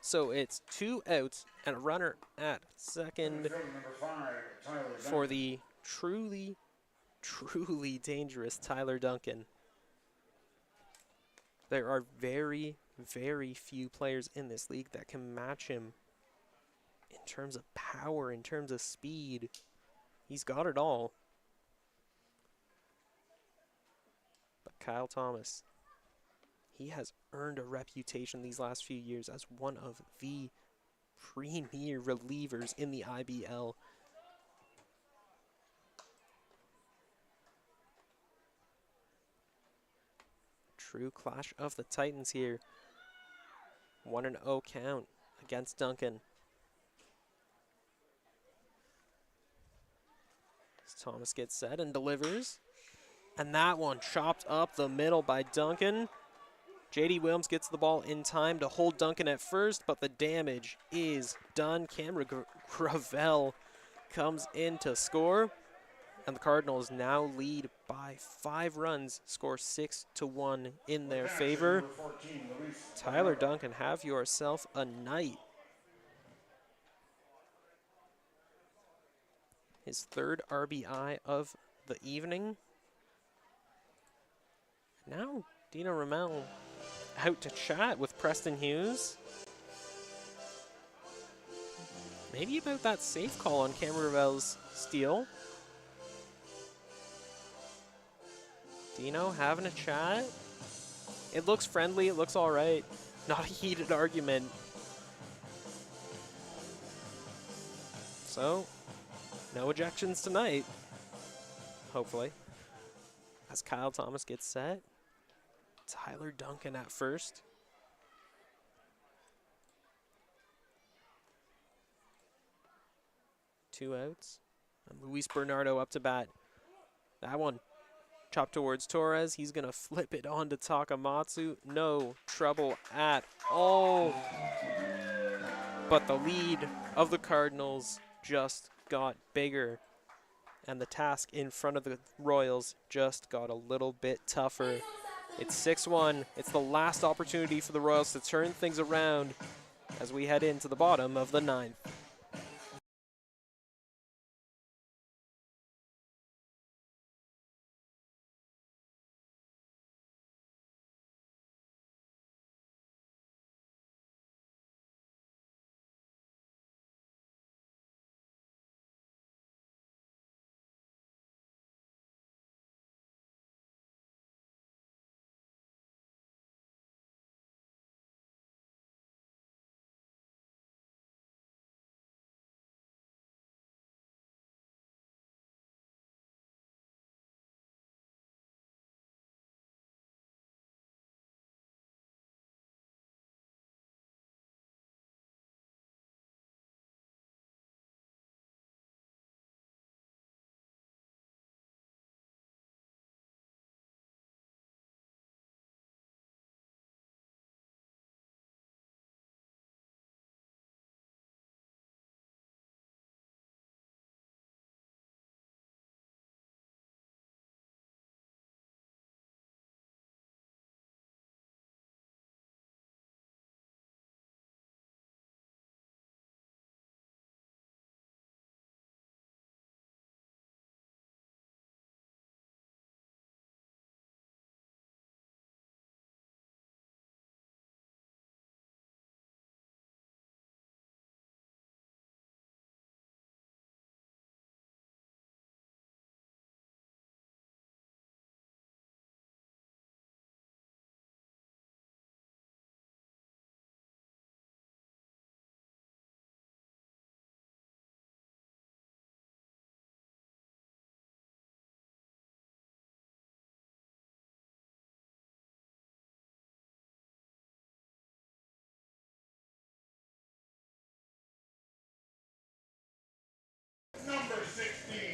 Speaker 1: So it's 2 outs and a runner at second for the truly, truly dangerous Tyler Duncan. There are very, very few players in this league that can match him in terms of power, in terms of speed. He's got it all. But Kyle Thomas, he has earned a reputation these last few years as one of the premier relievers in the IBL. True clash of the Titans here. 1-0 count against Duncan. As Thomas gets set and delivers. And that one chopped up the middle by Duncan. J.D. Williams gets the ball in time to hold Duncan at first, but the damage is done. Cameron Gravel comes in to score. And the Cardinals now lead by 5 runs, score 6-1 in their favor. Tyler Duncan, have yourself a night. His 3rd RBI of the evening. Now Dino Ramel out to chat with Preston Hughes. Maybe about that safe call on Cameron Gravel's steal. Dino having a chat. It looks friendly, it looks all right. Not a heated argument. So, no ejections tonight, hopefully. As Kyle Thomas gets set. Tyler Duncan at first. Two outs. And Luis Bernardo up to bat. That one chopped towards Torres. He's going to flip it on to Takamatsu. No trouble at all. But the lead of the Cardinals just got bigger. And the task in front of the Royals just got a little bit tougher. It's 6-1. It's the last opportunity for the Royals to turn things around as we head into the bottom of the 9th.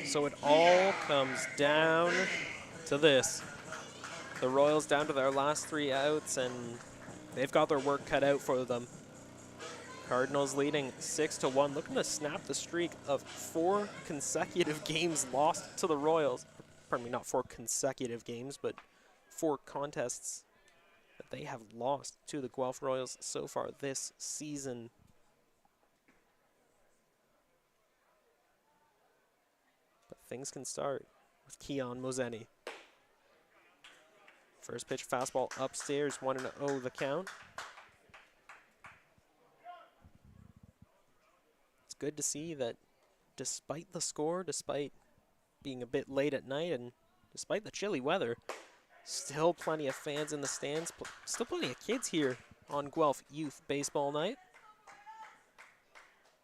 Speaker 1: So it all comes down to this. The Royals down to their last 3 outs, and they've got their work cut out for them. Cardinals leading 6-1, looking to snap the streak of 4 consecutive games lost to the Royals. Pardon me, not 4 consecutive games, but 4 contests that they have lost to the Guelph Royals so far this season. But things can start with Keon Mozeni. First pitch fastball upstairs, 1-0 the count. It's good to see that despite the score, despite being a bit late at night, and despite the chilly weather, still plenty of fans in the stands, still plenty of kids here on Guelph Youth Baseball Night.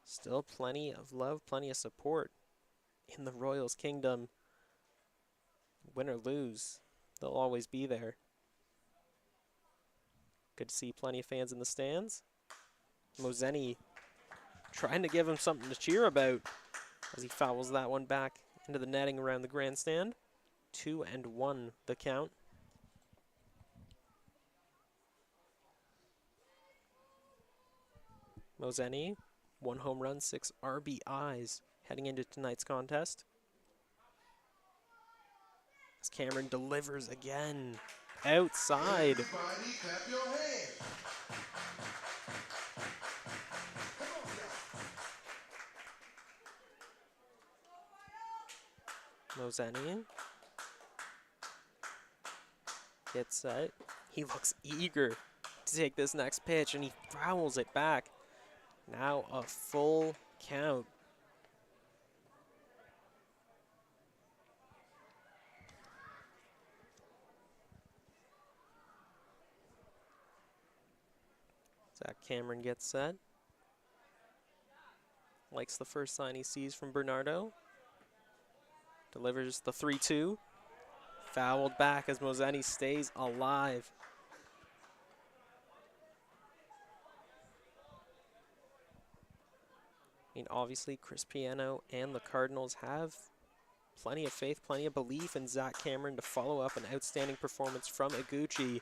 Speaker 1: Still plenty of love, plenty of support in the Royals Kingdom. Win or lose, they'll always be there. Good to see plenty of fans in the stands. Mozeni trying to give him something to cheer about as he fouls that one back into the netting around the grandstand. 2-1 the count. Mozeni, 1 home run, 6 RBIs heading into tonight's contest. As Cameron delivers again, outside. Mozeni gets set. He looks eager to take this next pitch, and he fouls it back. Now a full count. Zach Cameron gets set. Likes the first sign he sees from Bernardo. Delivers the 3-2. Fouled back as Mozeni stays alive. I mean, obviously, Chris Piano and the Cardinals have plenty of faith, plenty of belief in Zach Cameron to follow up an outstanding performance from Iguchi.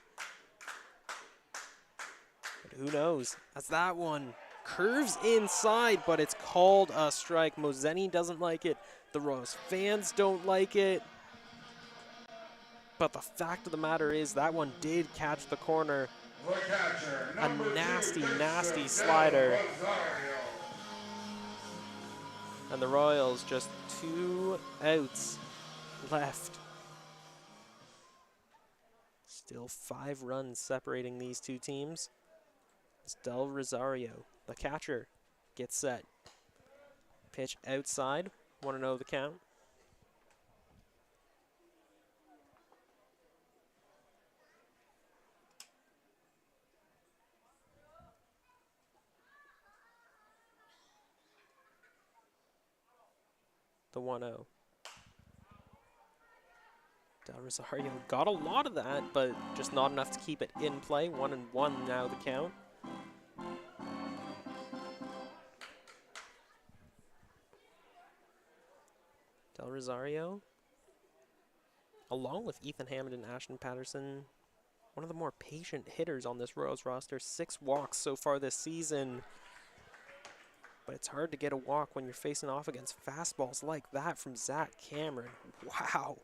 Speaker 1: But who knows? As that one curves inside, but it's called a strike. Mozeni doesn't like it. The Royals fans don't like it. But the fact of the matter is that one did catch the corner.
Speaker 3: The catcher,
Speaker 1: A
Speaker 3: number
Speaker 1: nasty,
Speaker 3: 2,
Speaker 1: nasty
Speaker 3: Srivastava.
Speaker 1: slider. And the Royals just 2 outs left. Still 5 runs separating these two teams. It's Del Rosario, the catcher, gets set. Pitch outside, 1-0 the count. The 1-0. Del Rosario got a lot of that, but just not enough to keep it in play. 1-1 now the count. Del Rosario, along with Ethan Hammond and Ashton Patterson, one of the more patient hitters on this Royals roster. 6 walks so far this season. But it's hard to get a walk when you're facing off against fastballs like that from Zach Cameron. Wow.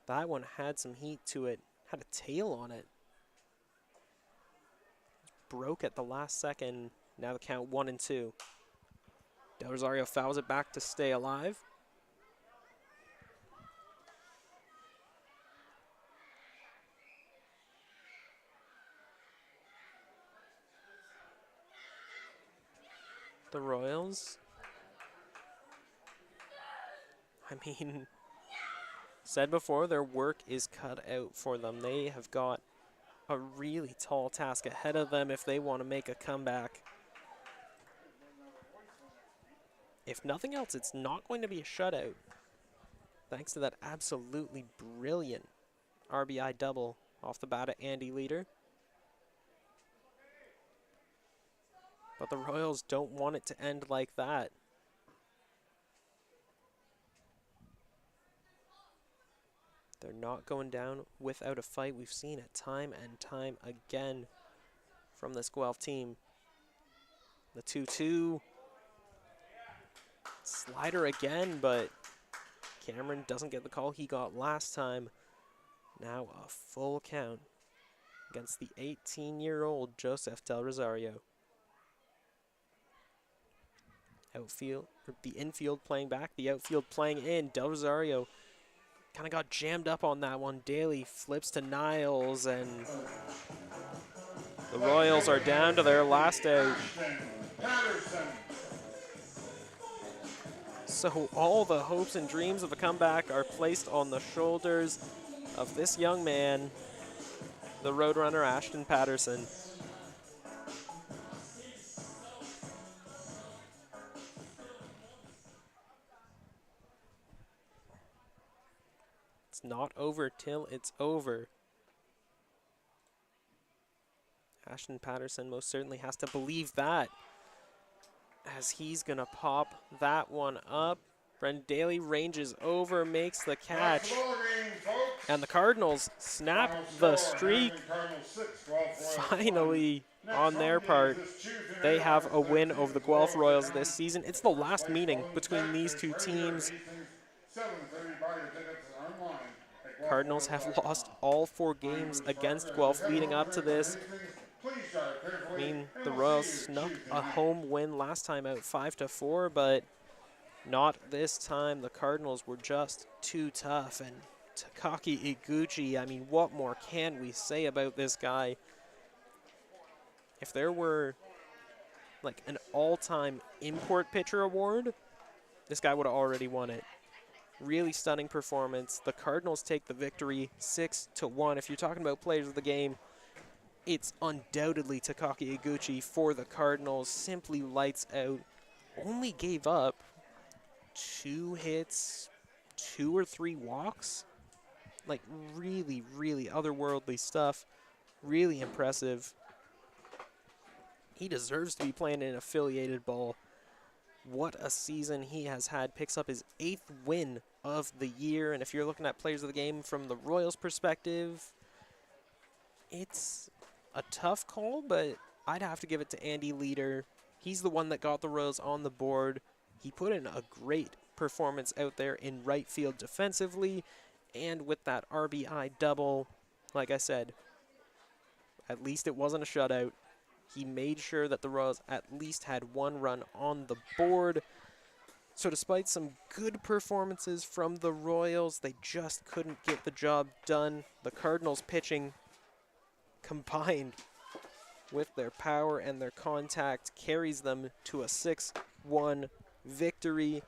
Speaker 1: That one had some heat to it, had a tail on it. Broke at the last second. Now the count 1-2. Del Rosario fouls it back to stay alive. The Royals, I mean, said before, their work is cut out for them. They have got a really tall task ahead of them if they want to make a comeback. If nothing else, it's not going to be a shutout, thanks to that absolutely brilliant RBI double off the bat at Andy Leader. But the Royals don't want it to end like that. They're not going down without a fight. We've seen it time and time again from this Guelph team. The 2-2. Slider again, but Cameron doesn't get the call he got last time. Now a full count against the 18-year-old Joseph Del Rosario. Outfield, or the infield playing back, the outfield playing in. Del Rosario kind of got jammed up on that one. Daly flips to Niles, and the Royals are down to their last out. So all the hopes and dreams of a comeback are placed on the shoulders of this young man, the Roadrunner Ashton Patterson. It's not over till it's over. Ashton Patterson most certainly has to believe that, as he's going to pop that one up. Brendan Daly ranges over, makes the catch, and the Cardinals snap the streak. Finally, on their part, they have a win over the Guelph Royals this season. It's the last meeting between these two teams. Cardinals have lost all 4 games against Guelph leading up to this. I mean, the Royals snuck a home win last time out 5-4, but not this time. The Cardinals were just too tough. And Takaki Iguchi, I mean, what more can we say about this guy? If there were like an all-time import pitcher award, this guy would have already won it. Really stunning performance. The Cardinals take the victory 6-1. If you're talking about players of the game, it's undoubtedly Takaki Iguchi for the Cardinals. Simply lights out. Only gave up 2 hits, 2 or 3 walks. Like really, really otherworldly stuff. Really impressive. He deserves to be playing in affiliated ball. What a season he has had. Picks up his 8th win of the year. And if you're looking at players of the game from the Royals' perspective, it's a tough call, but I'd have to give it to Andy Leader. He's the one that got the Royals on the board. He put in a great performance out there in right field defensively, and with that RBI double, like I said, at least it wasn't a shutout. He made sure that the Royals at least had 1 run on the board. So despite some good performances from the Royals, they just couldn't get the job done. The Cardinals pitching, combined with their power and their contact, carries them to a 6-1 victory.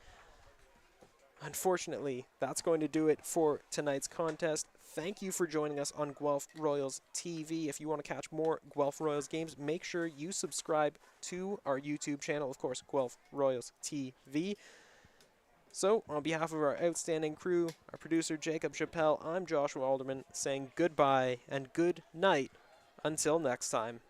Speaker 1: Unfortunately, that's going to do it for tonight's contest. Thank you for joining us on Guelph Royals TV. If you want to catch more Guelph Royals games, make sure you subscribe to our YouTube channel, of course, Guelph Royals TV. So, on behalf of our outstanding crew, our producer Jacob Chappelle, I'm Joshua Alderman saying goodbye and good night until next time.